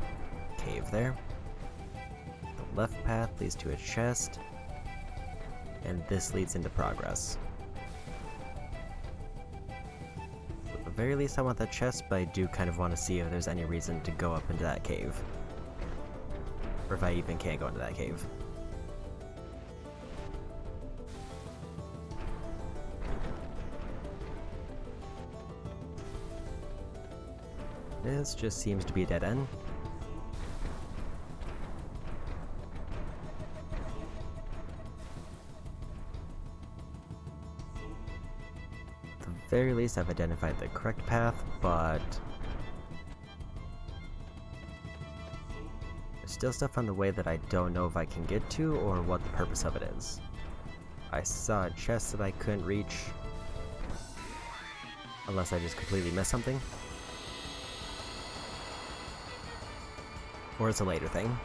cave there. The left path leads to a chest, and this leads into progress. At the very least I want that chest, but I do kind of want to see if there's any reason to go up into that cave. Or if I even can go into that cave. This just seems to be a dead end. At the very least, I've identified the correct path, but there's still stuff on the way that I don't know if I can get to or what the purpose of it is. I saw a chest that I couldn't reach, unless I just completely missed something. Or it's a later thing.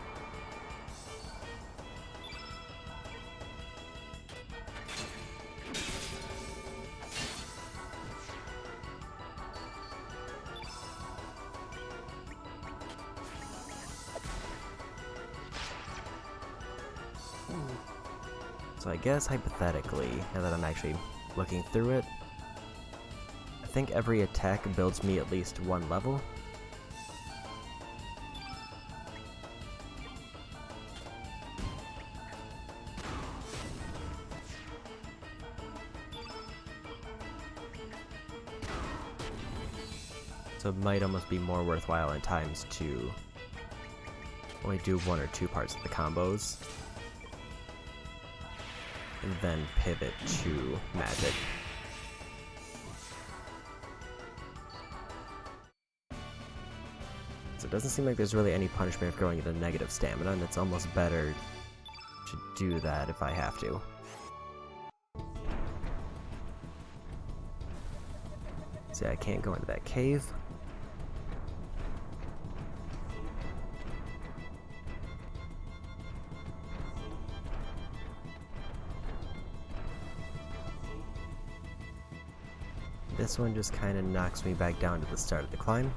So I guess hypothetically, now that I'm actually looking through it, I think every attack builds me at least one level. So it might almost be more worthwhile at times to only do one or two parts of the combos, and then pivot to magic. So it doesn't seem like there's really any punishment of going into negative stamina, and it's almost better to do that if I have to. See, I can't go into that cave. This one just kind of knocks me back down to the start of the climb.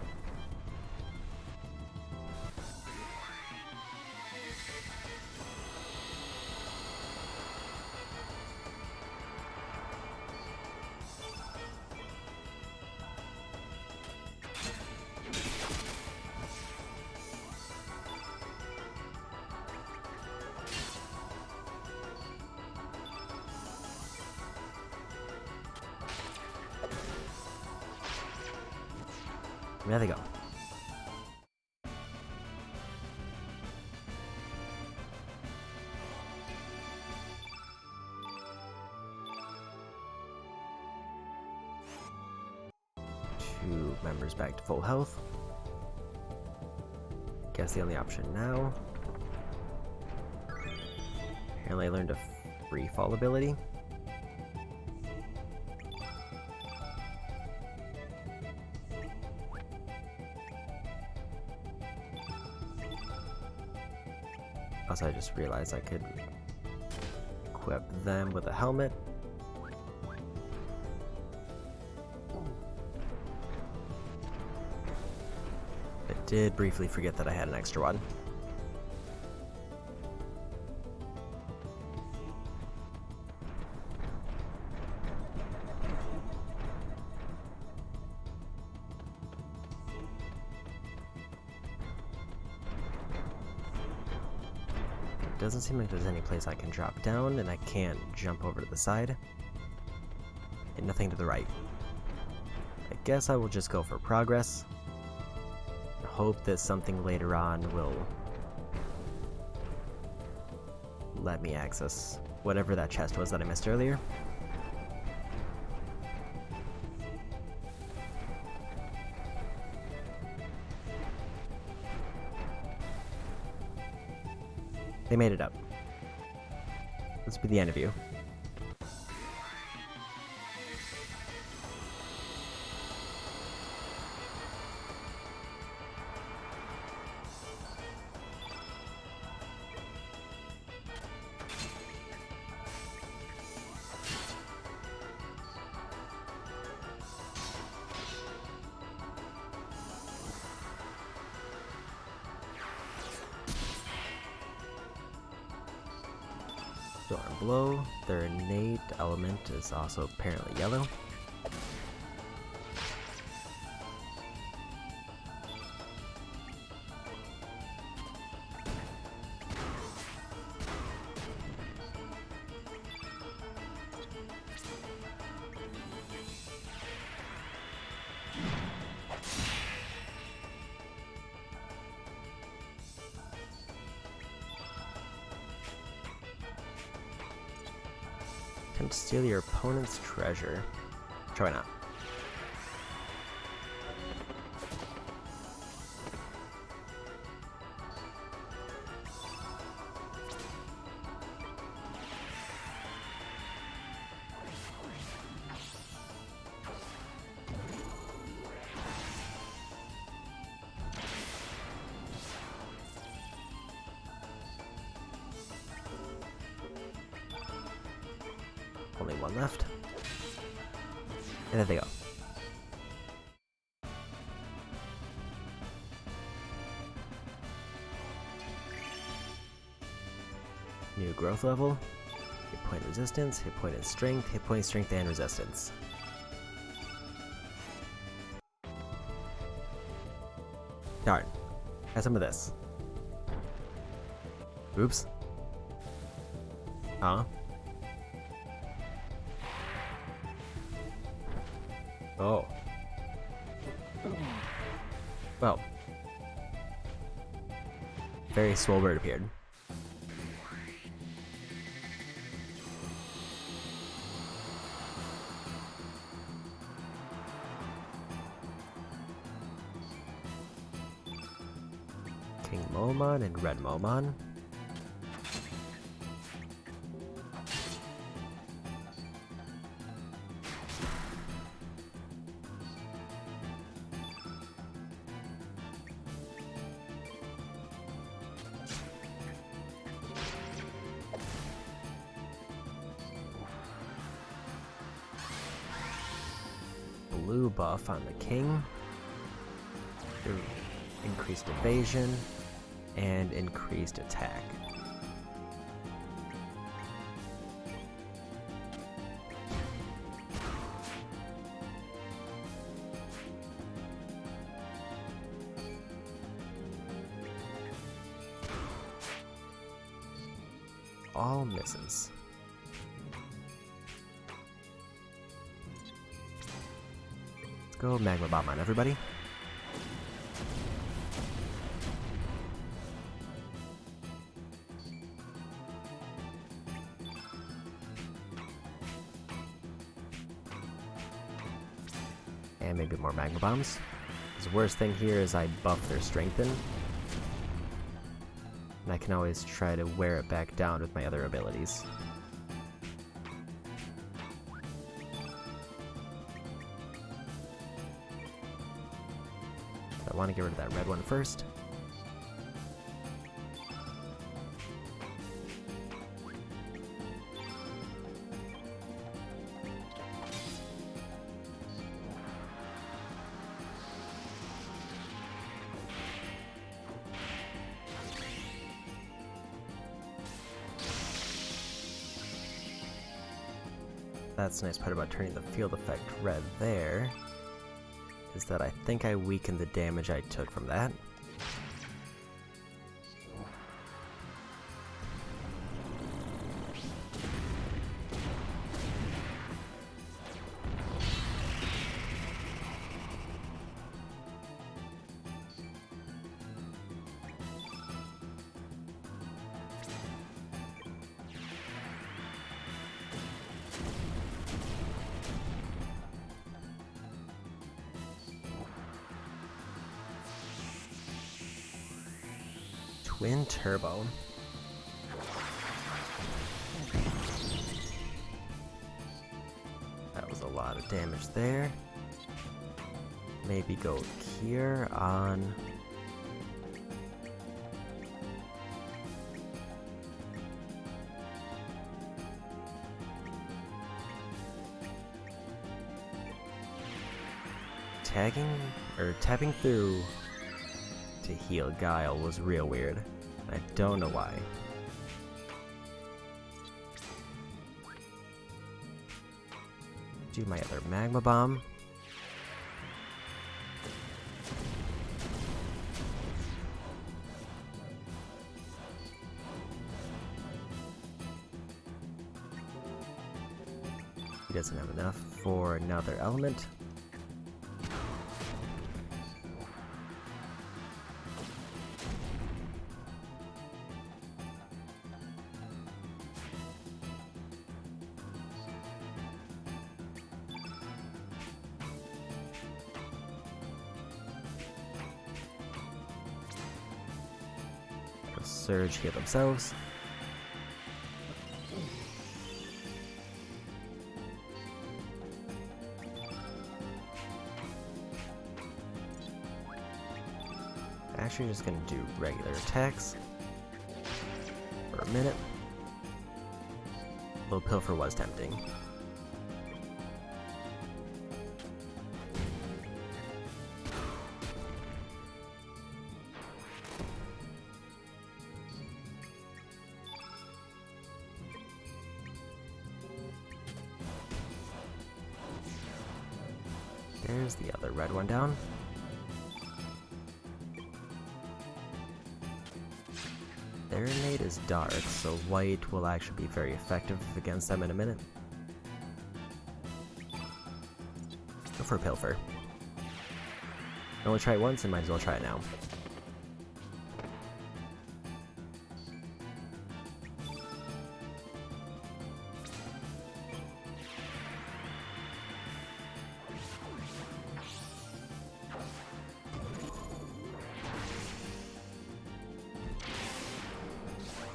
There they go. Two members back to full health. Guess the only option now. Apparently I learned a free fall ability. Also, I just realized I could equip them with a helmet. I did briefly forget that I had an extra one. Doesn't seem like there's any place I can drop down, and I can't jump over to the side. And nothing to the right. I guess I will just go for progress. Hope that something later on will let me access whatever that chest was that I missed earlier. They made it up. This will be the end of you. Storm Blow. Their innate element is also apparently yellow. Attempt to steal your opponent's treasure. Try not. Only one left. And there they go. New growth level. Hit point resistance, hit point and strength, hit point strength and resistance. Darn. Have some of this. Oops. Huh? Oh. Well. Very swole bird appeared. King Momon and Red Momon. Blue buff on the king. Increased evasion and increased attack. All misses. Let's go Magma Bomb on everybody. And maybe more Magma Bombs. The worst thing here is I buff their Strengthen. And I can always try to wear it back down with my other abilities. I want to get rid of that red one first. That's the nice part about turning the field effect red there, is that I think I weakened the damage I took from that. Twin Turbo. That was a lot of damage there. Maybe go here on... tapping through to heal Guile was real weird. I don't know why. Do my other Magma Bomb. He doesn't have enough for another element. Surge heal themselves. Actually, just gonna do regular attacks for a minute. Low Pilfer was tempting. There's the other red one down. Their innate is dark, so white will actually be very effective against them in a minute. Go for a Pilfer. Only try it once and might as well try it now.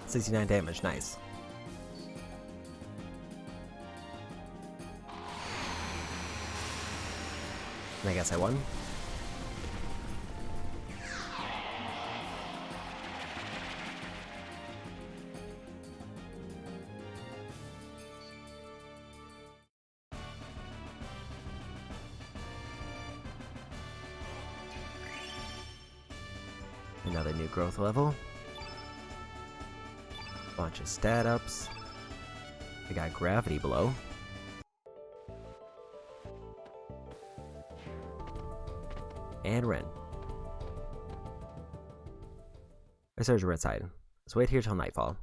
$69 damage, nice. And I guess I won. Another new growth level. Bunch of stat ups. I got Gravity Blow. And Ren. I surge red side. Let's wait here till nightfall.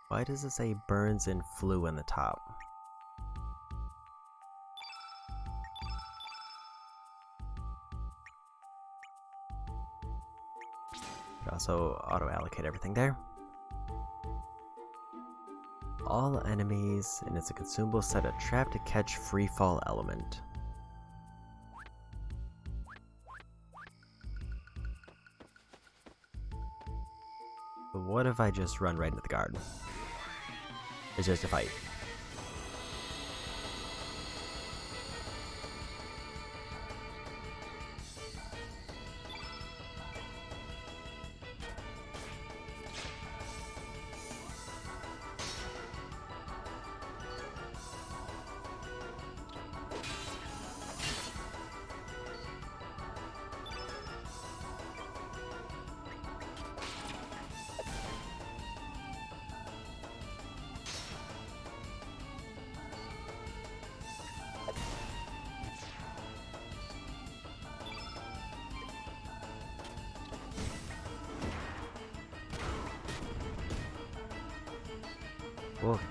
Why does it say burns and flu in the top? Also auto-allocate everything there. All enemies, and it's a consumable set a trap to catch free fall element. But what if I just run right into the guard? It's just a fight. Okay.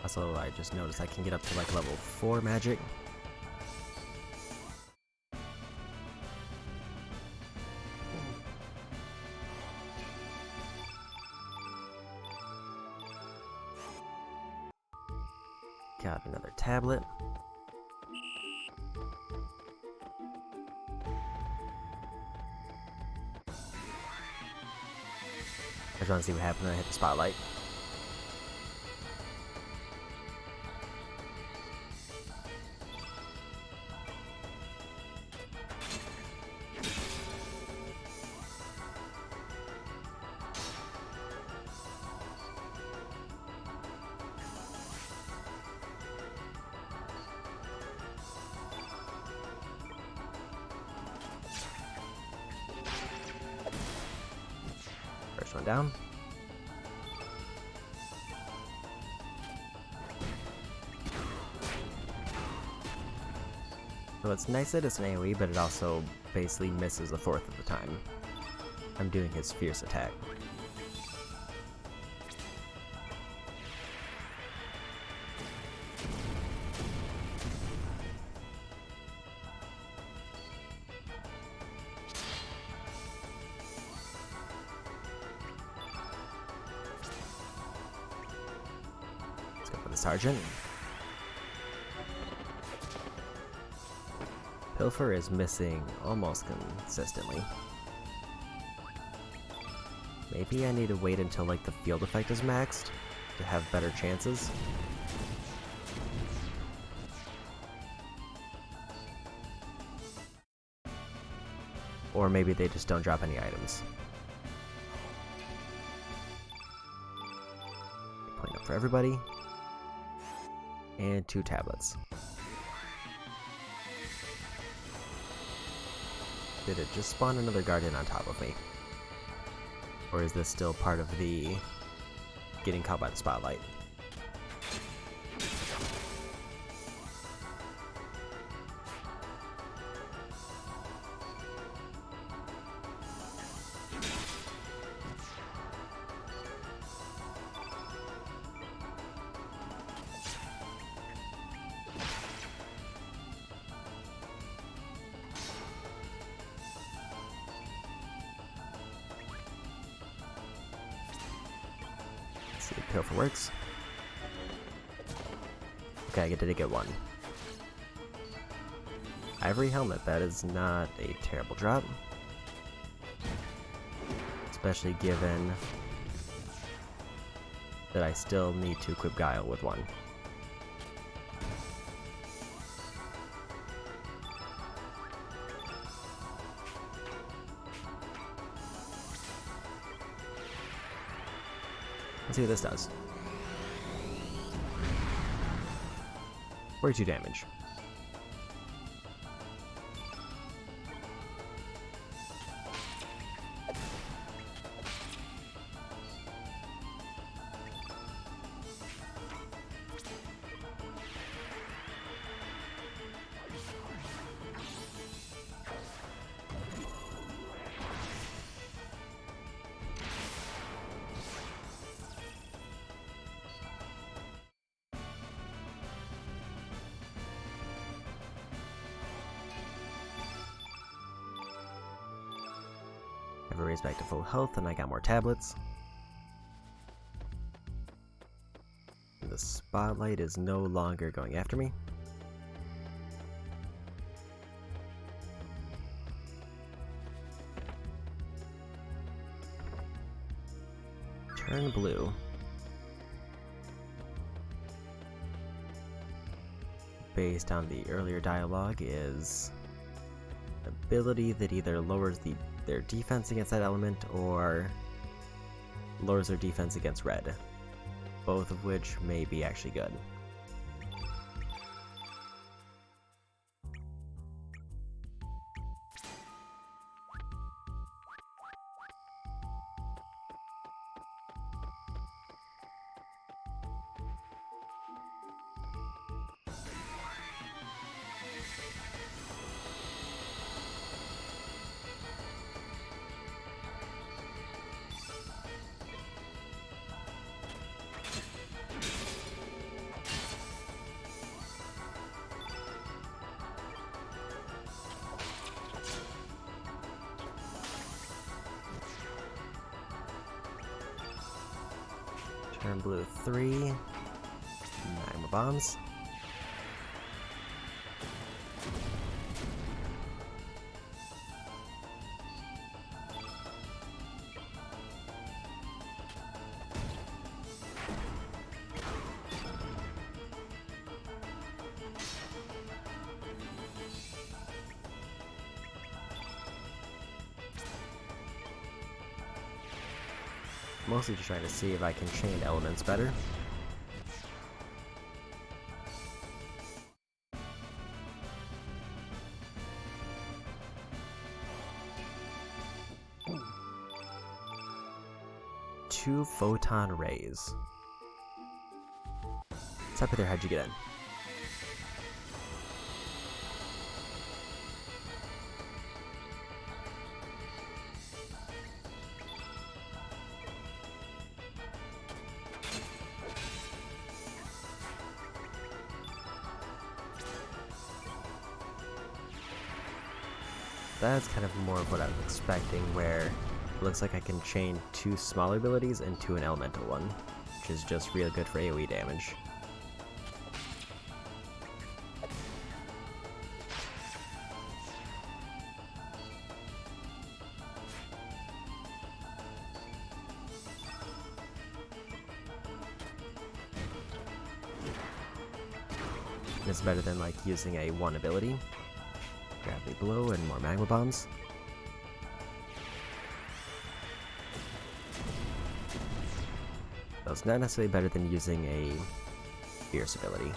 Also, I just noticed I can get up to like level 4 magic. Got another tablet. I just want to see what happens when I hit the spotlight. First one down. So it's nice that it's an AoE, but it also basically misses a fourth of the time I'm doing his fierce attack. Let's go for the sergeant. Pilfer is missing almost consistently. Maybe I need to wait until like the field effect is maxed to have better chances. Or maybe they just don't drop any items. Point up for everybody. And 2 tablets. Did it just spawn another guardian on top of me? Or is this still part of the getting caught by the spotlight? See if Pilfer works. Okay, I did get 1. Ivory helmet, that is not a terrible drop. Especially given that I still need to equip Guile with 1. Let's see what this does. 42 damage. Never raised back to full health, and I got more tablets. The spotlight is no longer going after me. Turn blue. Based on the earlier dialogue, is an ability that either lowers their defense against that element or lowers their defense against red, both of which may be actually good. Turn blue 3. Magma bombs. Mostly just trying to see if I can chain elements better. Two photon rays. Stop there, how'd you get in? That's kind of more of what I was expecting, where it looks like I can chain two smaller abilities into an elemental one, which is just real good for AoE damage. It's better than like using a one ability. Gravity blow and more magma bombs. So it's not necessarily better than using a fierce ability.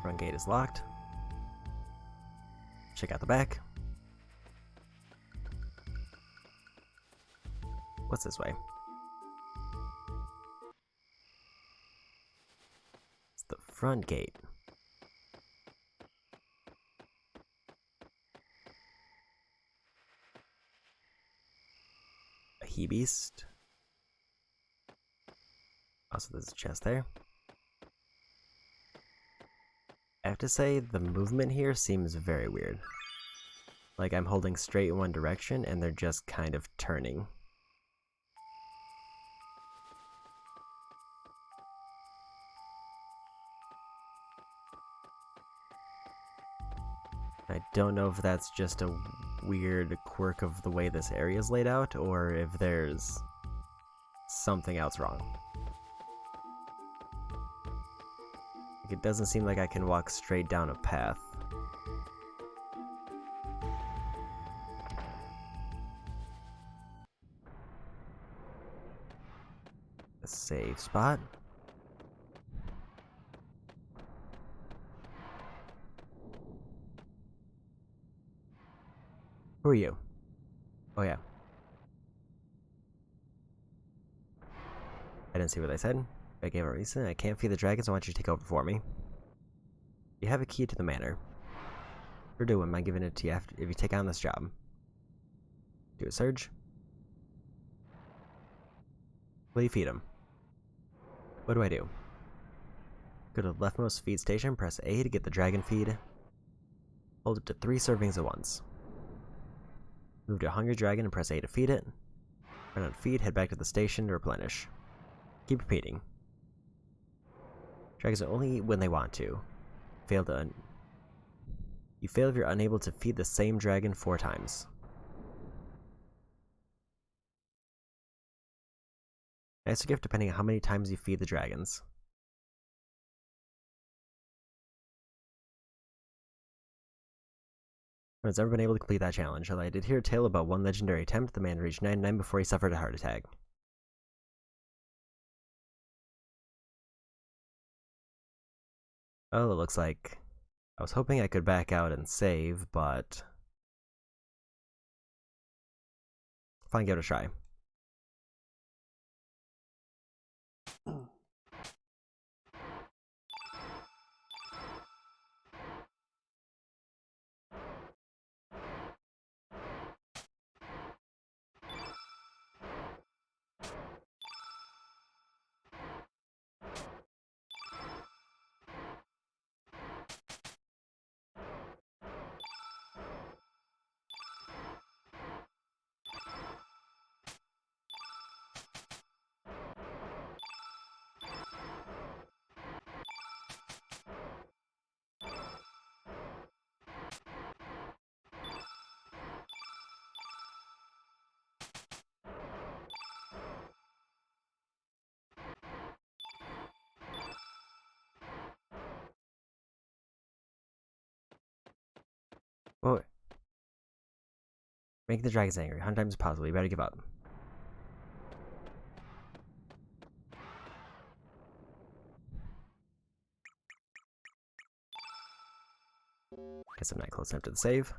Front gate is locked. Check out the back. What's this way? It's the front gate. A he-beast. Also, there's a chest there. I have to say, the movement here seems very weird. Like I'm holding straight in one direction and they're just kind of turning. I don't know if that's just a weird quirk of the way this area is laid out, or if there's something else wrong. Like, it doesn't seem like I can walk straight down a path. A save spot. Who are you? Oh yeah. I didn't see what they said. I gave a reason. I can't feed the dragons. I want you to take over for me. You have a key to the manor. Sure do. Am I giving it to you if you take on this job? Do a surge. Will you feed him? What do I do? Go to the leftmost feed station, press A to get the dragon feed. Hold it to 3 servings at once. Move to a hungry dragon and press A to feed it. Run on feed, head back to the station to replenish. Keep repeating. Dragons only eat when they want to. You fail if you're unable to feed the same dragon 4 times. Nice gift depending on how many times you feed the dragons. No one's ever been able to complete that challenge, although I did hear a tale about one legendary attempt. The man reached 99 before he suffered a heart attack. Oh, it looks like I was hoping I could back out and save, but fine, give it a try. Oh, make the dragons angry 100 times possible. You better give up. Guess I'm not close enough to the save.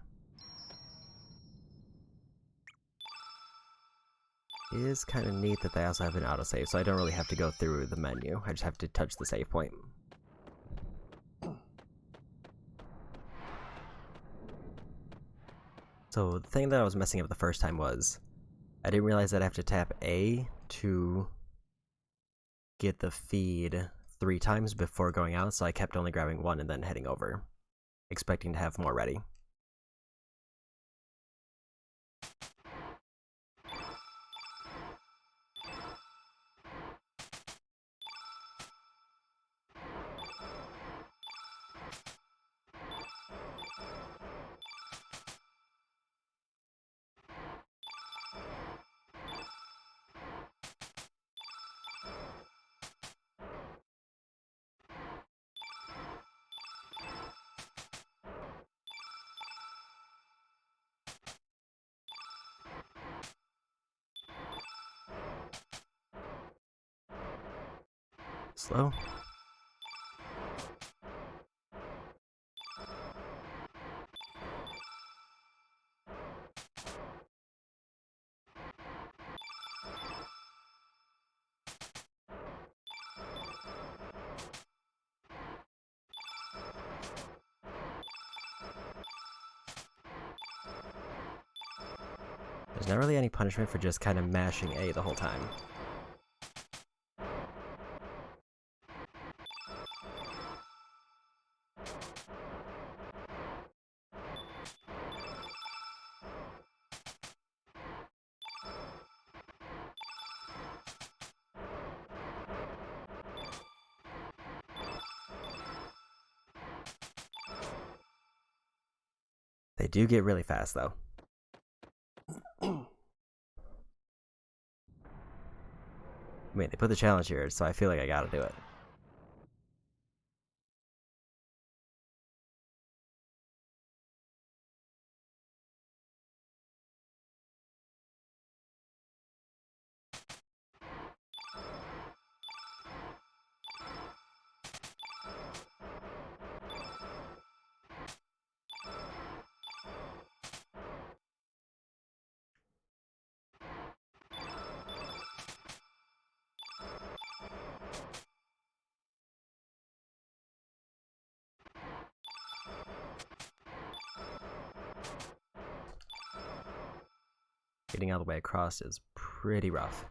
It is kind of neat that they also have an autosave, so I don't really have to go through the menu. I just have to touch the save point. So the thing that I was messing up the first time was I didn't realize that I have to tap A to get the feed 3 times before going out, so I kept only grabbing one and then heading over, expecting to have more ready. Slow. There's not really any punishment for just kind of mashing A the whole time. They do get really fast, though. I mean, they put the challenge here, so I feel like I gotta do it. Getting all the way across is pretty rough.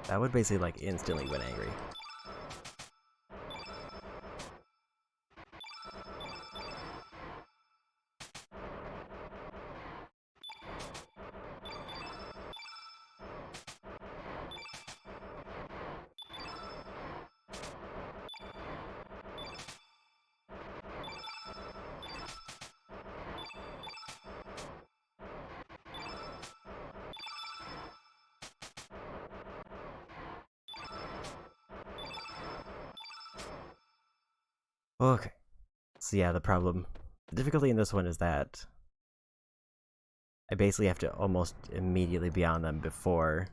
That would basically like instantly win angry. Okay. So yeah, the difficulty in this one is that I basically have to almost immediately be on them before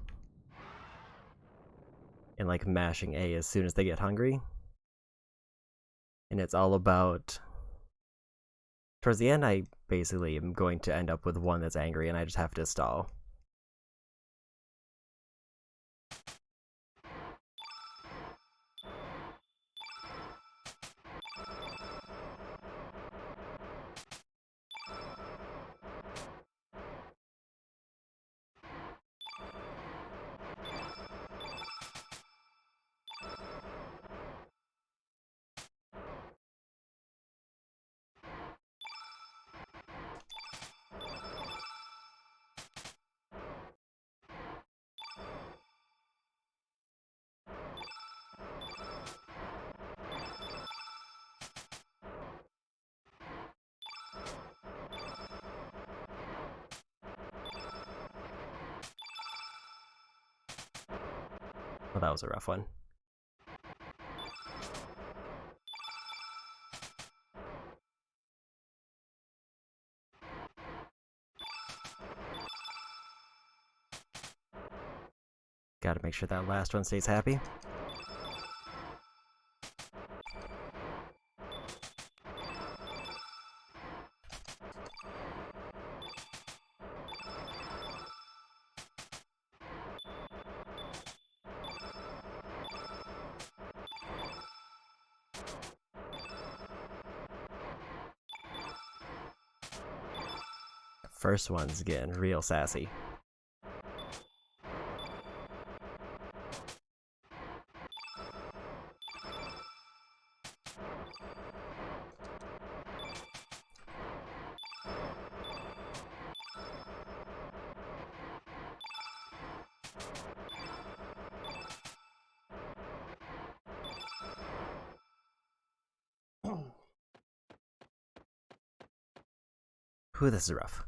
and like mashing A as soon as they get hungry. And it's all about towards the end I basically am going to end up with one that's angry and I just have to stall. Well, that was a rough one. Gotta make sure that last one stays happy. First one's getting real sassy. Whew, this is rough.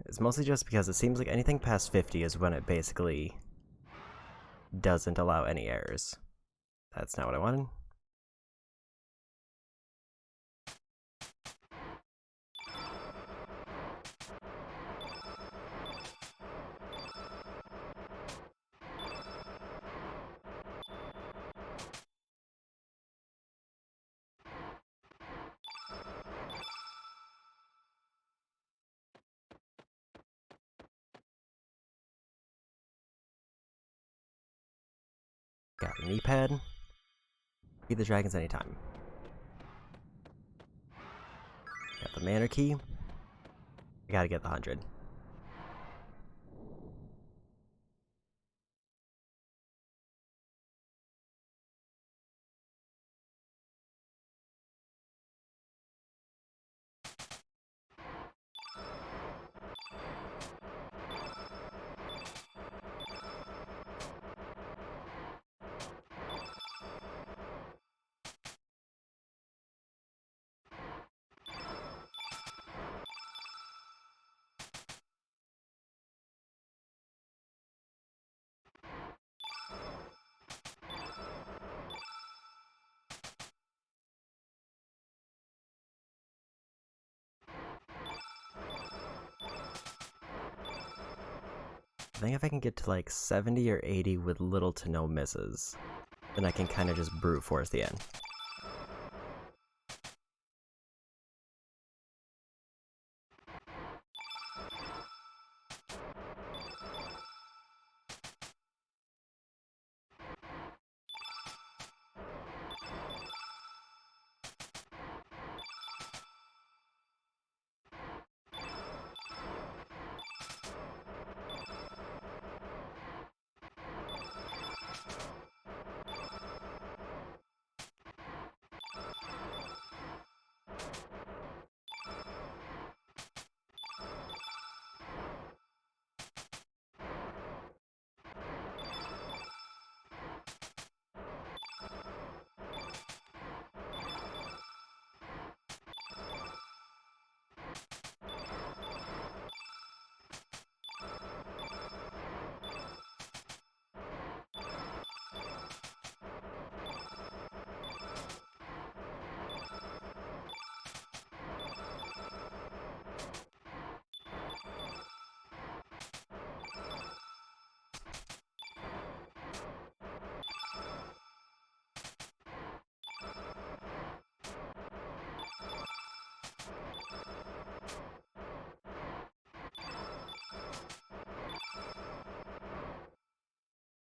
It's mostly just because it seems like anything past 50 is when it basically doesn't allow any errors. That's not what I wanted. Got a knee pad. Beat the dragons anytime. Got the Manor key. I gotta get the 100. I think if I can get to like 70 or 80 with little to no misses, then I can kind of just brute force the end.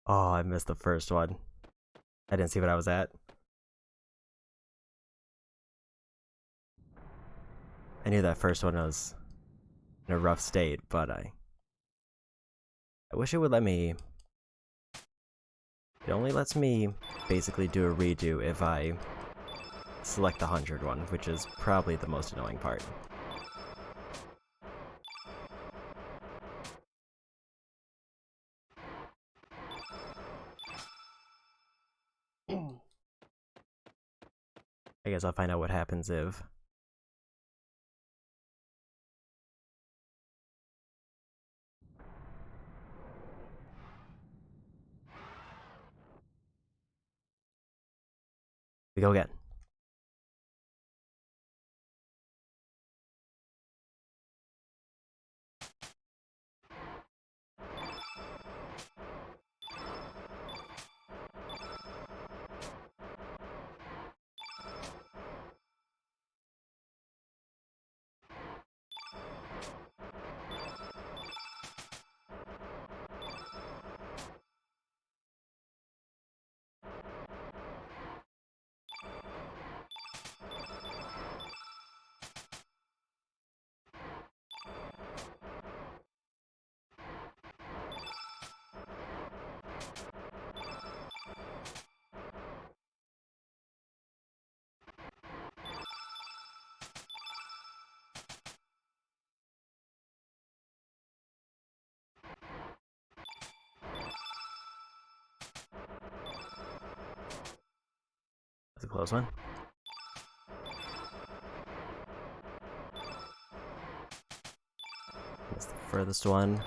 Oh, I missed the first one. I didn't see what I was at. I knew that first one was in a rough state, but I wish it would let me... It only lets me basically do a redo if I select the 100 one, which is probably the most annoying part. I guess I'll find out what happens if... We go again. That's a close one. That's the furthest one.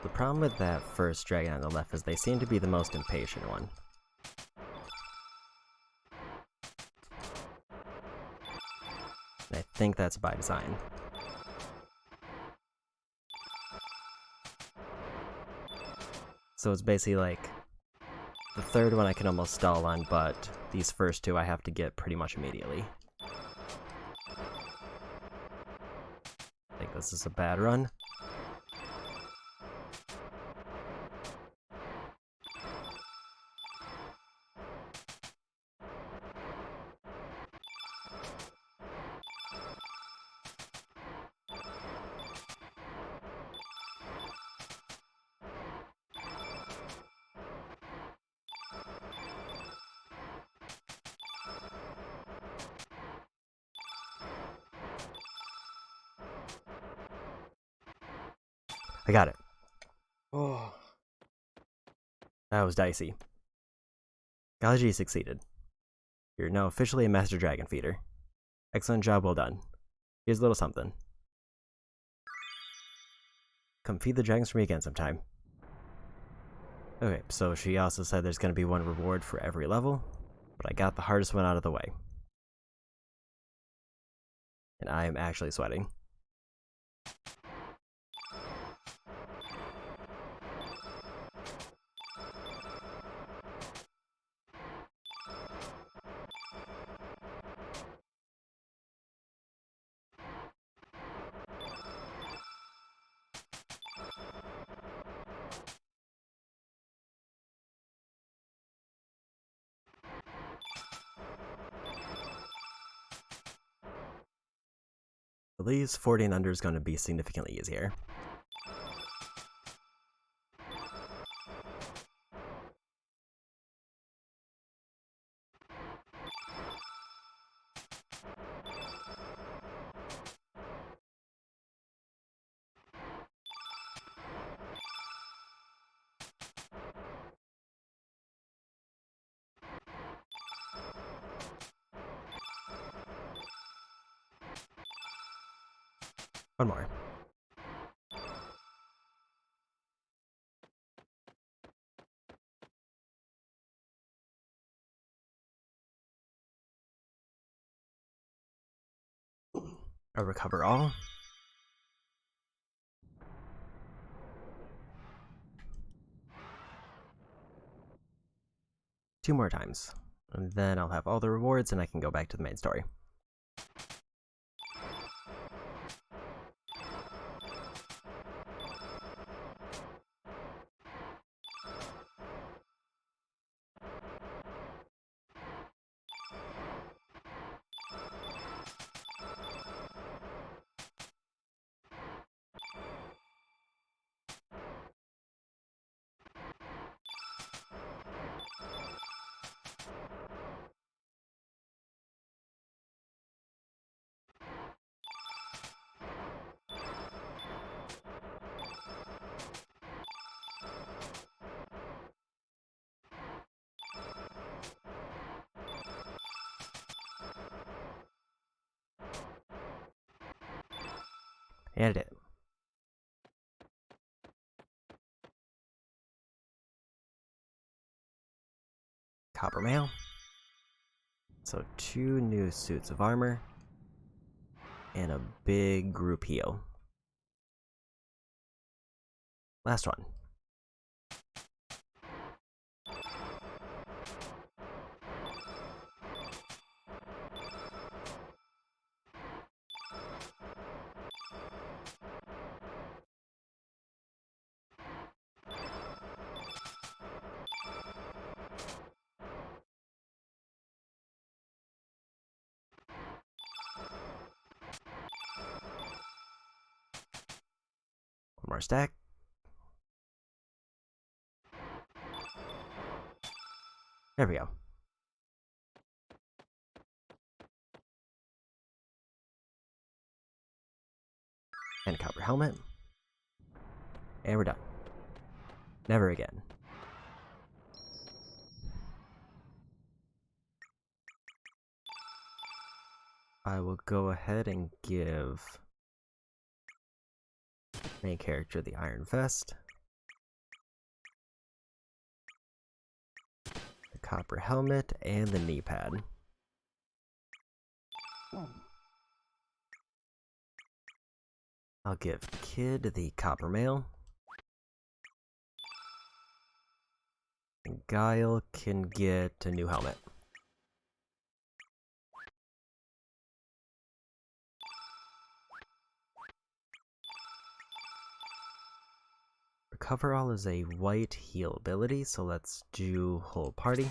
The problem with that first dragon on the left is they seem to be the most impatient one. And I think that's by design. So it's basically like, the third one I can almost stall on, but these first two I have to get pretty much immediately. I think this is a bad run. I got it. Oh. That was dicey. Galaji succeeded. You're now officially a Master Dragon Feeder. Excellent job, well done. Here's a little something. Come feed the dragons for me again sometime. Okay, so she also said there's going to be one reward for every level, but I got the hardest one out of the way. And I am actually sweating. At least 40 and under is going to be significantly easier. One more. I'll recover all. Two more times. And then I'll have all the rewards and I can go back to the main story. And it did. Copper mail. So 2 new suits of armor. And a big group heal. Last one. One more stack. There we go. And a copper helmet. And we're done. Never again. I will go ahead and give main character the Iron Vest, the copper helmet, and the knee pad. I'll give Kid the copper mail, and Guile can get a new helmet. Recover All is a white heal ability, so let's do whole party.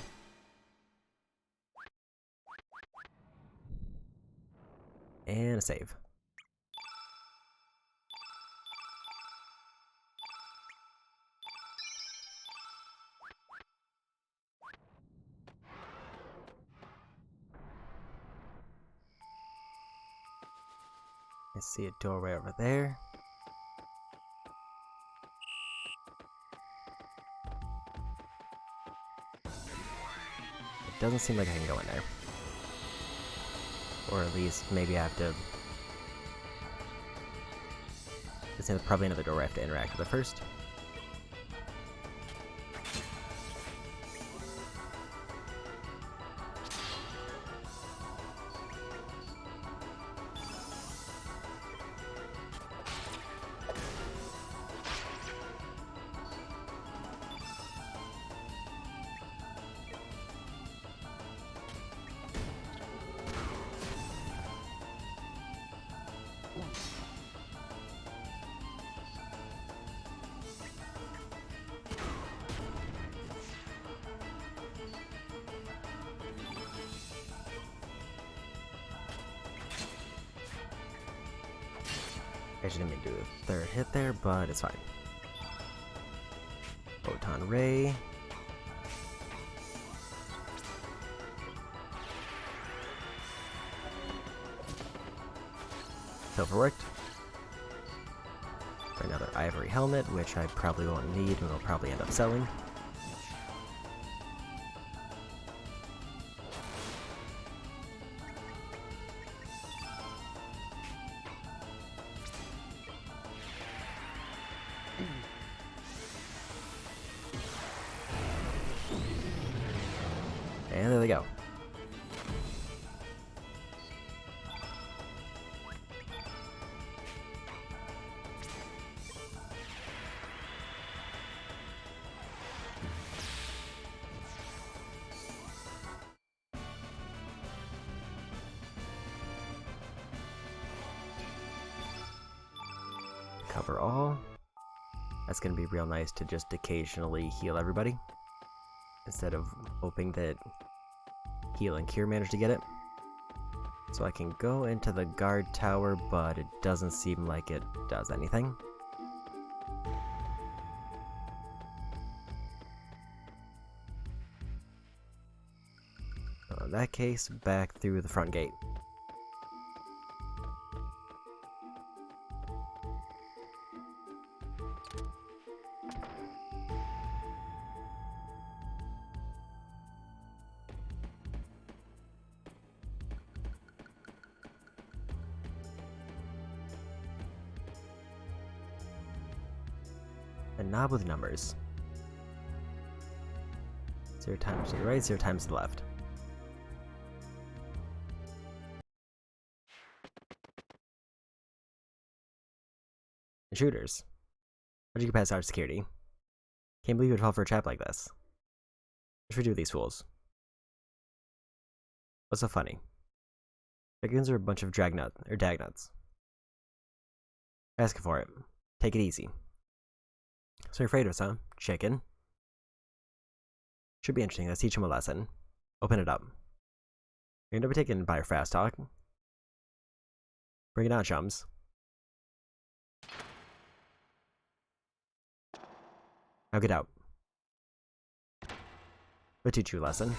And a save. I see a doorway over there. It doesn't seem like I can go in there. Or at least maybe I have to... There's probably another door I have to interact with it first. I didn't mean to do a third hit there, but it's fine. Photon Ray. Overworked. For another ivory helmet, which I probably won't need and will probably end up selling. And there they go. Cover all. That's going to be real nice to just occasionally heal everybody, instead of hoping that heal and cure manage to get it. So I can go into the guard tower, but it doesn't seem like it does anything. So in that case, back through the front gate. A knob with numbers. 0 times to the right, 0 times to the left. Intruders. How'd you get past our security? Can't believe you would fall for a trap like this. What should we do with these fools? What's so funny? Chickens are a bunch of dagnuts. Asking for it. Take it easy. So you're afraid of us, huh? Chicken. Should be interesting. Let's teach him a lesson. Open it up. You're gonna be taken by your fast talk. Bring it on, chums. Now get out. We'll teach you a lesson.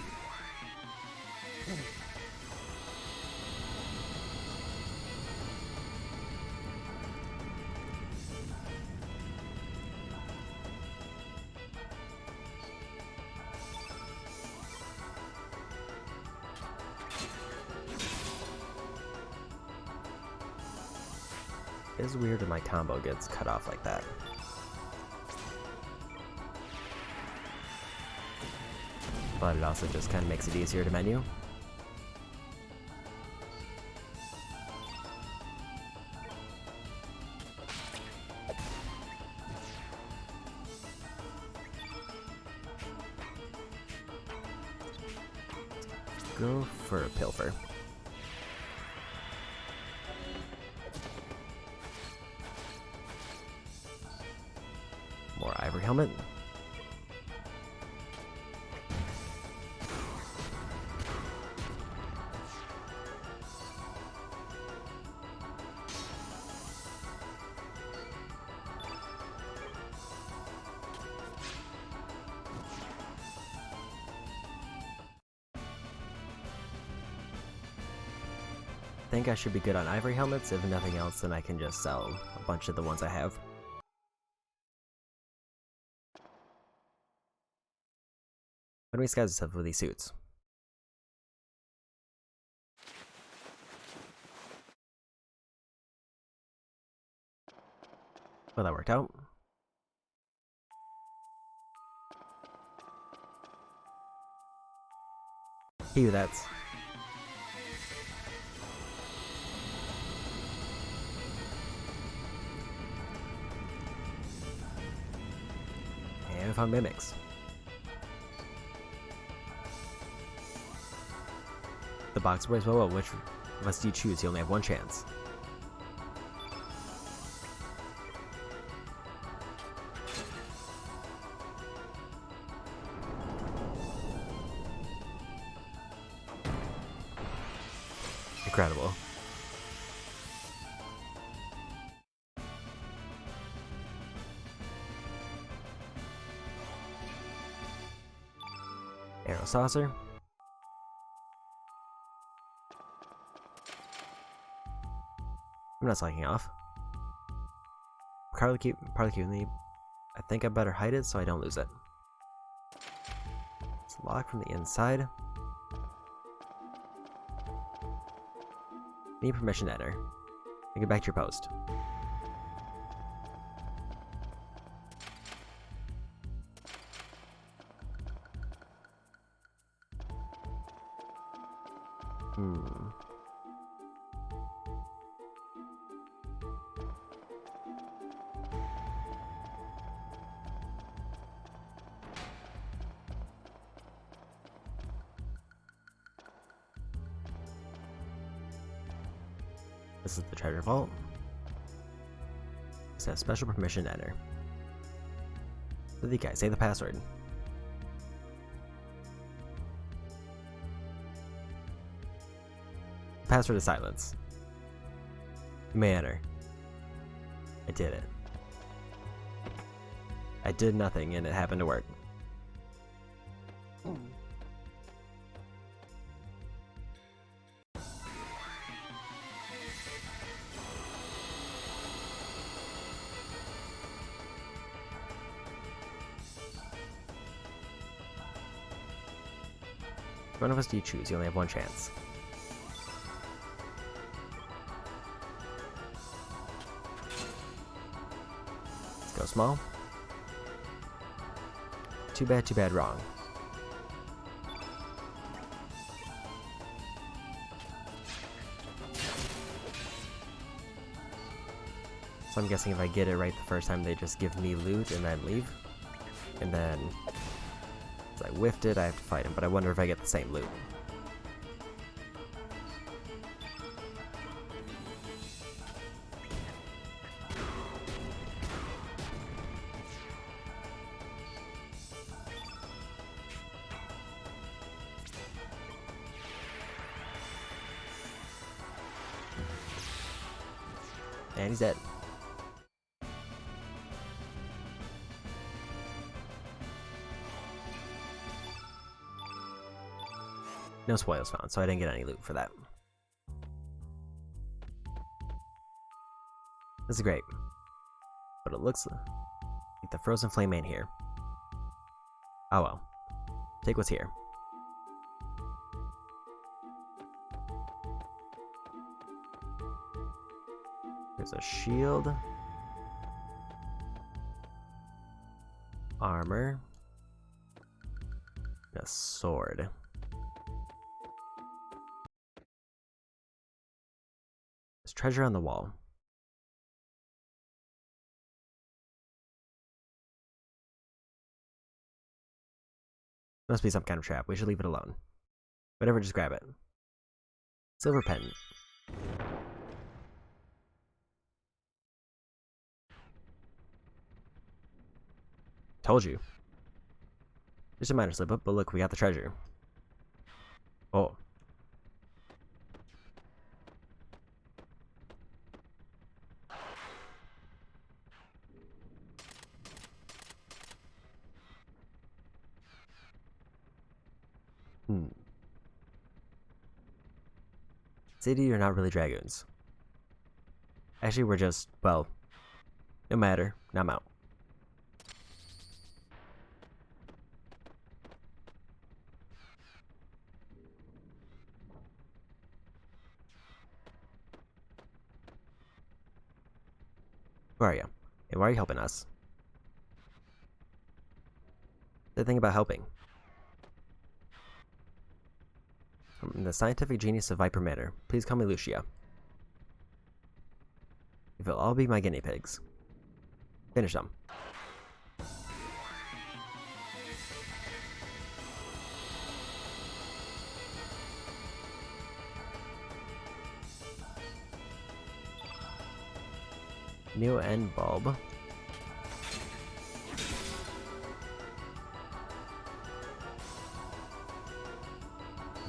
It is weird that my combo gets cut off like that. But it also just kind of makes it easier to menu. Go for a pilfer. More ivory helmet. I think I should be good on ivory helmets. If nothing else, then I can just sell a bunch of the ones I have. How do we disguise ourselves with these suits? Well, that worked out. He that's. And we found mimics. The box works well. Which of us do you choose? You only have one chance. Incredible. Arrow saucer. I'm not slacking off. Partly cutely. I think I better hide it so I don't lose it. It's locked from the inside. Need permission to enter. And get back to your post. This is the treasure vault. This has special permission to enter. So the guy, say the password. The password is silence. You may enter. I did it. I did nothing and it happened to work. One of us do you choose? You only have one chance. Let's go small. Too bad, wrong. So I'm guessing if I get it right the first time, they just give me loot and then leave. And then, as I whiffed it, I have to fight him, but I wonder if I get the same loot. And he's dead. No spoils found, so I didn't get any loot for that. This is great. But it looks like the frozen flame ain't here. Oh well. Take what's here. There's a shield. Armor. And a sword. There's treasure on the wall. Must be some kind of trap. We should leave it alone. Whatever, just grab it. Silver pendant. Told you. Just a minor slip up, but look, we got the treasure. Oh. City are not really dragoons. Actually, we're just, well, no matter. Now I'm out. Who are you? And why are you helping us? The thing about helping. I'm the scientific genius of Viper Manor. Please call me Lucia. If you'll all be my guinea pigs. Finish them. New end bulb.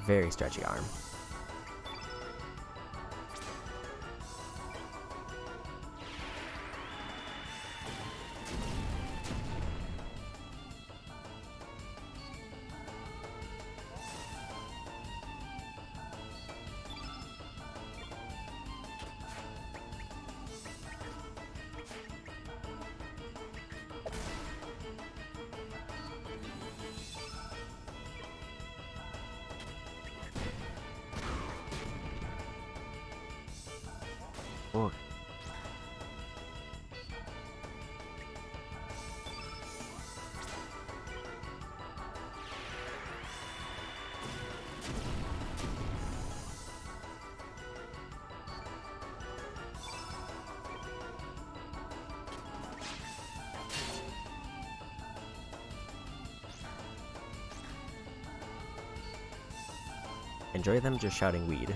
Very stretchy arm. Oh. Enjoy them just shouting weed.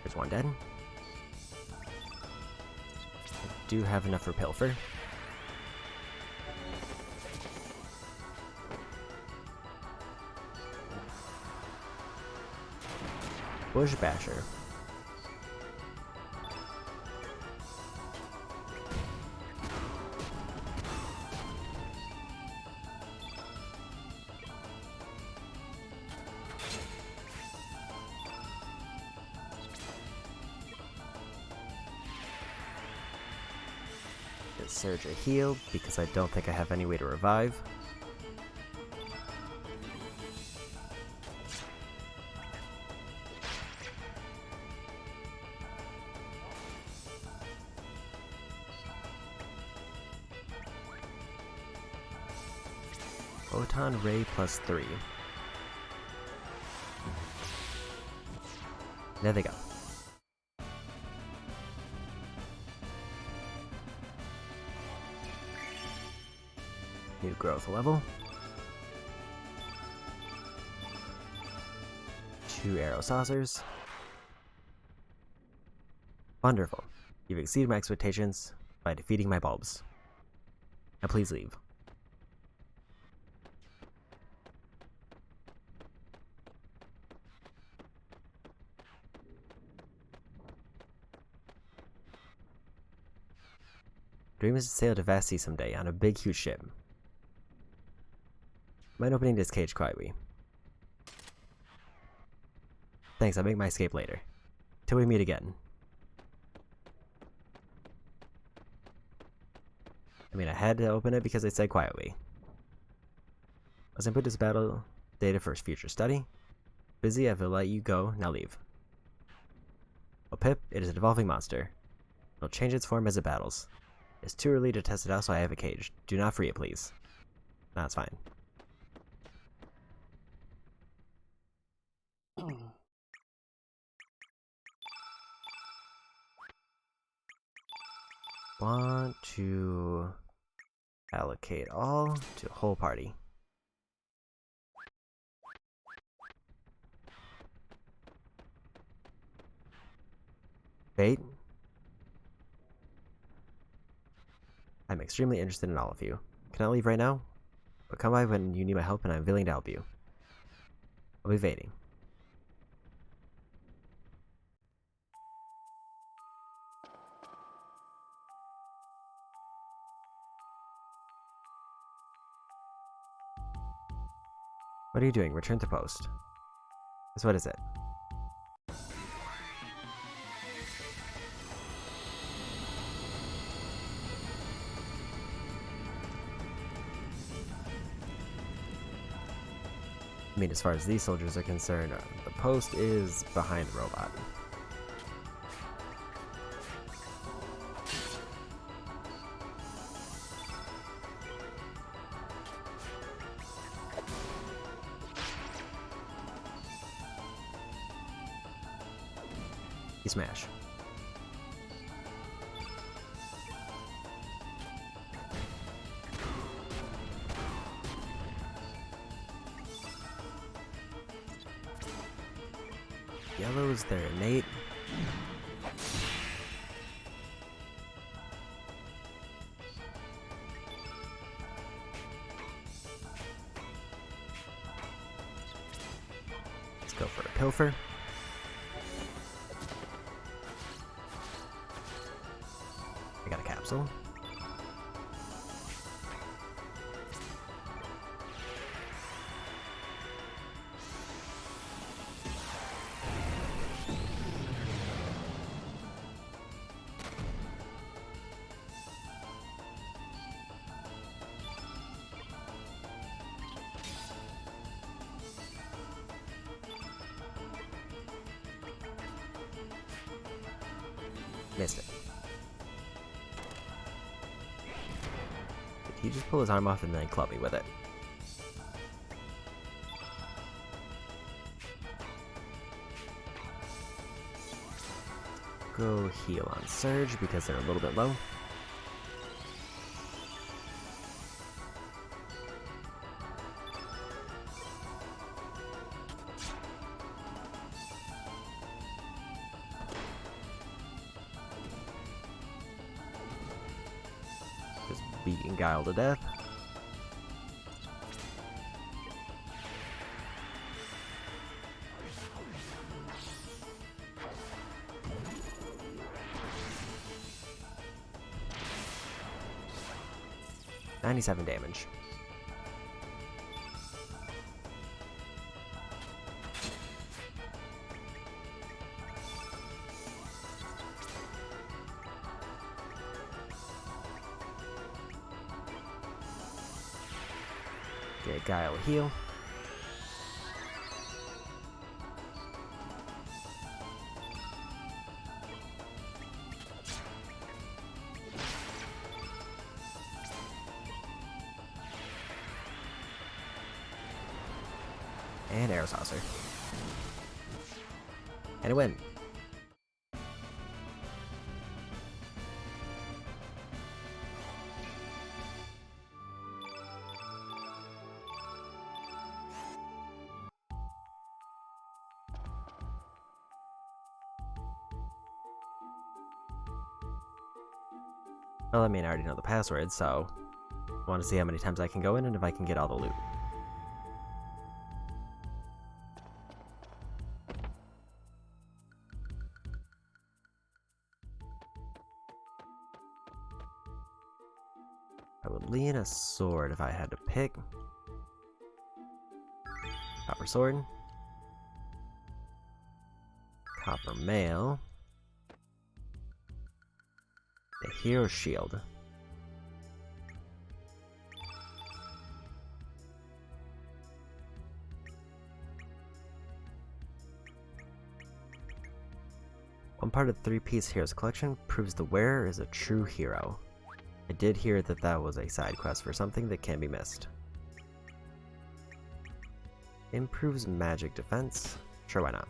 There's one dead. I do have enough for Pilfer. Bush Basher. Get Surge a heal because I don't think I have any way to revive. Photon Ray plus 3. There they go. New growth level. 2 arrow saucers. Wonderful. You've exceeded my expectations by defeating my bulbs. Now please leave. Dream is to sail to vast sea someday on a big, huge ship. Mind opening this cage quietly. Thanks, I'll make my escape later. Till we meet again. I mean, I had to open it because I said quietly. Let's input this battle data for future study. Busy, I will let you go, now leave. Oh, Pip, it is an evolving monster. It'll change its form as it battles. It's too early to test it out, so I have a cage. Do not free it, please. No, it's fine. Want to allocate all to whole party. Bait. I'm extremely interested in all of you. Can I leave right now? But come by when you need my help and I'm willing to help you. I'll be waiting. What are you doing? Return to post. So what is it? I mean, as far as these soldiers are concerned, the post is behind the robot. You smash. Yellow is their innate. Let's go for a pilfer. I got a capsule. Missed it. Did he just pull his arm off and then club me with it? Go heal on Surge because they're a little bit low. Just beating Guile to death. $97 damage. Get Guile heal. And Arrow Saucer. And a win. Well, I mean, I already know the password, so I want to see how many times I can go in and if I can get all the loot. I would lean a sword if I had to pick. Copper sword. Copper mail. The hero shield. One part of the 3-piece Heroes collection proves the wearer is a true hero. I did hear that that was a side quest for something that can be missed. Improves magic defense? Sure, why not?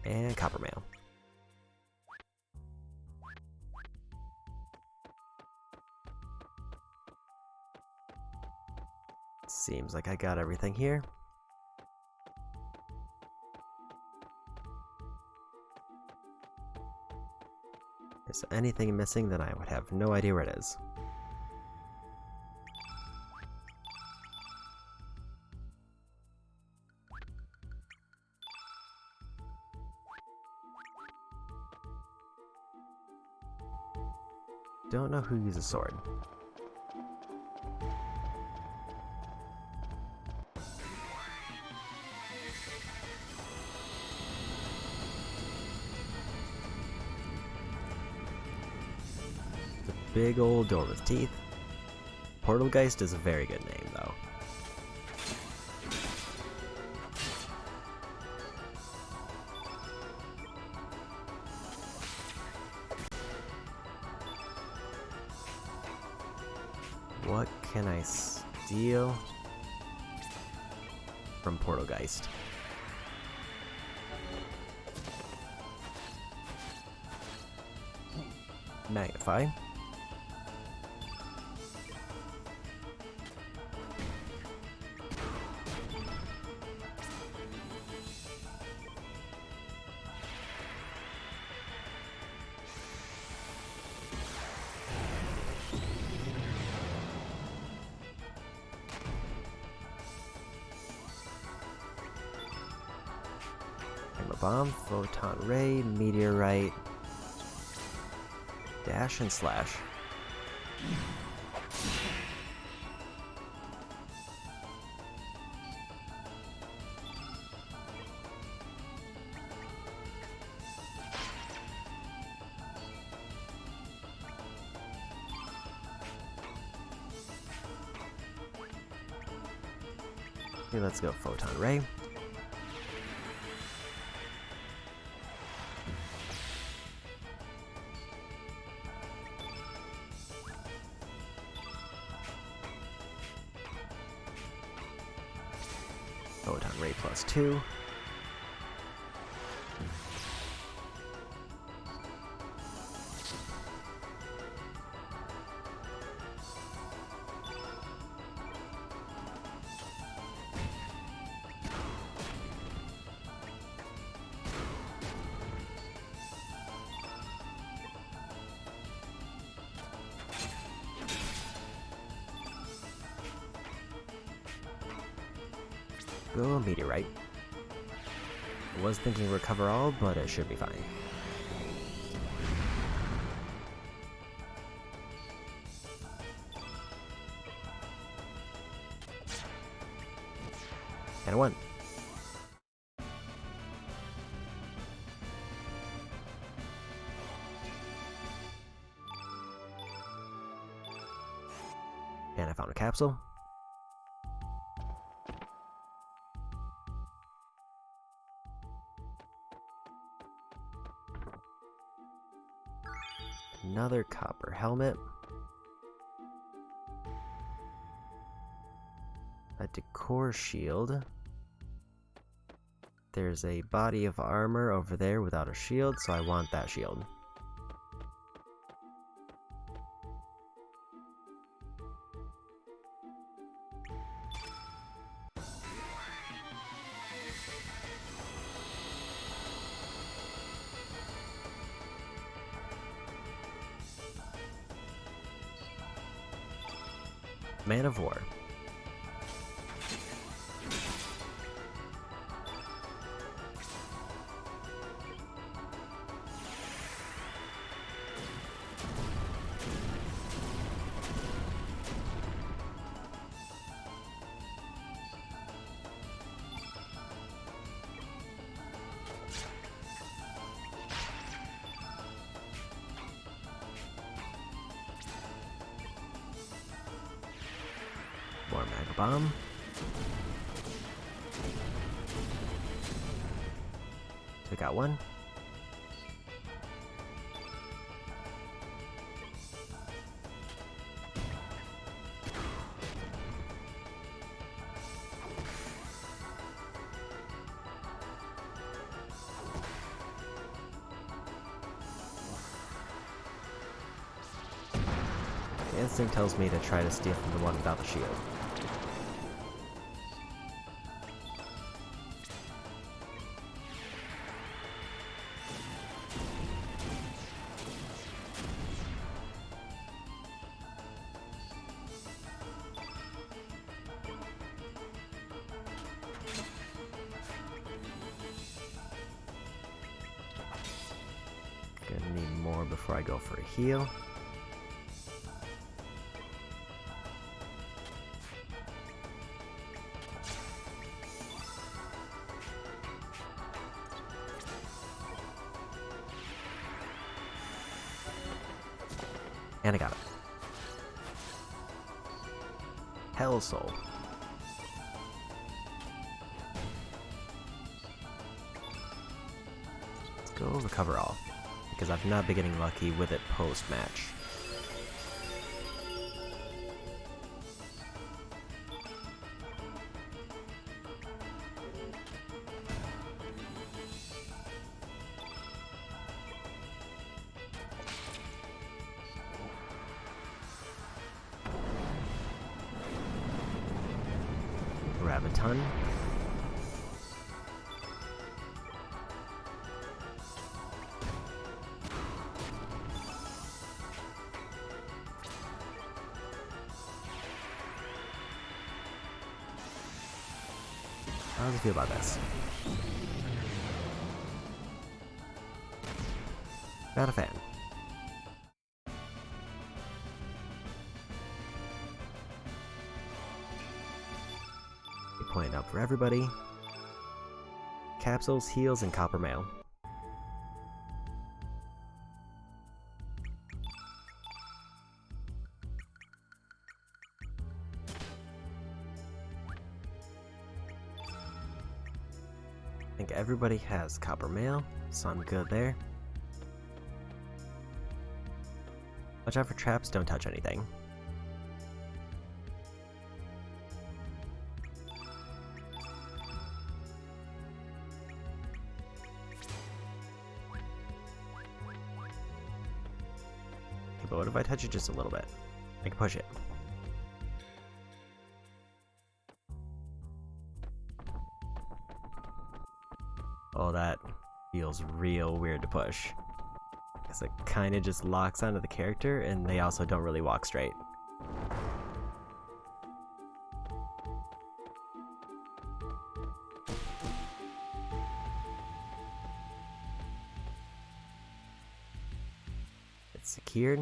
And copper mail. Seems like I got everything here. Is there anything missing, then I would have no idea where it is. Don't know who uses sword. Big old door with teeth. Portalgeist is a very good name, though. What can I steal from Portalgeist? Magnify. Bomb, photon ray, meteorite, dash and slash. Okay, let's go photon ray. Photon ray plus 2. Go meteorite. I was thinking recover all, but it should be fine. And a 1. And I found a capsule. Another copper helmet. decor shield. There's a body of armor over there without a shield, so I want that shield. Man of War. More Mega Bomb. Took out one. The instinct tells me to try to steal from the one without the shield. Gonna need more before I go for a heal. And I got it. Hell Soul. Let's go recover all, because I've not been getting lucky with it post-match. Grab a ton. How does it feel about this? Not a fan. Point out for everybody. Capsules, heals, and copper mail. I think everybody has copper mail, so I'm good there. Watch out for traps, don't touch anything. But what if I touch it just a little bit? I can push it. Oh, that feels real weird to push. Because it kind of just locks onto the character, and they also don't really walk straight. It's secured.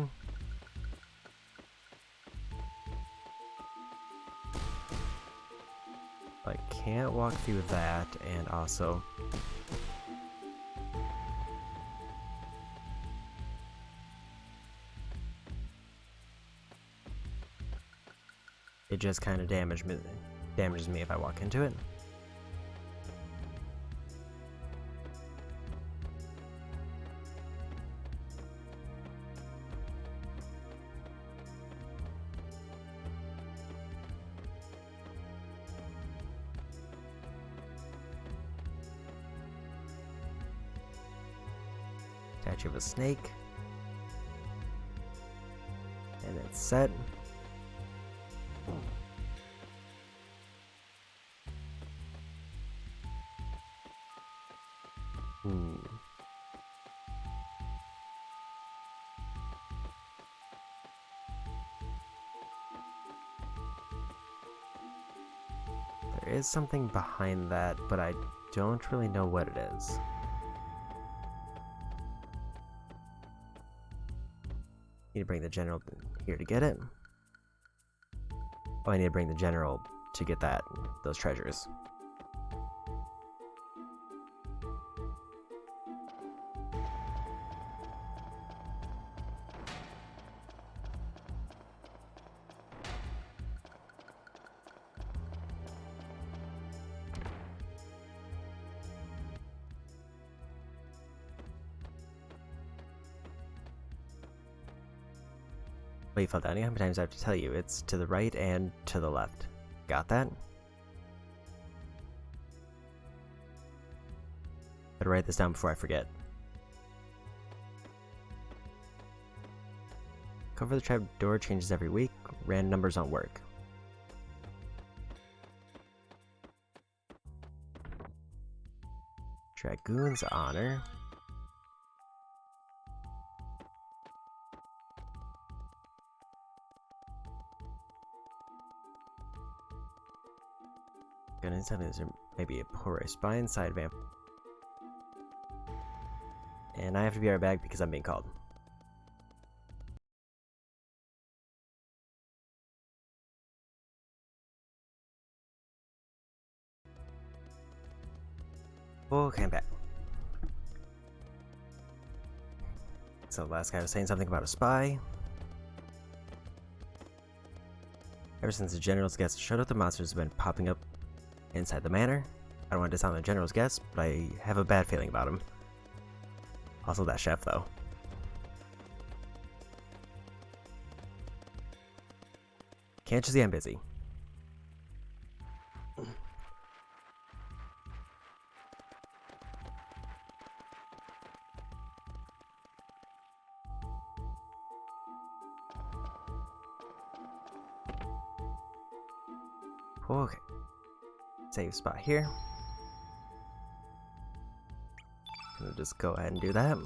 I can't walk through that, and also it just kind of damages me if I walk into it. Statue of a snake. And it's set. There is something behind that, but I don't really know what it is. Need to bring the general here to get it. Oh, I need to bring the general to get those treasures. Wait, you fell down. How many times I have to tell you? It's to the right and to the left. Got that? Better write this down before I forget. Cover the trap door changes every week. Random numbers don't work. Dragoon's Honor. Gonna tell me there's maybe a poor spine side vamp. And I have to be right back because I'm being called. Okay, I'm back. So the last guy was saying something about a spy. Ever since the general's guest showed up, the monsters have been popping up inside the manor. I don't want to discount the general's guest, but I have a bad feeling about him. Also that chef, though. Can't you see I'm busy? Okay. Save spot here. Gonna just go ahead and do that.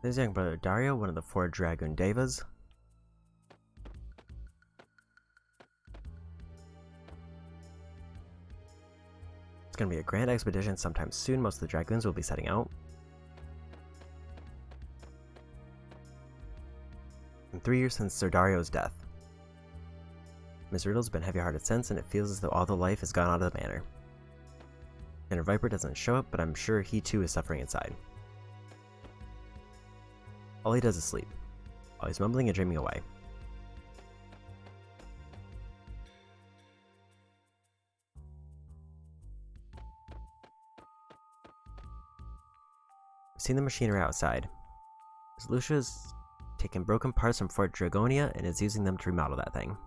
There's young brother Dario, one of the 4 Dragoon Devas. It's going to be a grand expedition sometime soon. Most of the Dragoons will be setting out. In 3 years since Sir Dario's death. Miss Riddle's been heavy-hearted since, and it feels as though all the life has gone out of the manor. And her Viper doesn't show up, but I'm sure he too is suffering inside. All he does is sleep, always mumbling and dreaming away. I've seen the machinery outside. Lucia's taken broken parts from Fort Dragonia and is using them to remodel that thing.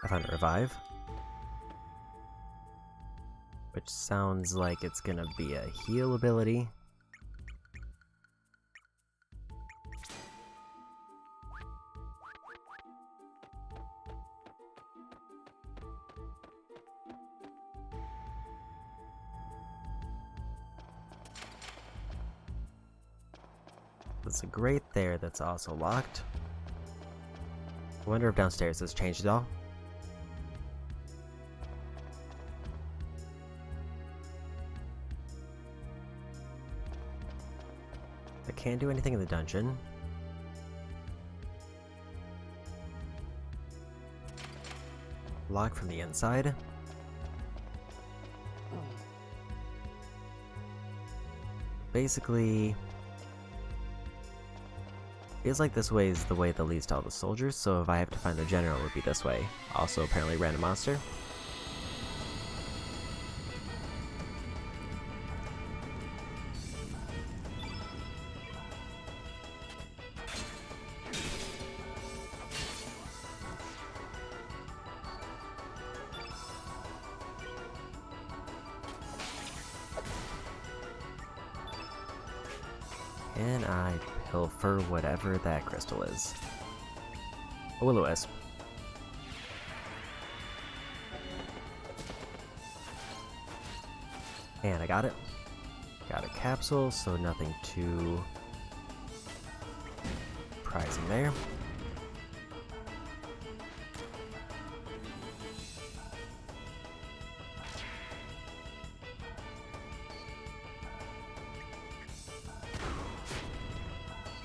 I found a revive, which sounds like it's gonna be a heal ability. There's a grate there that's also locked. I wonder if downstairs has changed at all. I can't do anything in the dungeon. Locked from the inside. Basically, feels like this way is the way that leads to all the soldiers, so if I have to find the general, it would be this way. Also, apparently, random monster. Can I pilfer whatever that crystal is? A will-o-wisp. And I got it. Got a capsule, so nothing too surprising there.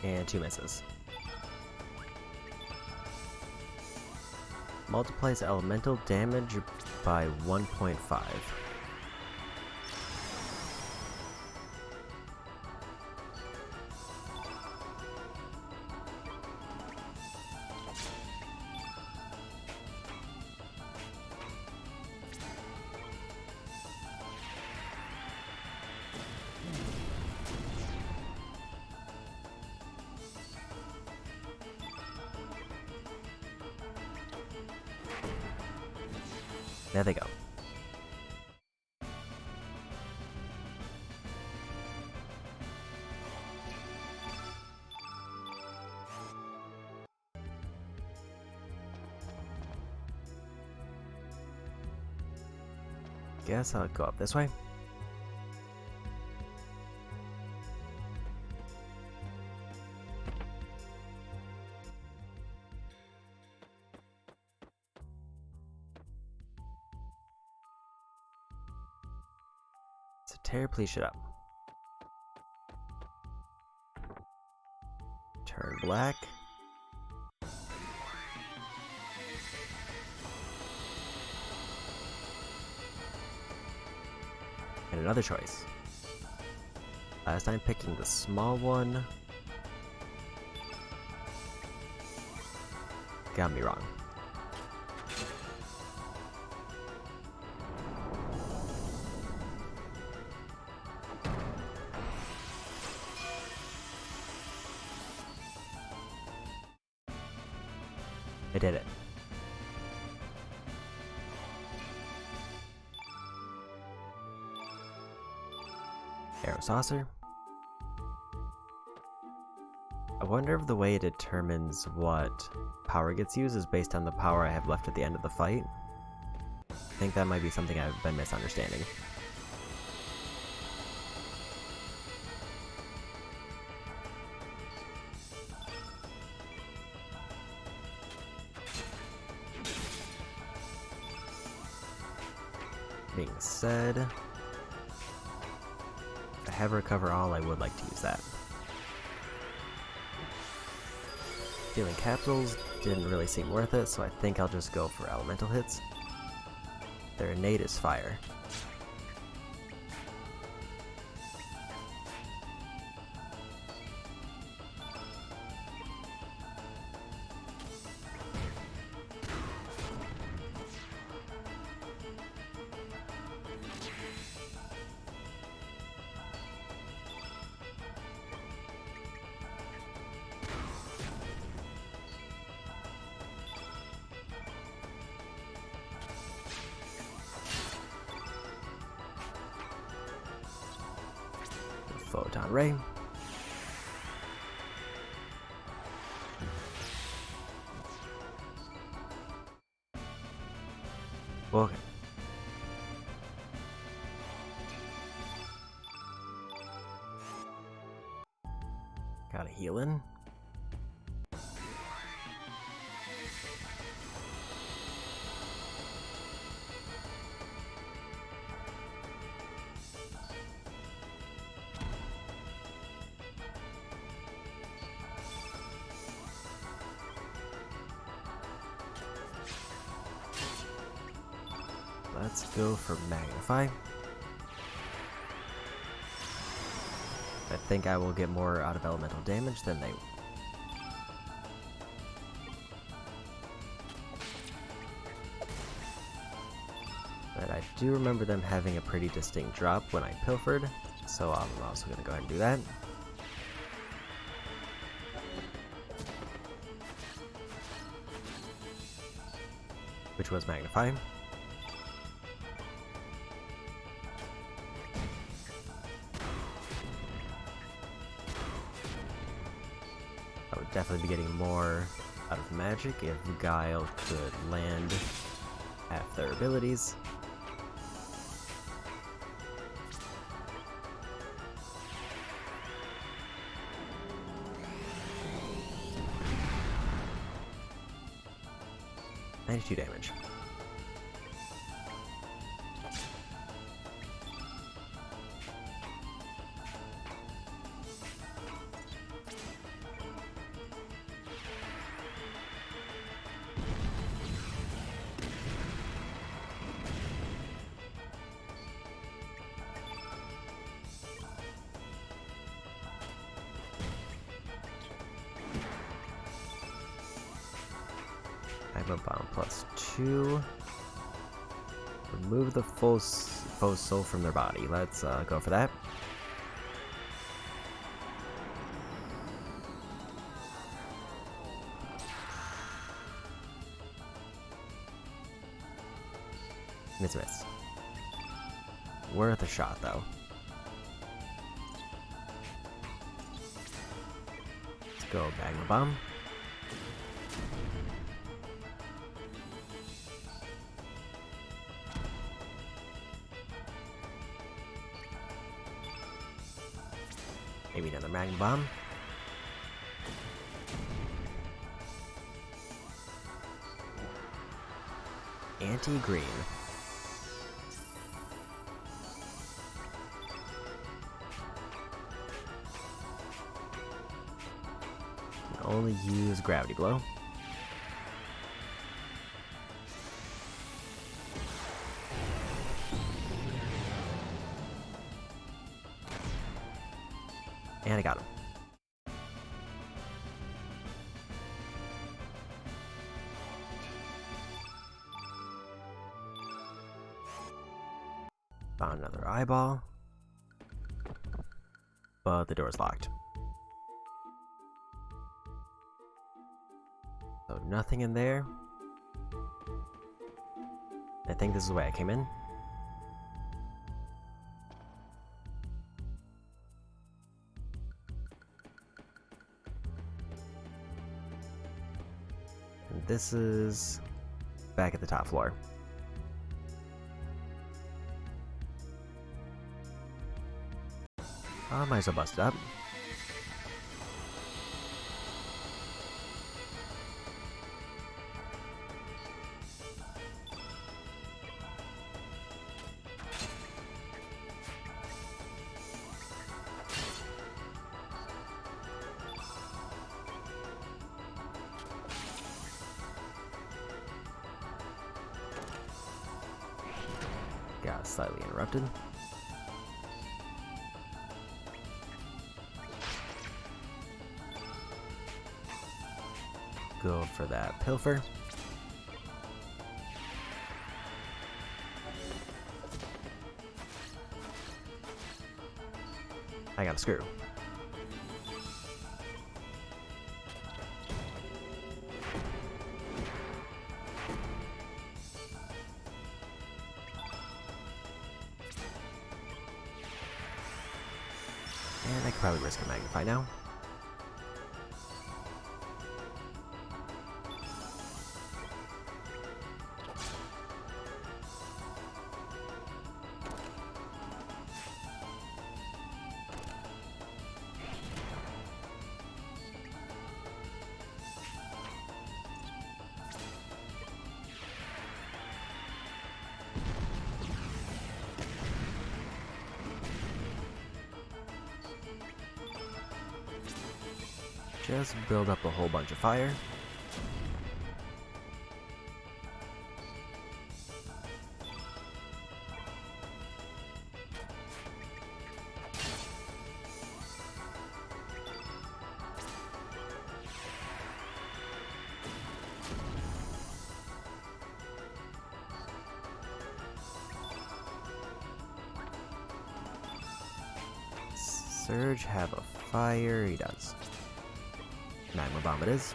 And 2 misses. Multiplies elemental damage by 1.5. There they go. Guess I'll go up this way. So tear, please shut up. Turn black. And another choice. Last time picking the small one. Got me wrong. I did it. Arrow saucer. I wonder if the way it determines what power gets used is based on the power I have left at the end of the fight. I think that might be something I've been misunderstanding. Being said, if I have recover all, I would like to use that. Stealing capsules didn't really seem worth it, so I think I'll just go for elemental hits. Their innate is fire. Photon ray. Okay. Got a healing. Let's go for Magnify. I think I will get more out of elemental damage than they... But I do remember them having a pretty distinct drop when I pilfered, so I'm also going to go ahead and do that. Which was Magnify. definitely be getting more out of magic if Guile could land half their abilities. $92 damage. Magma Bomb +2. Remove the foe's soul from their body. Let's go for that. It's a miss. Worth a shot, though. Let's go Magma Bomb. Maybe another Magma Bomb. Anti-green. Can only use Gravity Blow. And I got him. Found another eyeball. But the door's locked. So nothing in there. I think this is the way I came in. And this is back at the top floor. I might as well bust it up. Got slightly interrupted. Go for that pilfer. I got a screw. And I could probably risk a magnify now. Just build up a whole bunch of fire. Surge have a fire? He does. Magma Bomb it is.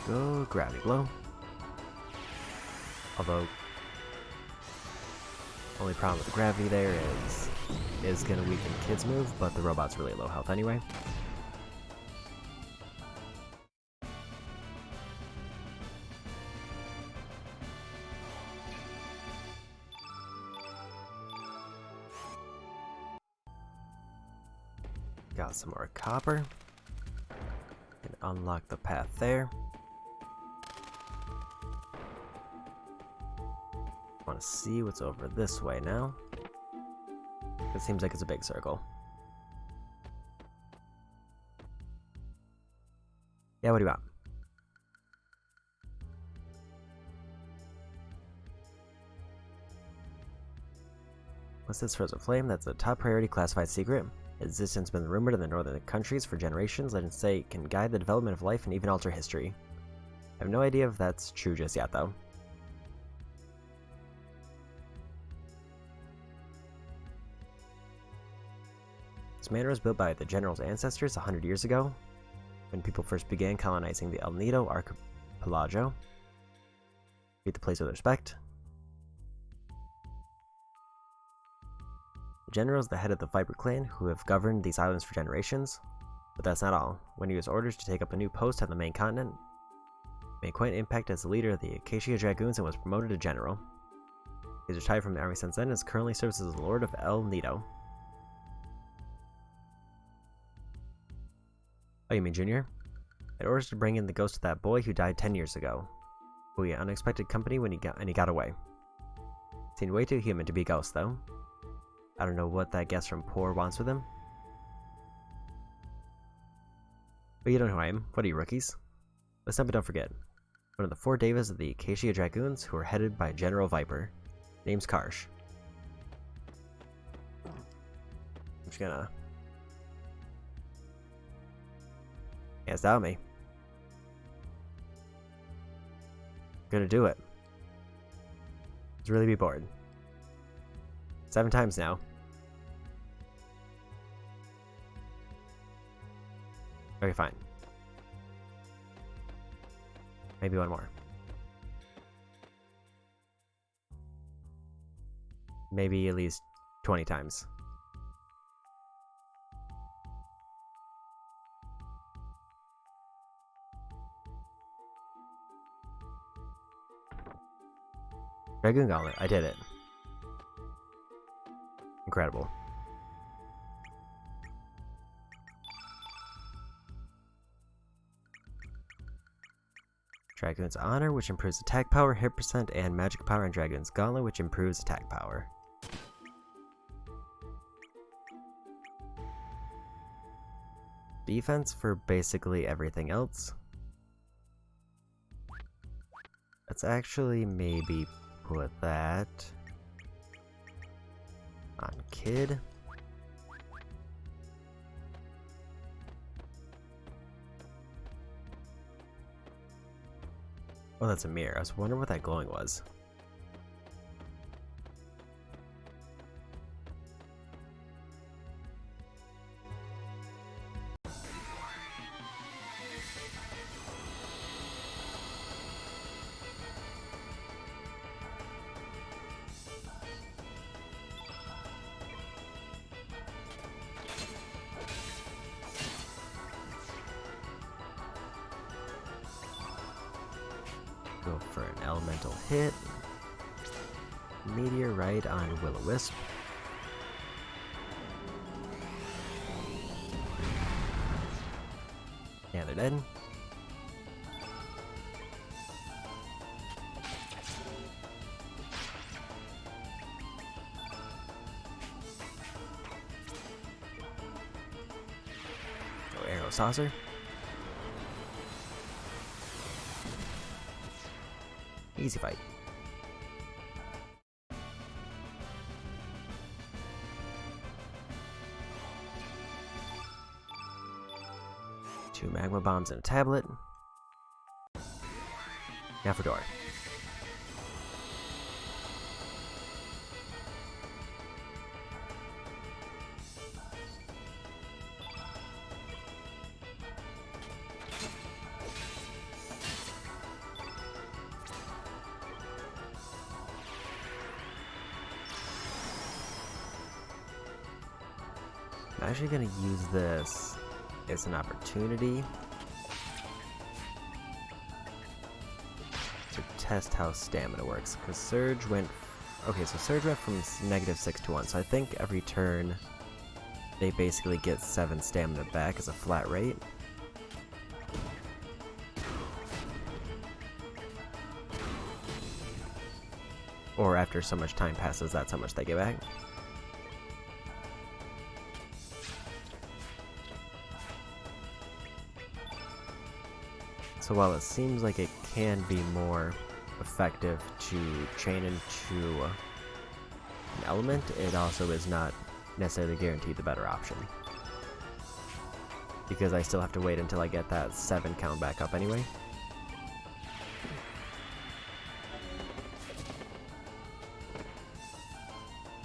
Go gravity blow. Although, only problem with the gravity there is gonna weaken Kid's move, but the robot's really low health anyway. Got some more copper. And unlock the path there. Want to see what's over this way now. It seems like it's a big circle. Yeah, what do you want? What's this frozen flame? That's a top priority classified secret. Its existence has been rumored in the northern countries for generations. Legends say it can guide the development of life and even alter history. I have no idea if that's true just yet, though. This manor was built by the general's ancestors 100 years ago, when people first began colonizing the El Nido archipelago. Treat the place with respect. The general is the head of the Viper clan, who have governed these islands for generations. But that's not all. When he was ordered to take up a new post on the main continent, he made quite an impact as the leader of the Acacia Dragoons and was promoted to general. He's retired from the army since then and currently serves as the Lord of El Nido. Oh, you mean Junior? I had orders to bring in the ghost of that boy who died 10 years ago. But we had unexpected company when he got away. Seemed way too human to be a ghost, though. I don't know what that guest from Poor wants with him. But you don't know who I am. What are you, rookies? Listen up and don't forget. One of the 4 Devas of the Acacia Dragoons, who are headed by General Viper. Name's Karsh. I'm just gonna... Yes, doubt me. Gonna do it. Let's really be bored. 7 times now. Okay, fine. Maybe one more. Maybe at least 20 times. Dragoon Gauntlet, I did it. Incredible. Dragoon's Honor, which improves attack power, hit percent, and magic power, and Dragoon's Gauntlet, which improves attack power. Defense for basically everything else. Let's actually maybe put that on Kid. Oh, that's a mirror. I was wondering what that glowing was. Go for an elemental hit. Meteorite on Will-O-Wisp. Yeah, they're dead. Go Arrow Saucer. Easy fight. Two magma bombs and a tablet. Now for door. I'm actually going to use this as an opportunity to test how stamina works, because Surge went... Okay, so Surge went from -6 to 1, so I think every turn they basically get 7 stamina back as a flat rate. Or after so much time passes, that's how much they get back. So while it seems like it can be more effective to chain into an element, it also is not necessarily guaranteed the better option. Because I still have to wait until I get that 7 count back up anyway.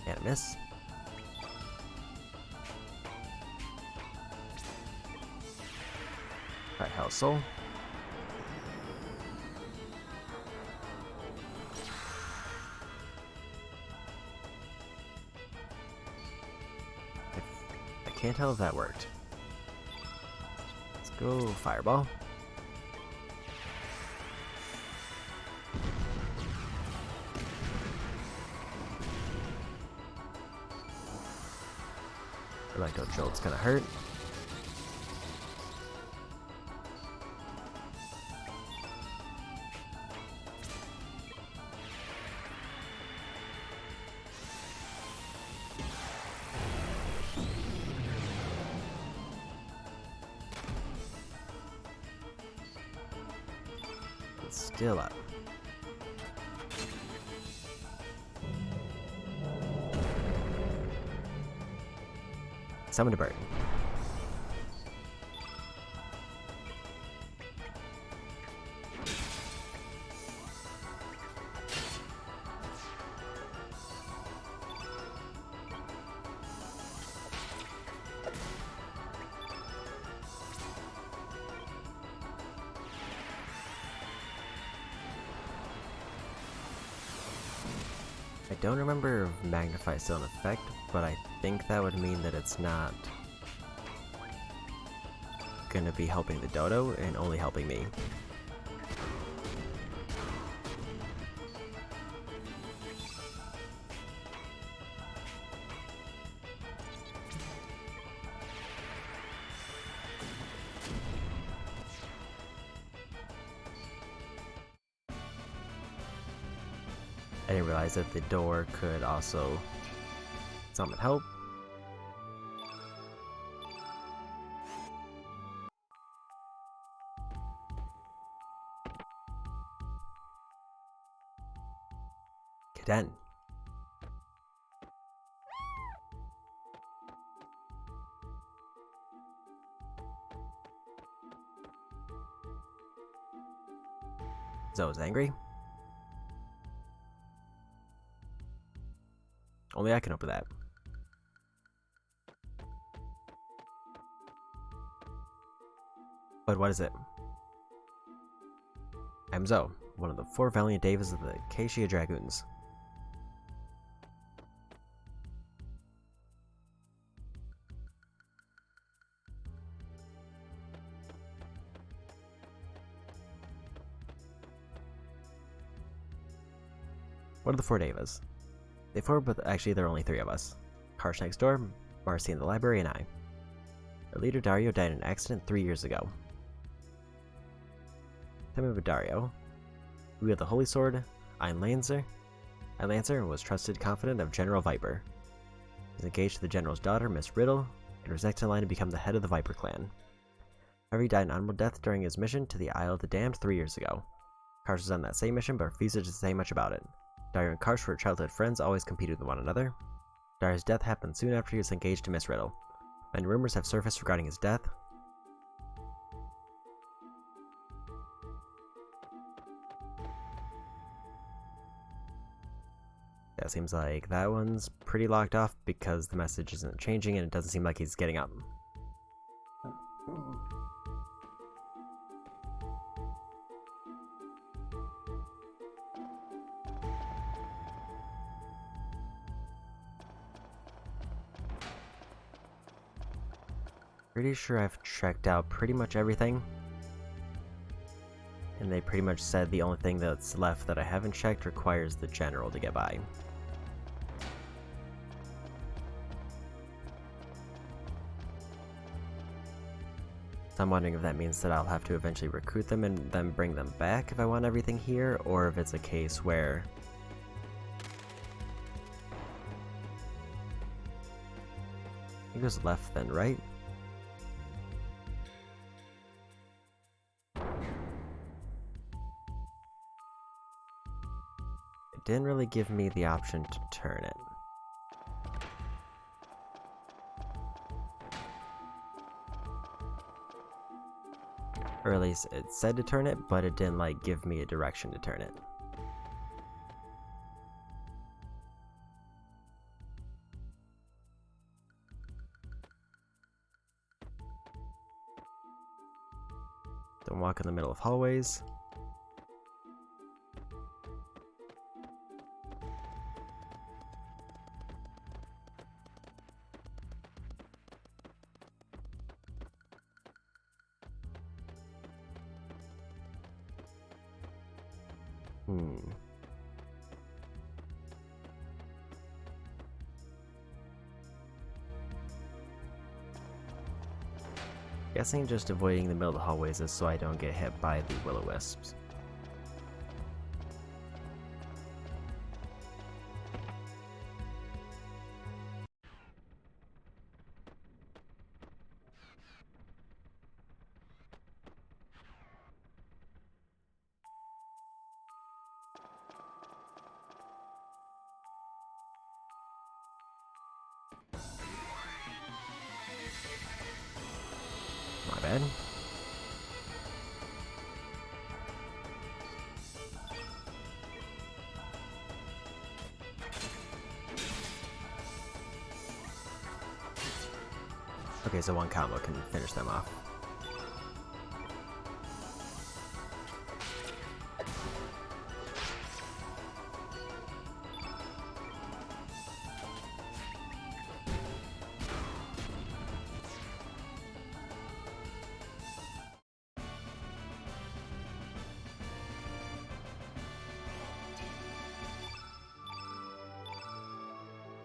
And a miss. Alright, Hell Soul. I can't tell if that worked. Let's go Fireball. Electro Jolt's gonna hurt. It's still up. Summon a bird. I don't remember if Magnify is still in effect, but I think that would mean that it's not gonna be helping the dodo and only helping me. I didn't realize that the door could also summon help. Caden. Zoe's angry. Only I can open that. But what is it? I'm Zoe, one of the 4 valiant Davids of the Acacia Dragoons. What are the 4 Devas? They 4, but actually there are only 3 of us. Karsh next door, Marcy in the library, and I. Our leader Dario died in an accident 3 years ago. Tell me about Dario. We had the Holy Sword, Ein Lancer was trusted confidant of General Viper. He was engaged to the General's daughter, Miss Riddle, and was next in line to become the head of the Viper clan. However, he died an honorable death during his mission to the Isle of the Damned 3 years ago. Karsh was on that same mission, but refused to say much about it. Dario and Karsh were childhood friends, always competed with one another. Dario's death happened soon after he was engaged to Miss Riddle. Many rumors have surfaced regarding his death. That seems like that one's pretty locked off because the message isn't changing and it doesn't seem like he's getting up. Pretty sure I've checked out pretty much everything. And they pretty much said the only thing that's left that I haven't checked requires the general to get by. So I'm wondering if that means that I'll have to eventually recruit them and then bring them back if I want everything here, or if it's a case where it goes left then right. It didn't really give me the option to turn it. Or at least it said to turn it, but it didn't like give me a direction to turn it. Don't walk in the middle of hallways. Guessing just avoiding the middle of the hallways is so I don't get hit by the will-o-wisps. My bad. Okay, so one combo can finish them off.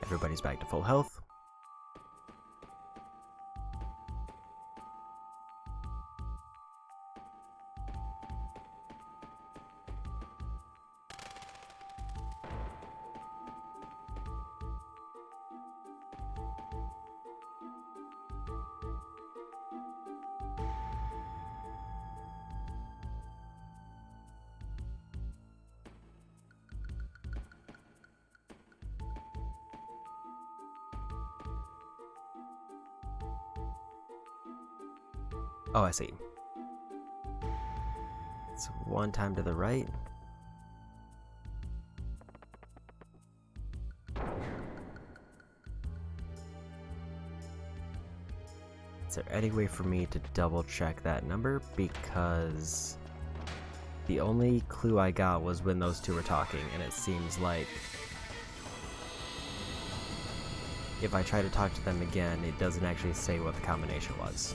Everybody's back to full health. Oh, I see. It's one time to the right. Is there any way for me to double check that number? Because the only clue I got was when those two were talking, and it seems like if I try to talk to them again, it doesn't actually say what the combination was.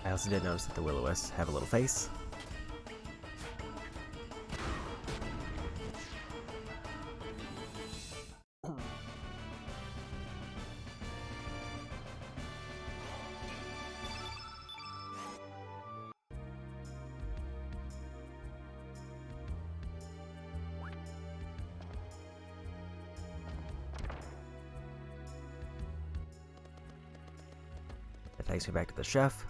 I also did notice that the will-o-wisps have a little face. That takes me back to the chef.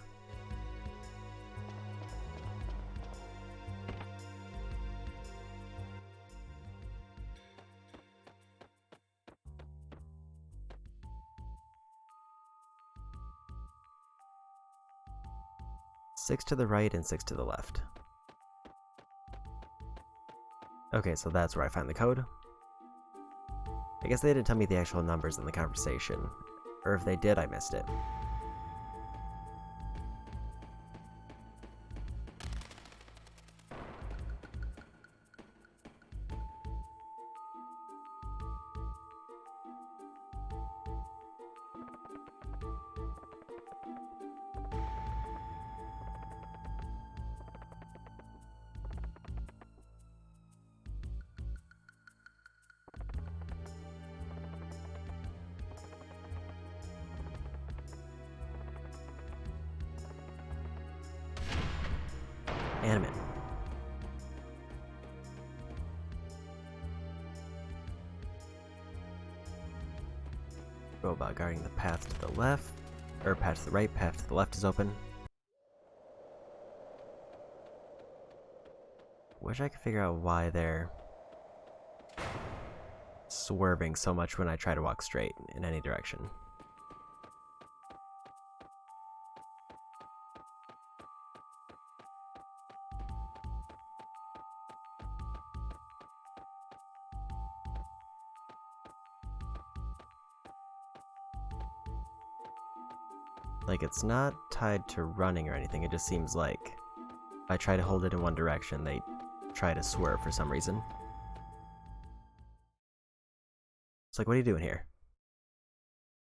6 to the right and 6 to the left. Okay, so that's where I find the code. I guess they didn't tell me the actual numbers in the conversation. Or if they did, I missed it. Animate. Robot guarding the path to the left, or path to the right, path to the left is open. Wish I could figure out why they're swerving so much when I try to walk straight in any direction. Like, it's not tied to running or anything, it just seems like if I try to hold it in one direction, they try to swerve for some reason. It's like, what are you doing here?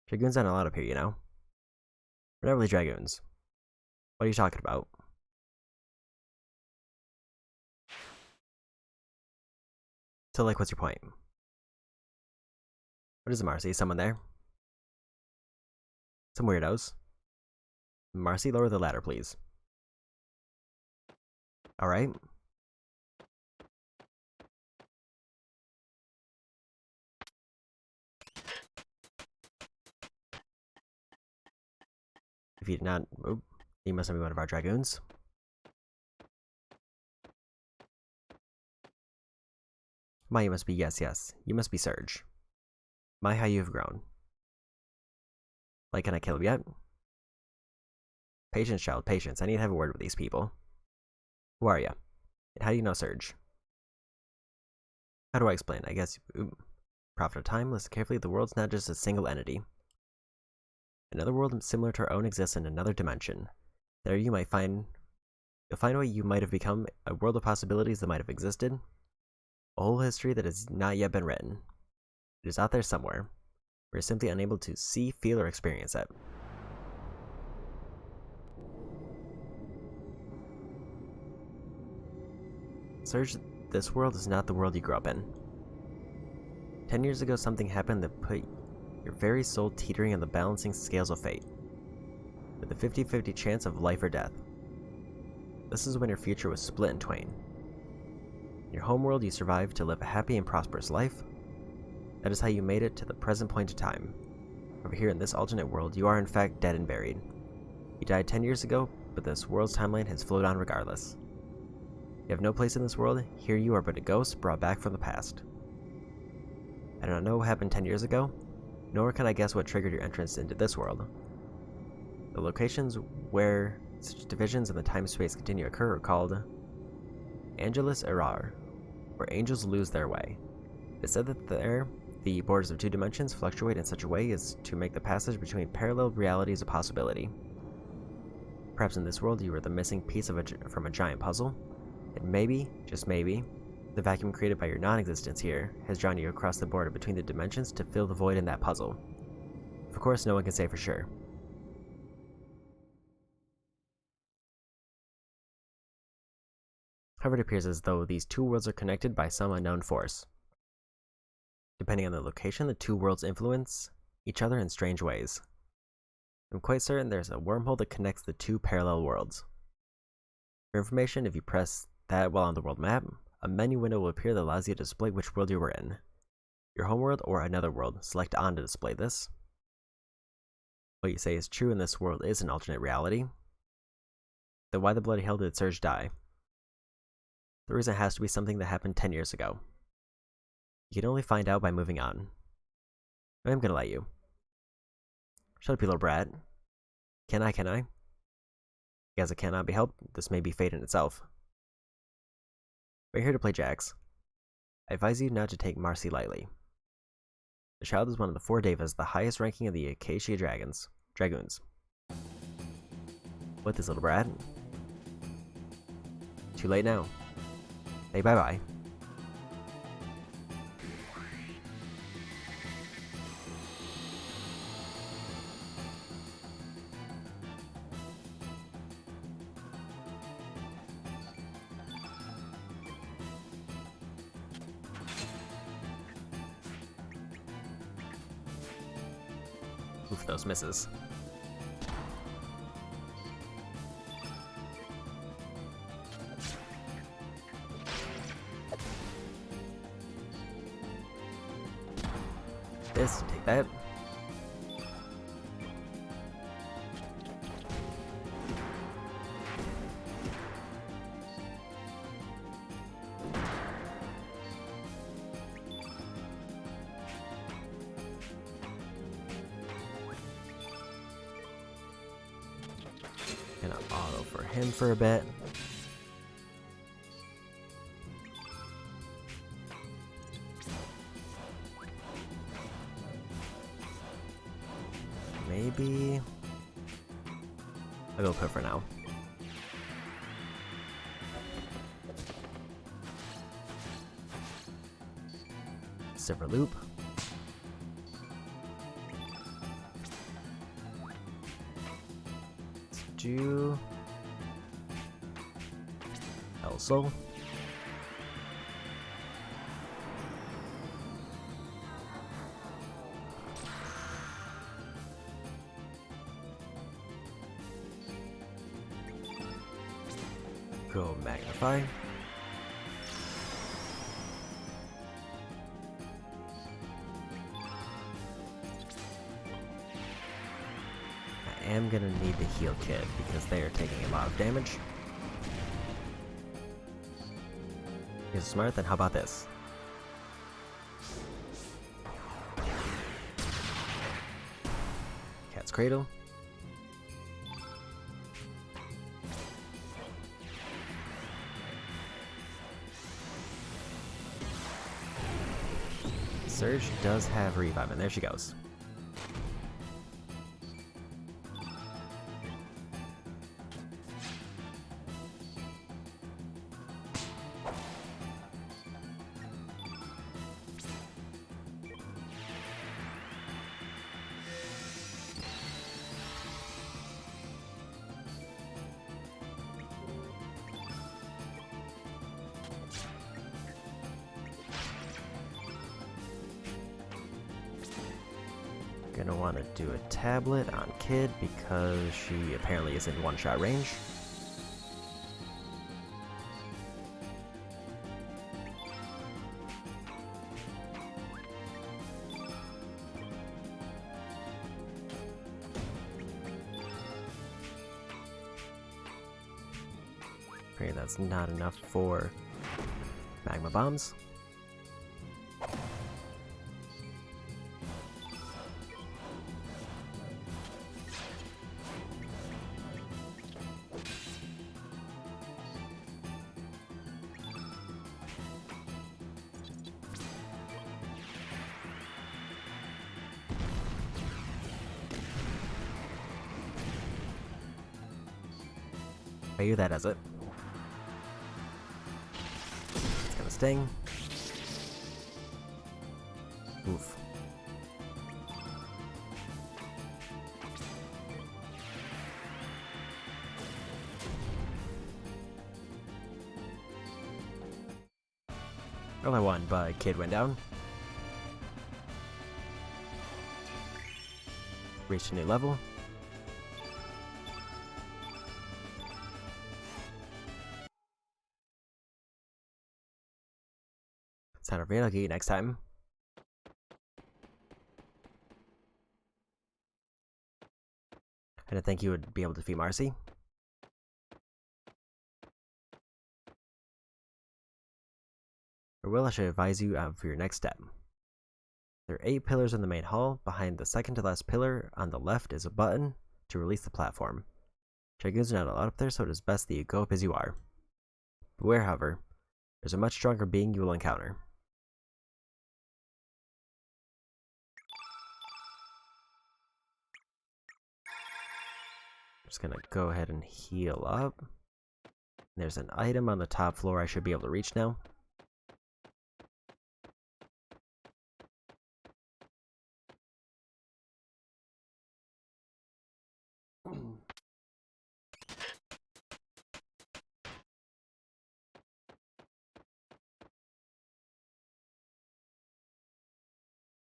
Dragoons aren't allowed up here, you know? We're not really dragoons. What are you talking about? So, like, what's your point? What is it, Marcy? Is someone there? Some weirdos. Marcy, lower the ladder, please. Alright. If you did not... Oh, you must not be one of our dragoons. My, you must be... Yes, yes. You must be Surge. My, how you have grown. Like, can I kill him yet? Patience, child, patience. I need to have a word with these people. Who are you? And how do you know Surge? How do I explain? I guess... Prophet of Time, listen carefully. The world's not just a single entity. Another world similar to our own exists in another dimension. There you might find... You'll find what you might have become, a world of possibilities that might have existed. A whole history that has not yet been written. It is out there somewhere. We're simply unable to see, feel, or experience it. Surge, this world is not the world you grew up in. 10 years ago, something happened that put your very soul teetering on the balancing scales of fate, with a 50-50 chance of life or death. This is when your future was split in twain. In your homeworld, you survived to live a happy and prosperous life. That is how you made it to the present point of time. Over here in this alternate world, you are in fact dead and buried. You died 10 years ago, but this world's timeline has flowed on regardless. You have no place in this world. Here you are but a ghost brought back from the past. I do not know what happened 10 years ago, nor can I guess what triggered your entrance into this world. The locations where such divisions in the time-space continue to occur are called Angelus Errar, where angels lose their way. It is said that there, the borders of two dimensions fluctuate in such a way as to make the passage between parallel realities a possibility. Perhaps in this world you were the missing piece from a giant puzzle, and maybe, just maybe, the vacuum created by your non-existence here has drawn you across the border between the dimensions to fill the void in that puzzle. Of course, no one can say for sure. However, it appears as though these two worlds are connected by some unknown force. Depending on the location, the two worlds influence each other in strange ways. I'm quite certain there's a wormhole that connects the two parallel worlds. For information, if you press that while on the world map, a menu window will appear that allows you to display which world you were in. Your homeworld or another world. Select on to display this. What you say is true and this world is an alternate reality. Then why the bloody hell did Surge die? The reason has to be something that happened 10 years ago. You can only find out by moving on. I'm gonna let you. Shut up, you little brat. Can I? As it cannot be helped, this may be fate in itself. We're here to play Jax. I advise you not to take Marcy lightly. The child is one of the 4 Devas, the highest ranking of the Acacia Dragoons. What, this little brat? Too late now. Say bye-bye. Oof, those misses. This, take that. Gonna auto for him for a bit. Maybe I'll go put for now. Silver loop. Let's do Elso. Go magnify. I am gonna need the heal kit because they are taking a lot of damage. Is it smart? Then how about this? Cat's Cradle. Surge does have revive, and there she goes. Gonna want to do a tablet on Kid because she apparently is in one-shot range. Pray that's not enough for magma bombs. I hear that as it. It's gonna sting. Oof. Well, I won, but Kid went down. Reached a new level. Time to read. I'll get you next time. I didn't think you would be able to defeat Marcy. Or will I should advise you for your next step. There are 8 pillars in the main hall. Behind the second to last pillar on the left is a button to release the platform. Dragoons are not allowed up there, so it is best that you go up as you are. Beware, however, there's a much stronger being you will encounter. I'm just gonna go ahead and heal up. There's an item on the top floor I should be able to reach now.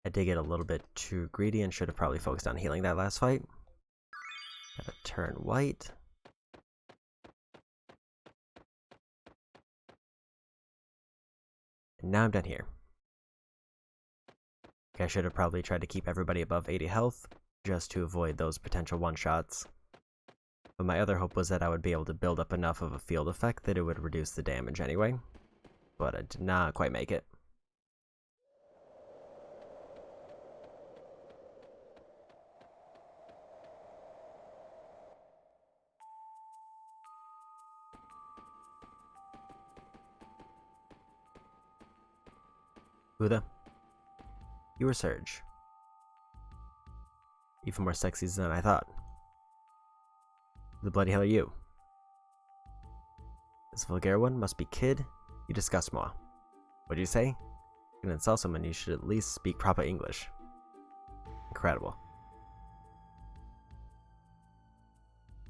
I did get a little bit too greedy and should have probably focused on healing that last fight. Gotta turn white. And now I'm done here. I should have probably tried to keep everybody above 80 health, just to avoid those potential one-shots. But my other hope was that I would be able to build up enough of a field effect that it would reduce the damage anyway. But I did not quite make it. Buddha, you were Surge. Even more sexy than I thought. Who the bloody hell are you? This vulgar one must be Kid. You disgust moi. What'd you say? You can insult someone, you should at least speak proper English. Incredible.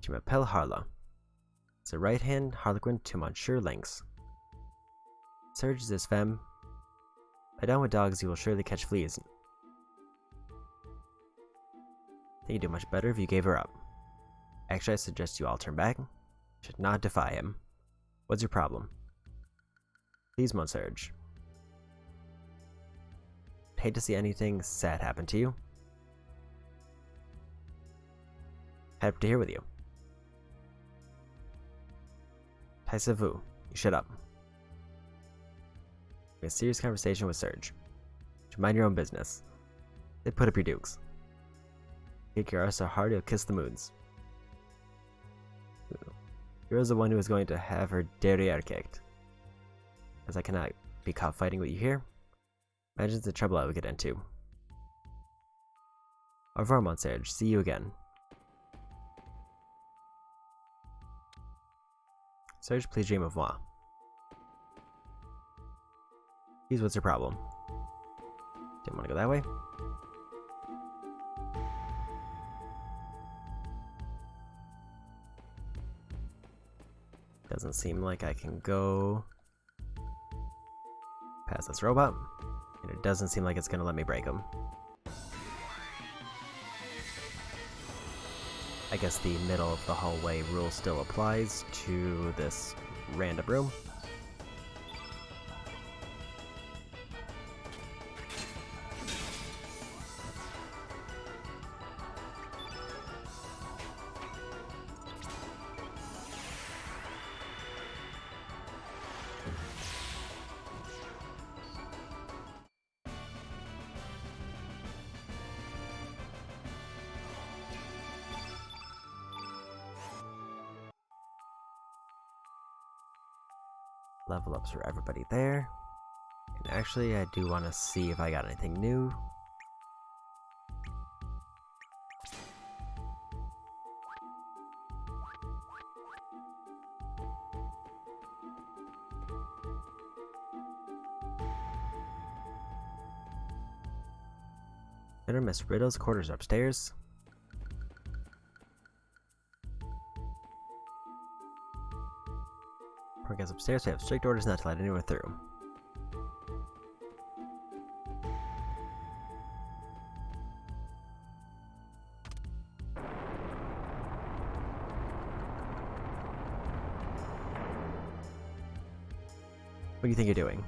Je m'appelle Harla. It's a right-hand harlequin to Monsieur Lynx. Surge is this femme. Lie down with dogs, you will surely catch fleas. I think you'd do much better if you gave her up. Actually, I suggest you all turn back. You should not defy him. What's your problem? Please, Mon Surge. I'd hate to see anything sad happen to you. Happy to hear with you. Taisez-vous. You shut up. A serious conversation with Surge. You should mind your own business. They put up your dukes. Kick your ass so hard you'll kiss the moons. You're the one who is going to have her derriere kicked. As I cannot be caught fighting what you hear. Imagine the trouble I would get into. Au revoir, Mon Surge. See you again. Surge, please dream of moi. Please, what's your problem? Didn't want to go that way. Doesn't seem like I can go past this robot, and it doesn't seem like it's going to let me break him. I guess the middle of the hallway rule still applies to this random room. Level ups for everybody there. And actually, I do want to see if I got anything new. Enter Miss Riddle's quarters upstairs. Before it gets upstairs, we have strict orders not to let anyone through. What do you think you're doing?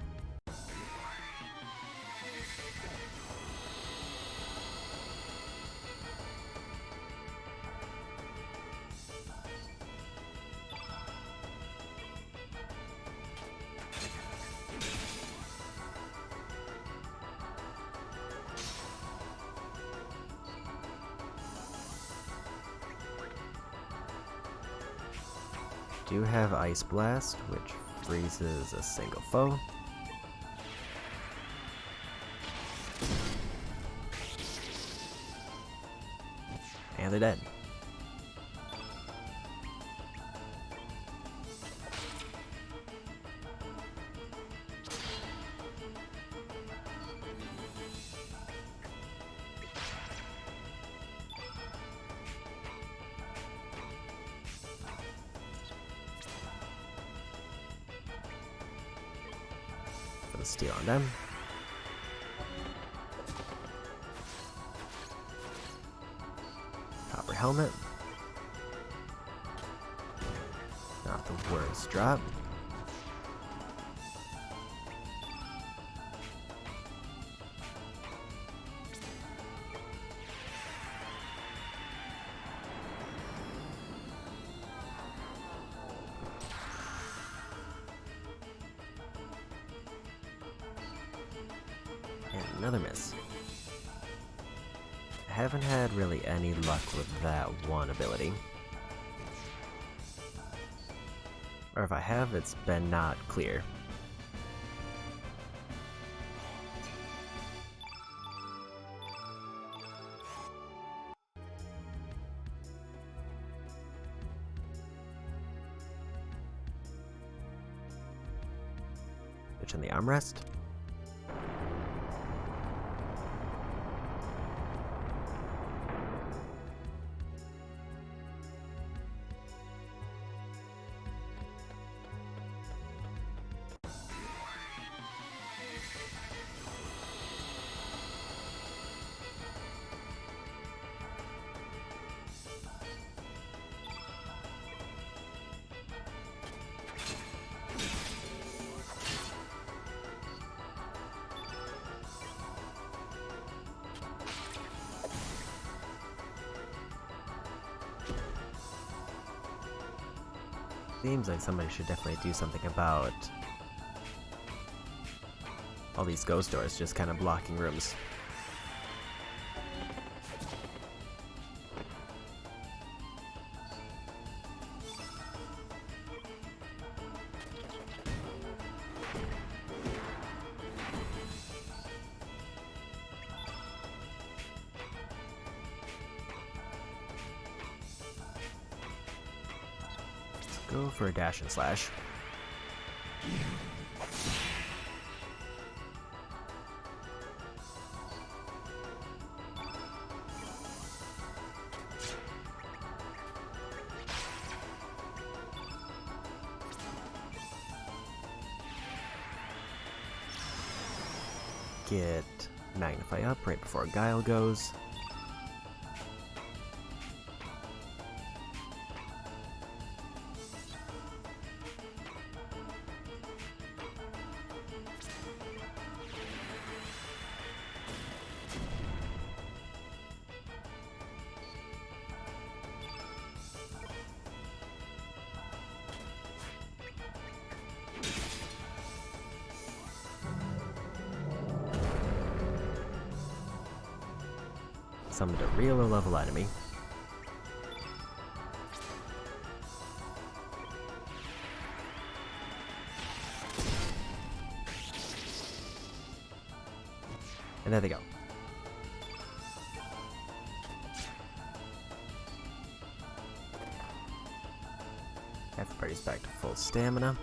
do have Ice Blast, which freezes a single foe. And they're dead. Put a steal on them. Copper helmet. Not the worst drop. And another miss. I haven't had really any luck with that one ability. Or if I have, it's been not clear. Switch on the armrest. Seems like somebody should definitely do something about all these ghost doors just kind of blocking rooms. Go for a dash and slash. Get Magnify up right before Guile goes. Summoned a real low-level enemy. And there they go. Everybody's back to full stamina.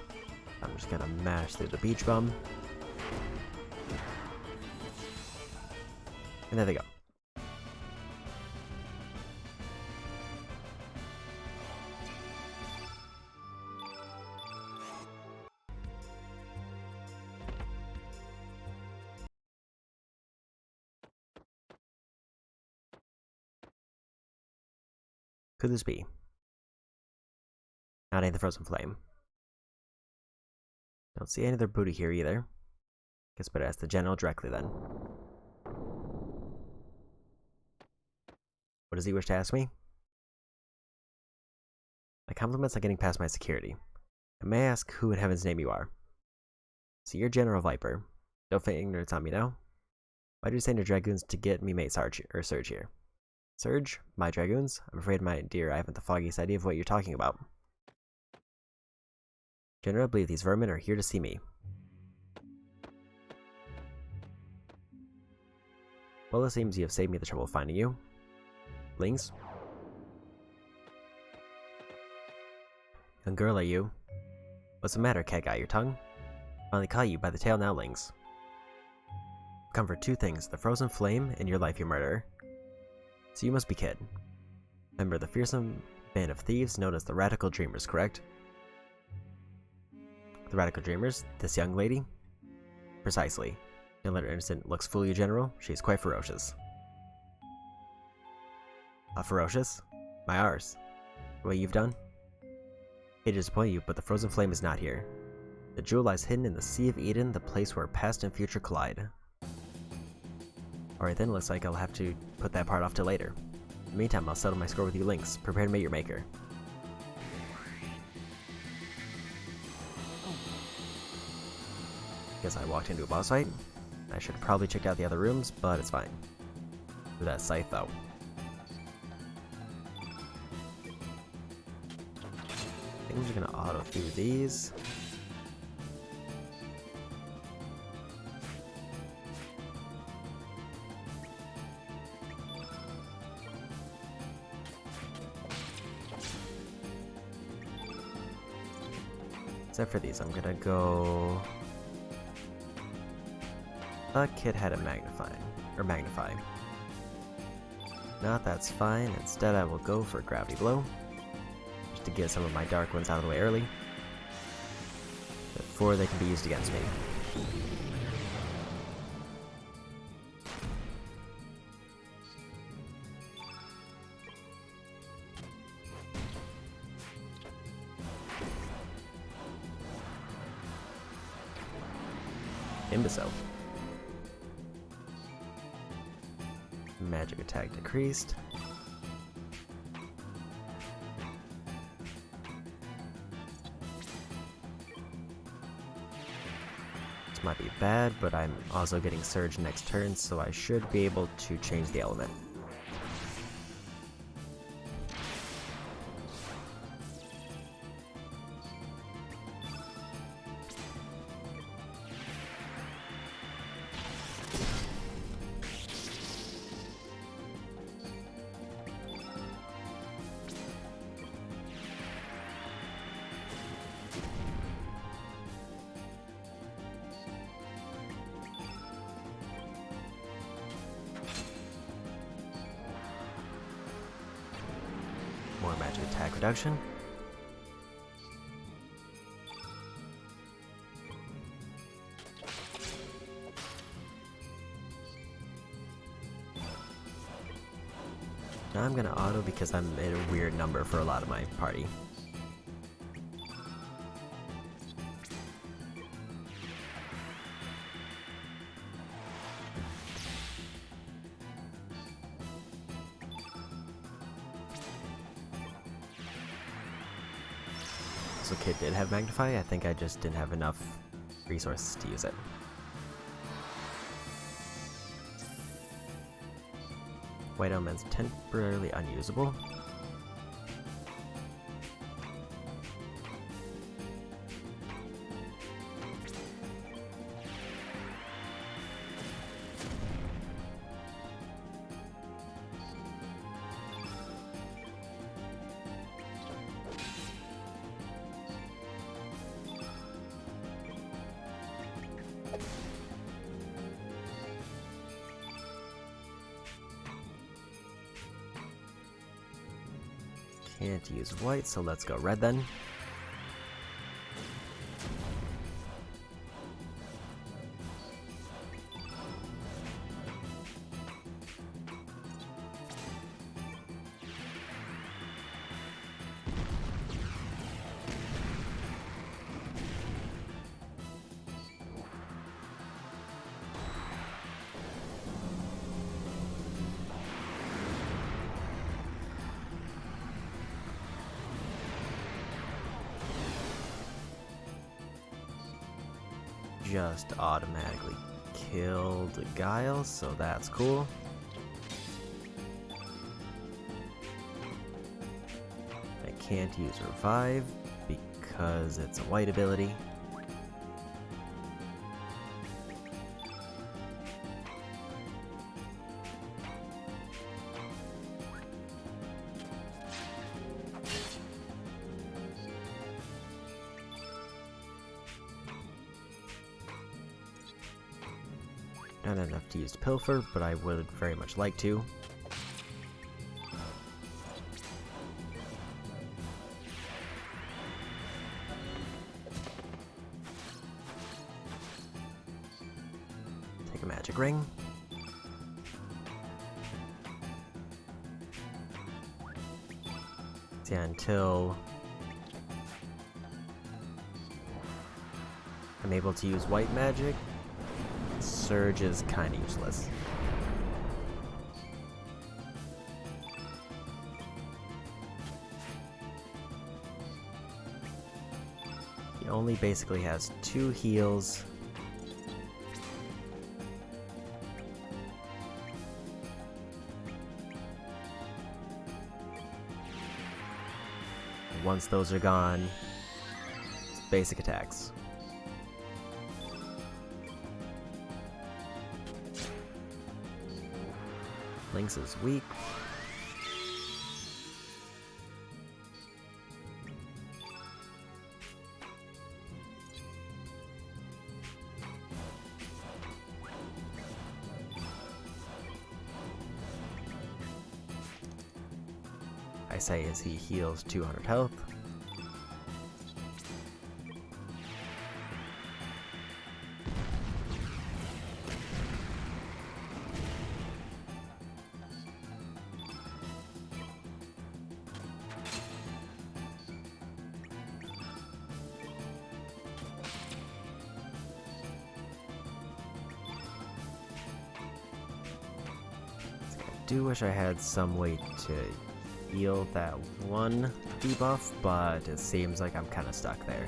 I'm just gonna mash through the beach bum. And there they go. Could this be? Not any the Frozen Flame. Don't see any other booty here either. Guess better ask the general directly then. What does he wish to ask me? My compliments on getting past my security. And may I ask who in heaven's name you are? So you're General Viper. Don't feign ignorance on me now. Why do you send your dragoons to get me mate Surge here? Surge? My dragoons? I'm afraid, my dear, I haven't the foggiest idea of what you're talking about. General, I believe these vermin are here to see me. Well, it seems you have saved me the trouble of finding you. Lings? Young girl, are you? What's the matter, cat guy? Your tongue? Finally caught you by the tail now, Lings. Come for two things, the frozen flame and your life, you murderer. So you must be Kid. Member of the fearsome band of thieves known as the Radical Dreamers, correct? The Radical Dreamers? This young lady? Precisely. Don't let her innocent looks fool you, General. She is quite ferocious. Ferocious? My ours. What you've done? I hate to disappoint you, but the frozen flame is not here. The jewel lies hidden in the Sea of Eden, the place where past and future collide. Alright then, looks like I'll have to put that part off till later. In the meantime, I'll settle my score with you, Lynx. Prepare to meet your maker. Guess I walked into a boss fight. I should have probably checked out the other rooms, but it's fine. Do that scythe though. I think I'm just gonna auto through these. Except for these, I'm gonna go... Kid had a magnify. Not, that's fine. Instead, I will go for Gravity Blow. Just to get some of my dark ones out of the way early. Before they can be used against me. Imbecile. Magic attack decreased. This might be bad, but I'm also getting Surge next turn, so I should be able to change the element. More magic attack reduction. Now I'm gonna auto because I'm at a weird number for a lot of my party. So Kid did have Magnify, I think I just didn't have enough resources to use it. White element's temporarily unusable. Can't use white, so let's go red then. Just automatically killed Guile, so that's cool. I can't use Revive because it's a white ability. Not enough to use Pilfer, but I would very much like to. Take a magic ring. So yeah, until I'm able to use white magic, Surge is kinda useless. He only basically has 2 heals. Once those are gone, it's basic attacks. Lynx is weak. I say as he heals 200 health. I do wish I had some way to heal that one debuff, but it seems like I'm kind of stuck there.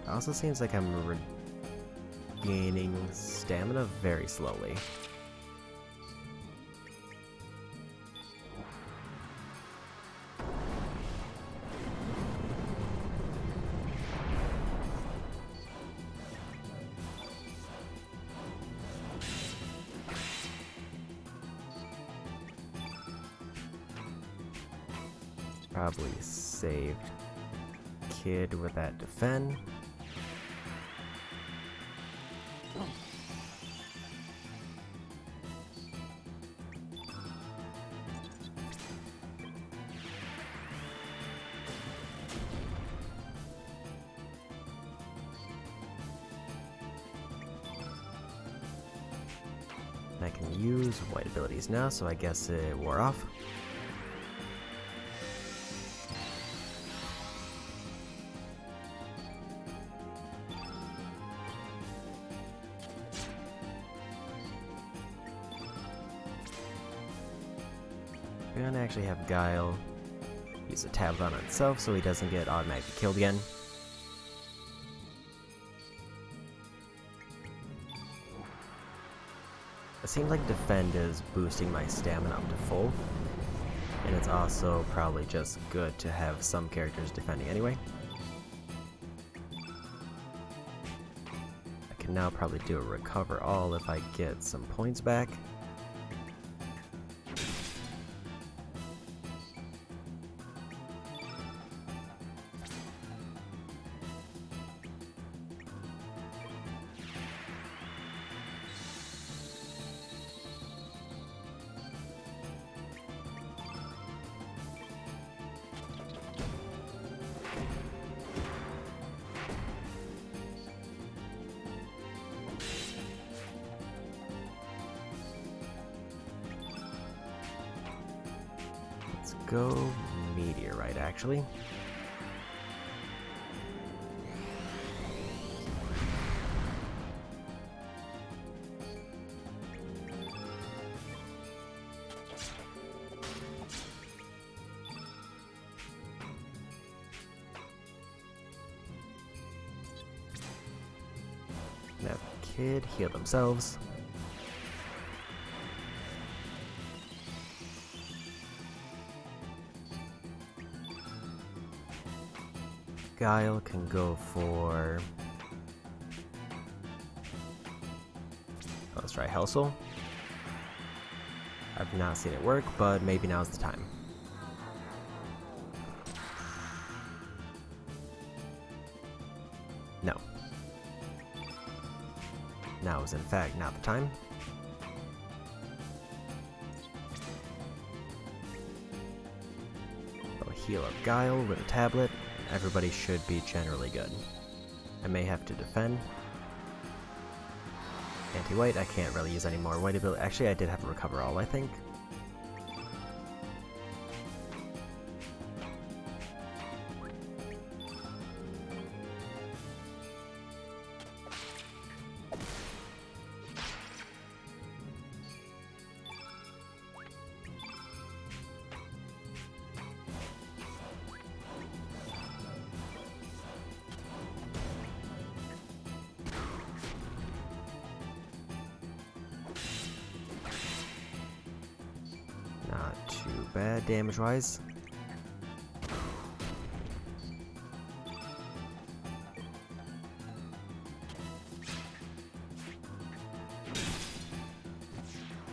It also seems like I'm regaining stamina very slowly. Probably saved Kid with that defend. I can use white abilities now, so I guess it wore off. We're gonna actually have Guile use a tablet on itself so he doesn't get automatically killed again. It seems like Defend is boosting my stamina up to full, and it's also probably just good to have some characters defending anyway. I can now probably do a Recover All if I get some points back. Let's go Meteorite, actually. Have Kid heal themselves. Guile can go for... let's try Hellsoul. I've not seen it work, but maybe now's the time. No. Now is in fact not the time. I'll heal up Guile with a tablet. Everybody should be generally good. I may have to defend. Anti-white, I can't really use any more white ability. Actually, I did have to recover all, I think. Not too bad damage-wise.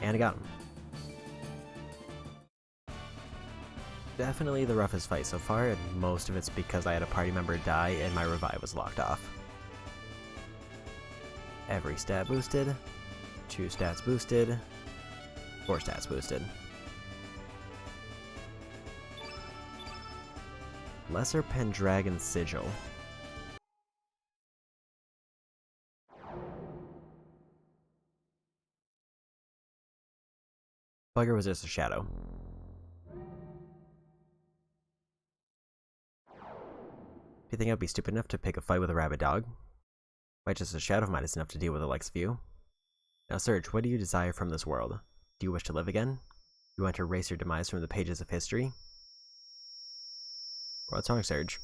And I got him. Definitely the roughest fight so far, and most of it's because I had a party member die and my revive was locked off. Every stat boosted, 2 stats boosted, 4 stats boosted. Lesser Pendragon Sigil. Bugger was just a shadow. Do you think I'd be stupid enough to pick a fight with a rabid dog? Why, just a shadow of mine is enough to deal with the likes of you. Now Surge, what do you desire from this world? Do you wish to live again? Do you want to erase your demise from the pages of history? What's wrong, Surge?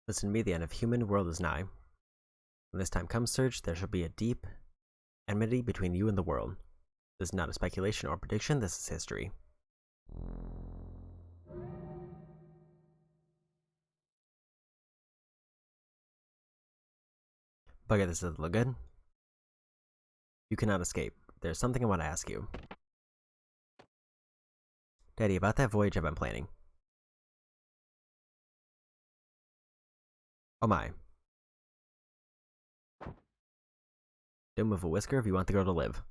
Listen to me, the end of human world is nigh. When this time comes, Surge, there shall be a deep enmity between you and the world. This is not a speculation or prediction, this is history. Bugger, this doesn't look good. You cannot escape. There's something I want to ask you. Daddy, about that voyage I've been planning. Oh my. Don't move a whisker if you want the girl to live.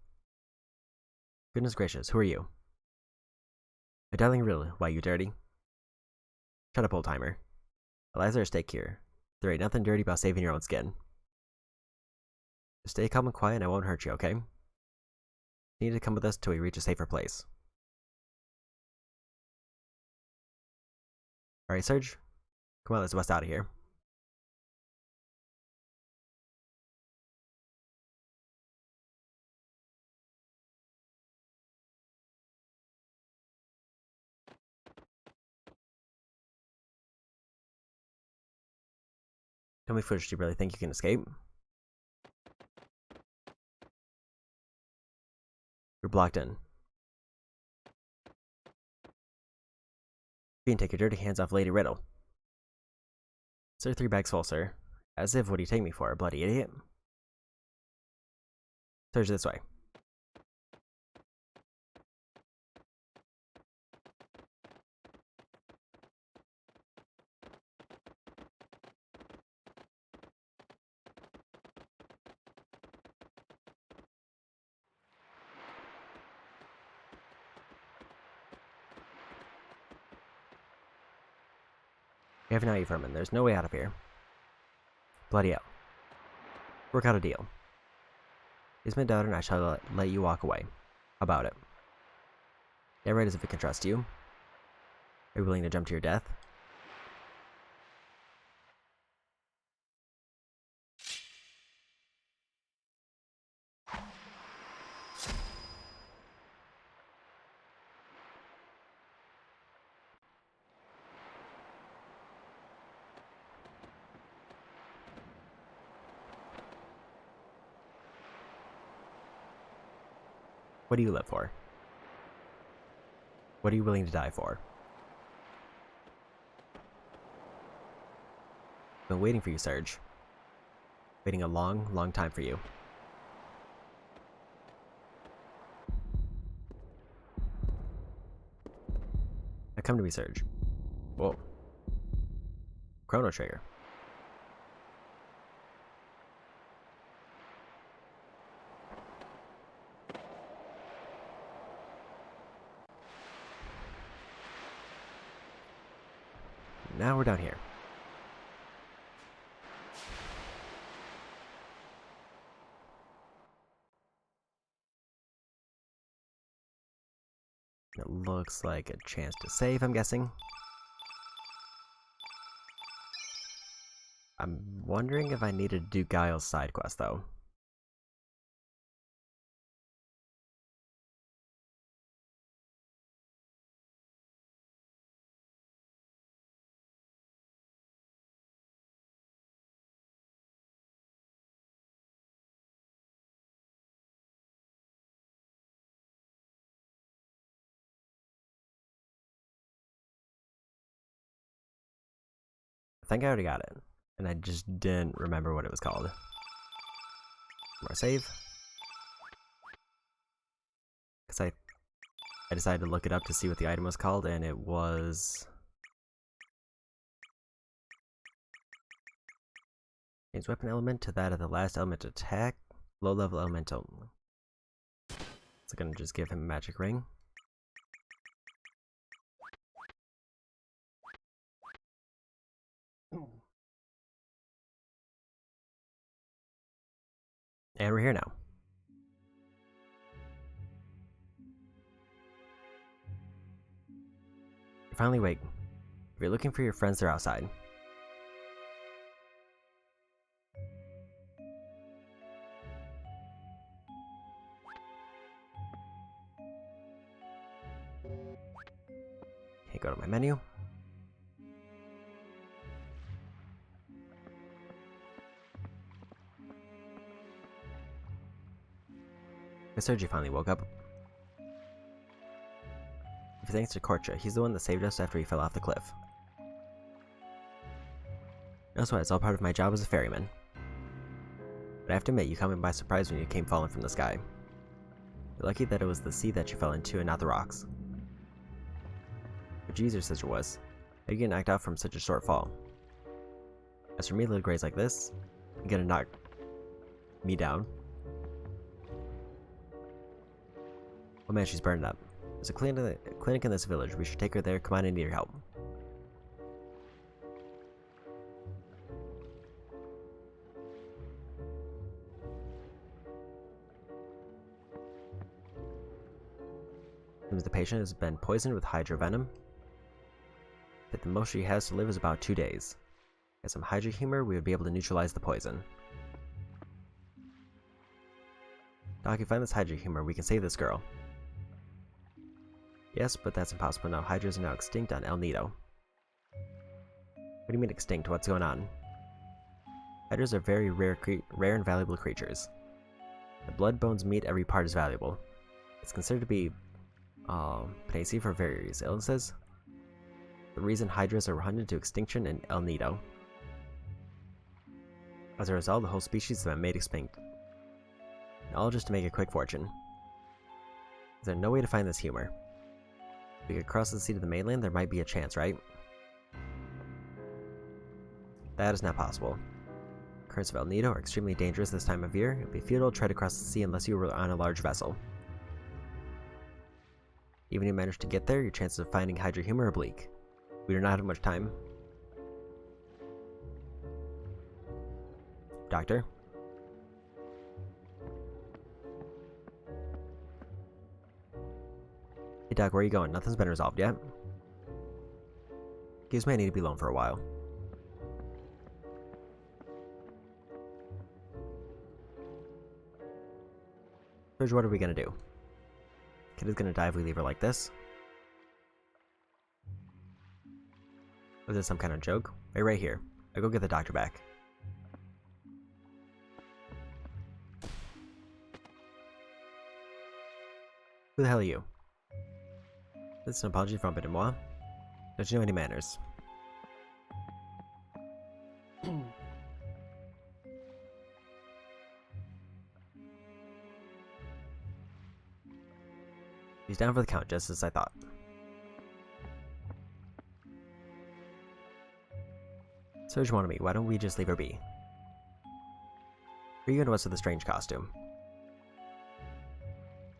Goodness gracious, who are you? My darling Rill, why you dirty? Shut up, old timer. Eliza or stake here. There ain't nothing dirty about saving your own skin. Just stay calm and quiet and I won't hurt you, okay? You need to come with us till we reach a safer place. Alright, Surge. Come on, let's bust out of here. Tell me, Fudge, do you really think you can escape? You're blocked in. You can take your dirty hands off Lady Riddle. Sir, 3 bags full, sir. As if, what do you take me for, a bloody idiot? Surge this way. We have an eye, vermin. There's no way out of here. Bloody hell. Work out a deal. He's my daughter, and I shall let you walk away. How about it? Yeah, right, as if we can trust you. Are you willing to jump to your death? What do you live for? What are you willing to die for? I've been waiting for you, Serge. Waiting a long, long time for you. Now come to me, Serge. Whoa. Chrono trigger. Now we're down here. It looks like a chance to save, I'm guessing. I'm wondering if I need to do Guile's side quest, though. I think I already got it, and I just didn't remember what it was called. More save. Because I decided to look it up to see what the item was called, and it was... Change weapon element to that of the last element attack. Low level element only. So I'm gonna just give him a magic ring. And we're here now. You're finally awake. If you're looking for your friends, they're outside. Okay, go to my menu. Sergi finally woke up. Thanks to Korcha, he's the one that saved us after he fell off the cliff. That's why it's all part of my job as a ferryman. But I have to admit, you caught me by surprise when you came falling from the sky. You're lucky that it was the sea that you fell into and not the rocks. But geez, your sister was. How you get knocked out from such a short fall? As for me, little grays like this, you're gonna knock me down. Oh man, she's burned up. There's a clinic in this village. We should take her there. Come on, I need your help. Seems the patient has been poisoned with hydra venom. But the most she has to live is about 2 days. With some hydra humor, we would be able to neutralize the poison. Doc, if you find this hydra humor, we can save this girl. Yes, but that's impossible now. Hydras are now extinct on El Nido. What do you mean extinct? What's going on? Hydras are very rare and valuable creatures. The blood, bones, meat, every part is valuable. It's considered to be panacea for various illnesses. The reason hydras are hunted to extinction in El Nido. As a result, the whole species has been made extinct. And all just to make a quick fortune. Is there no way to find this humor? If we could cross the sea to the mainland, there might be a chance, right? That is not possible. Currents of El Nido are extremely dangerous this time of year. It would be futile to try to cross the sea unless you were on a large vessel. Even if you manage to get there, your chances of finding hydra humor are bleak. We do not have much time. Doctor? Hey Doc, where are you going? Nothing's been resolved yet. Excuse me, I need to be alone for a while. Serge, what are we gonna do? Kid is gonna die if we leave her like this. Was this some kind of joke? Wait right here. I'll go get the doctor back. Who the hell are you? This is an apology from Bit de Moi. Don't you know any manners? He's down for the count, just as I thought. Serge wanted me, why don't we just leave her be? Are you into us with a strange costume?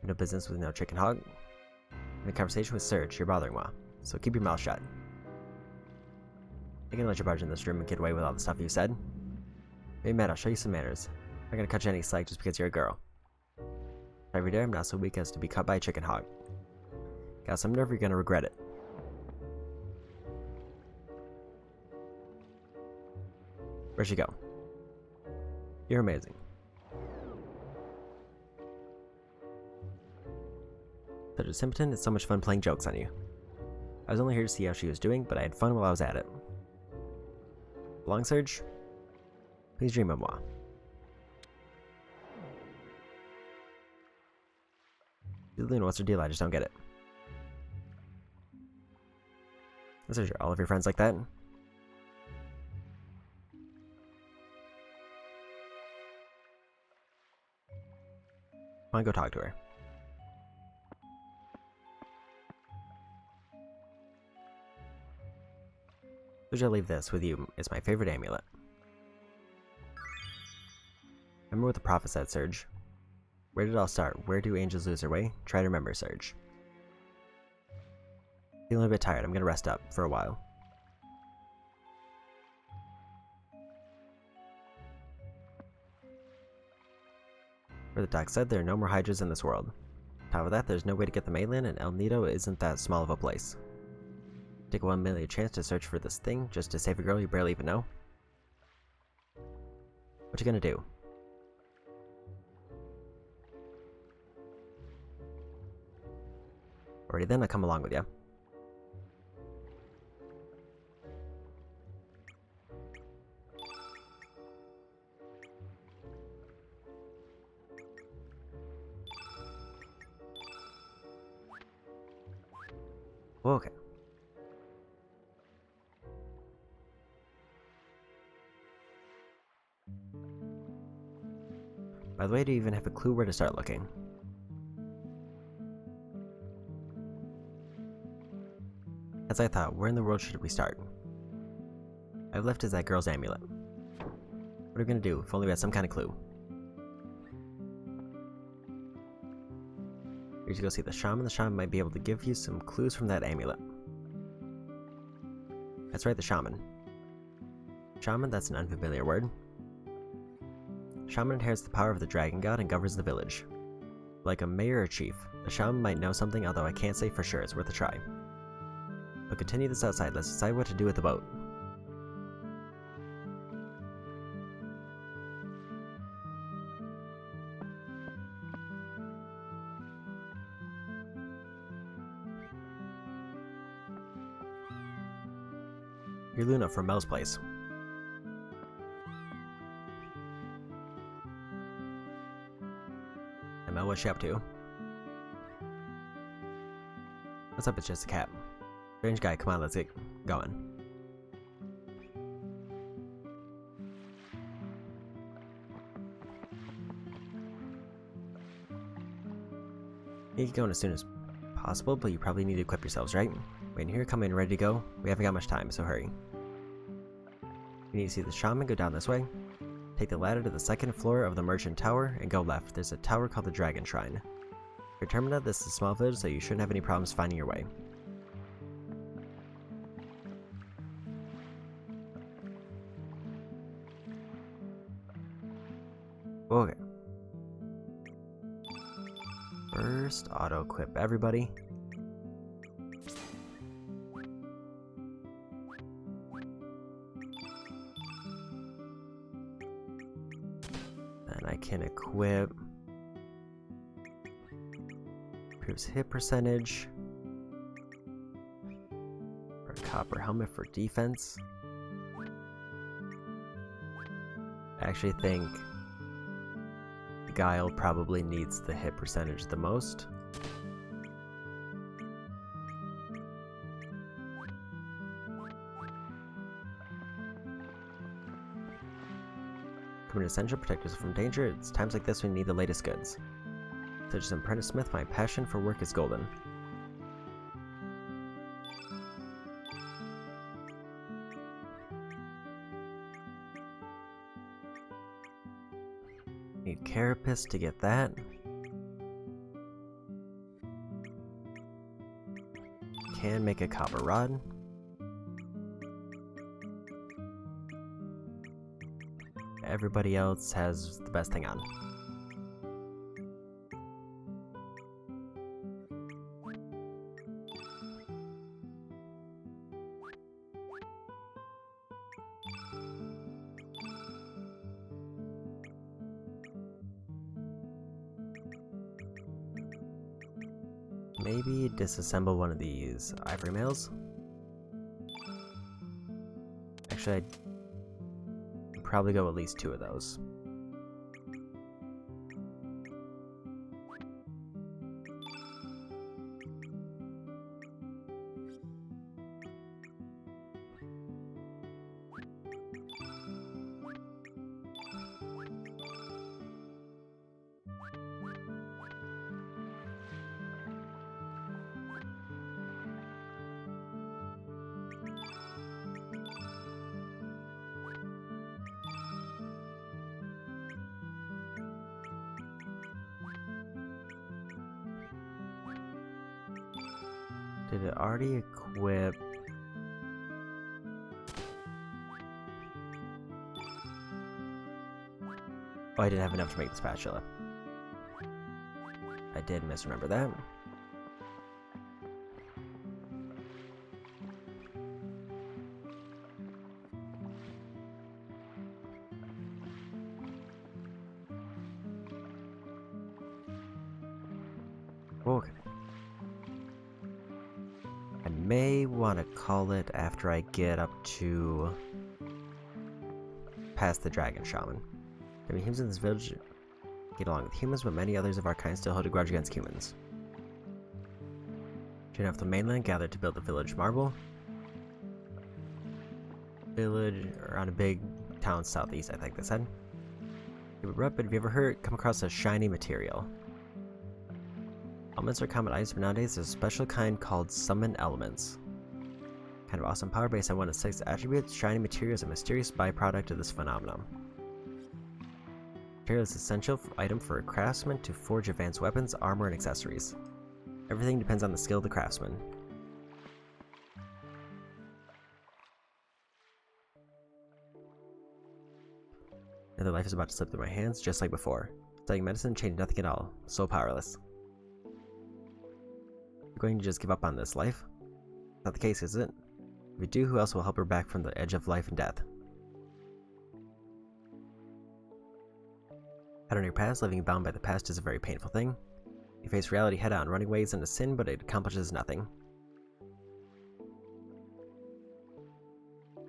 No business with no chicken hog. In a conversation with Serge, you're bothering moi, so keep your mouth shut. I can let you barge in this room and get away with all the stuff you said. Hey Matt, I'll show you some manners. I'm not gonna cut you any slack just because you're a girl. Every day I'm not so weak as to be cut by a chicken hog. Got some nerve, you're gonna regret it. Where'd she go? You're amazing. Such a simpleton, it's so much fun playing jokes on you. I was only here to see how she was doing, but I had fun while I was at it. Long Serge? Please dream of moi. Luna, what's her deal? I just don't get it. Serge, are all of your friends like that? Come on, go talk to her. Serge, I'll leave this with you. It's my favorite amulet. Remember what the prophet said, Serge. Where did it all start? Where do angels lose their way? Try to remember, Serge. Feeling a bit tired. I'm gonna rest up for a while. Where the doc said, there are no more hydras in this world. On top of that, there's no way to get the mainland, and El Nido isn't that small of a place. Take a 1 million chance to search for this thing just to save a girl you barely even know? What you gonna do? Alrighty then, I'll come along with you. Okay. By the way, do you even have a clue where to start looking? As I thought, where in the world should we start? I've left is that girl's amulet. What are we gonna do if only we had some kind of clue? We should go see the shaman. The shaman might be able to give you some clues from that amulet. That's right, the shaman. Shaman, that's an unfamiliar word. Shaman inherits the power of the dragon god and governs the village. Like a mayor or chief, the shaman might know something, although I can't say for sure. It's worth a try. We'll continue this outside. Let's decide what to do with the boat. You're Luna from Mel's place. And Mel, what's she up to? What's up? It's just a cat. Strange guy, come on, let's get going. You get going as soon as possible, but you probably need to equip yourselves, right? Wait here, come in ready to go. We haven't got much time, so hurry. You need to see the shaman, go down this way. Take the ladder to the second floor of the merchant tower and go left. There's a tower called the Dragon Shrine. For Termina, this is a small village, so you shouldn't have any problems finding your way. Okay. First, auto-equip everybody. Then I can equip improves hit percentage. Or a copper helmet for defense. I actually think Guile probably needs the hit percentage the most. Coming essential, protect us from danger. It's times like this we need the latest goods. Such as apprentice smith, my passion for work is golden. Need carapace to get that. Can make a copper rod. Everybody else has the best thing on. Maybe disassemble one of these ivory mails. Actually, I'd probably go at least 2 of those. Did it already equip? Oh, I didn't have enough to make the spatula. I did misremember that. Okay. I may want to call it after I get up to past the dragon shaman. I mean, humans in this village get along with humans, but many others of our kind still hold a grudge against humans. Train off the mainland, gathered to build the village marble. Village around a big town southeast, I think they said. It would rub, but have you ever come across a shiny material? Elements are common items, but nowadays there's a special kind called Summon Elements. Kind of awesome power based on one of 6 attributes. Shiny material is a mysterious byproduct of this phenomenon. Material is an essential item for a craftsman to forge advanced weapons, armor, and accessories. Everything depends on the skill of the craftsman. Another life is about to slip through my hands, just like before. Studying medicine changed nothing at all. So powerless. You're going to just give up on this life? Not the case, is it? If you do, who else will help her back from the edge of life and death? Out on your past, living bound by the past is a very painful thing. You face reality head-on, running away isn't a sin, but it accomplishes nothing.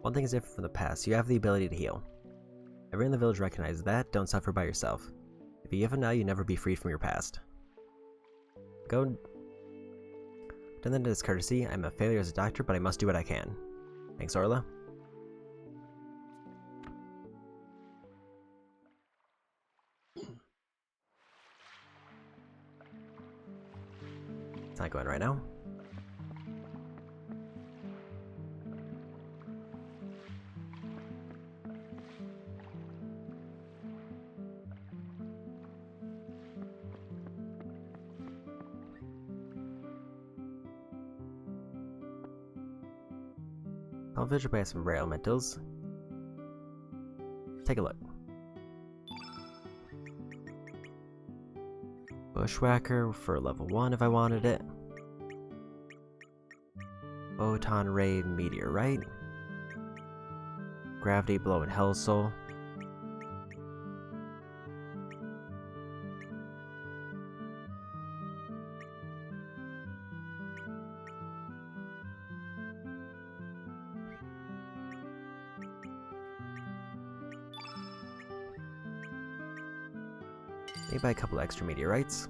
One thing is different from the past, you have the ability to heal. Everyone in the village recognizes that. Don't suffer by yourself. If you give up now, you'll never be freed from your past. Go. Done that as courtesy. I'm a failure as a doctor, but I must do what I can. Thanks, Orla. It's not going right now. I'll visit by some rare elementals. Take a look. Bushwhacker for level 1 if I wanted it. Photon Ray Meteorite. Gravity Blow and Hell Soul. Maybe buy a couple extra meteorites.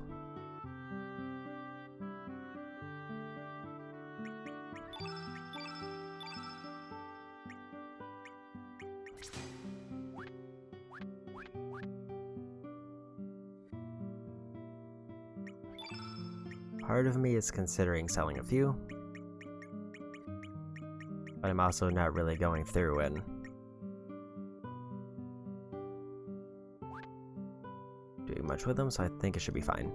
Part of me is considering selling a few, but I'm also not really going through and doing much with them, so I think it should be fine.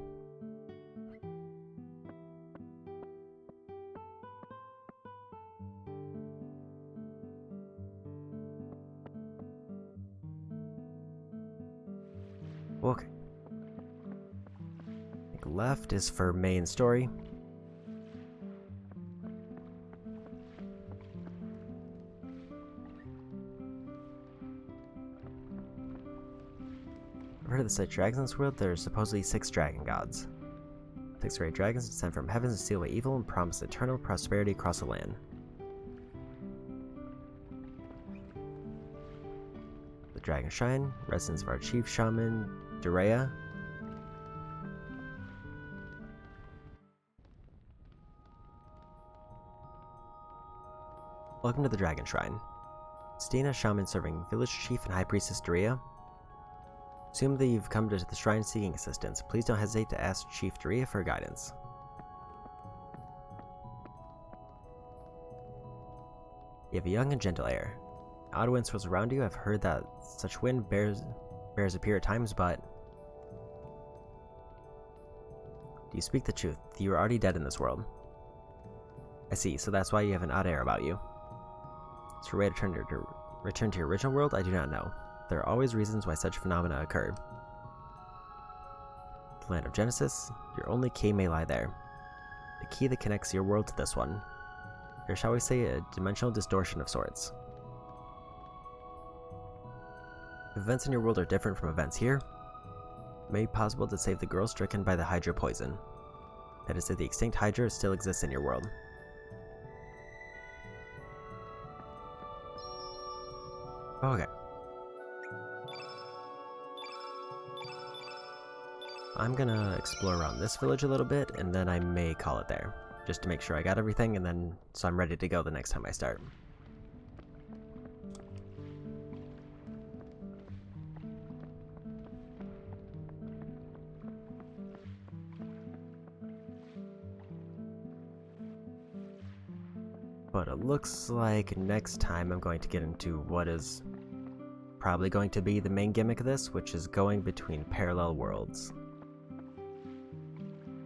Okay. Left is for main story. I've heard of the 6 dragons in this world. There are supposedly 6 dragon gods. 6 great dragons descend from heavens to steal away evil and promise eternal prosperity across the land. The Dragon Shrine, residence of our chief shaman, Durea. Welcome to the Dragon Shrine. Stina, shaman serving village chief and high priestess Durea. Assume that you've come to the shrine seeking assistance. Please don't hesitate to ask Chief Durea for guidance. You have a young and gentle air. Odd wind swirls around you. I've heard that such wind bears appear at times, but do you speak the truth? You are already dead in this world. I see, so that's why you have an odd air about you. Is there a way to return to your original world? I do not know. There are always reasons why such phenomena occur. The land of Genesis, your only key may lie there. The key that connects your world to this one. Or shall we say a dimensional distortion of sorts. If events in your world are different from events here, it may be possible to save the girl stricken by the Hydra poison. That is, if the extinct Hydra still exists in your world. Okay. I'm gonna explore around this village a little bit, and then I may call it there. Just to make sure I got everything, and then so I'm ready to go the next time I start. But it looks like next time I'm going to get into what is probably going to be the main gimmick of this, which is going between parallel worlds.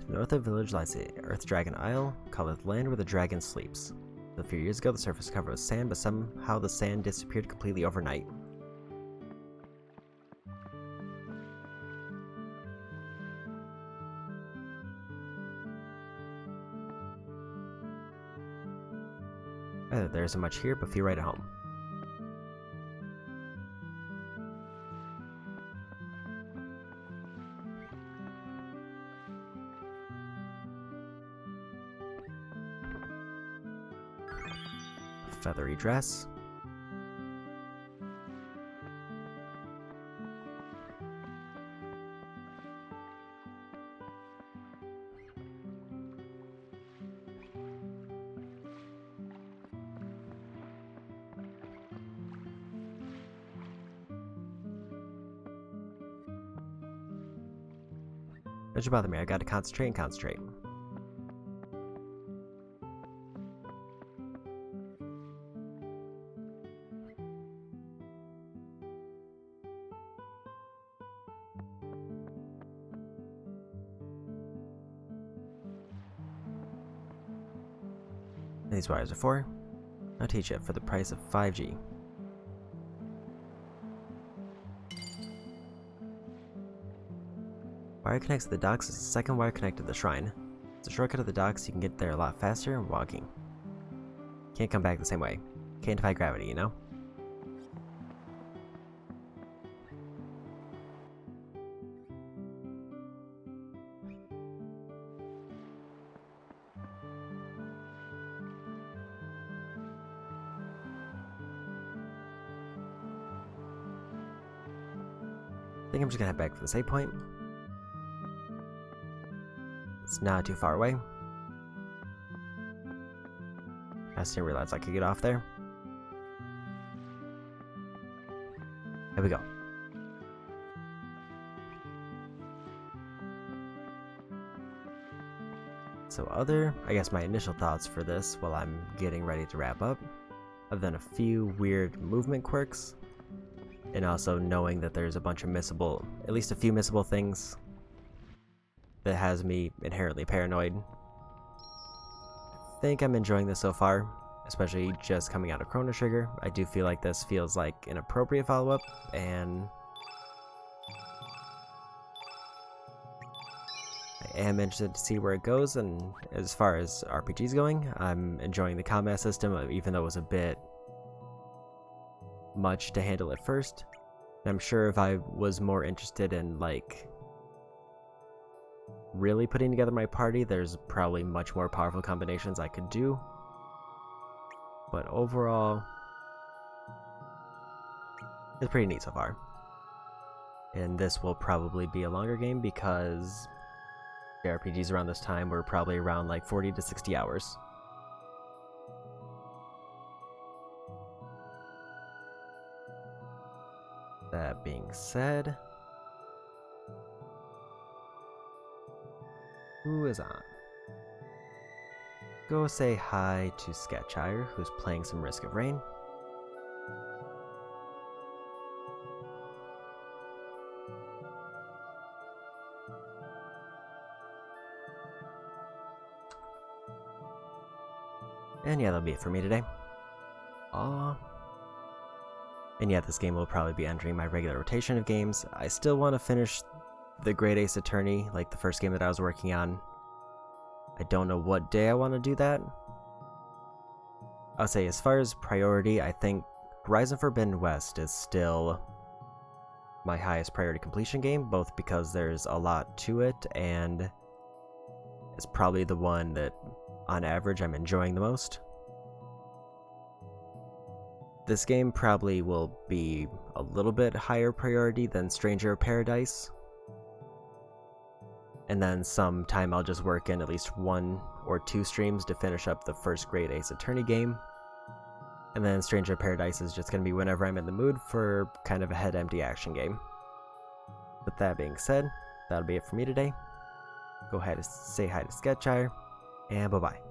To the north of the village lies the Earth Dragon Isle, called the land where the dragon sleeps. A few years ago, the surface was covered with sand, but somehow the sand disappeared completely overnight. There isn't much here, but feel right at home. Feathery dress. Don't bother me, I gotta concentrate and concentrate. These wires are for. I'll teach it for the price of 5G. Wire connects to the docks is the second wire connected to the shrine. It's a shortcut to the docks, you can get there a lot faster and walking. Can't come back the same way. Can't defy gravity, you know? I think I'm just gonna head back for the save point. It's not too far away. I just didn't realize I could get off there. There we go. So I guess my initial thoughts for this while I'm getting ready to wrap up, other than a few weird movement quirks, and also knowing that there's a bunch of missable, at least a few missable things that has me inherently paranoid. I think I'm enjoying this so far, especially just coming out of Chrono Trigger. I do feel like this feels like an appropriate follow-up, and I am interested to see where it goes. And as far as RPGs going, I'm enjoying the combat system, even though it was a bit much to handle at first. And I'm sure if I was more interested in like really putting together my party, there's probably much more powerful combinations I could do. But overall, it's pretty neat so far. And this will probably be a longer game because the RPGs around this time were probably around like 40 to 60 hours. That being said, who is on? Go say hi to Sketchire, who's playing some Risk of Rain. And yeah, that'll be it for me today. And yeah, this game will probably be entering my regular rotation of games. I still want to finish the Great Ace Attorney, like the first game that I was working on. I don't know what day I want to do that. I'll say as far as priority, I think Horizon Forbidden West is still my highest priority completion game, both because there's a lot to it, and it's probably the one that, on average, I'm enjoying the most. This game probably will be a little bit higher priority than Stranger of Paradise. And then sometime I'll just work in at least 1 or 2 streams to finish up the first Great Ace Attorney game. And then Stranger of Paradise is just going to be whenever I'm in the mood for kind of a head-empty action game. With that being said, that'll be it for me today. Go ahead and say hi to Sketchire, and bye-bye.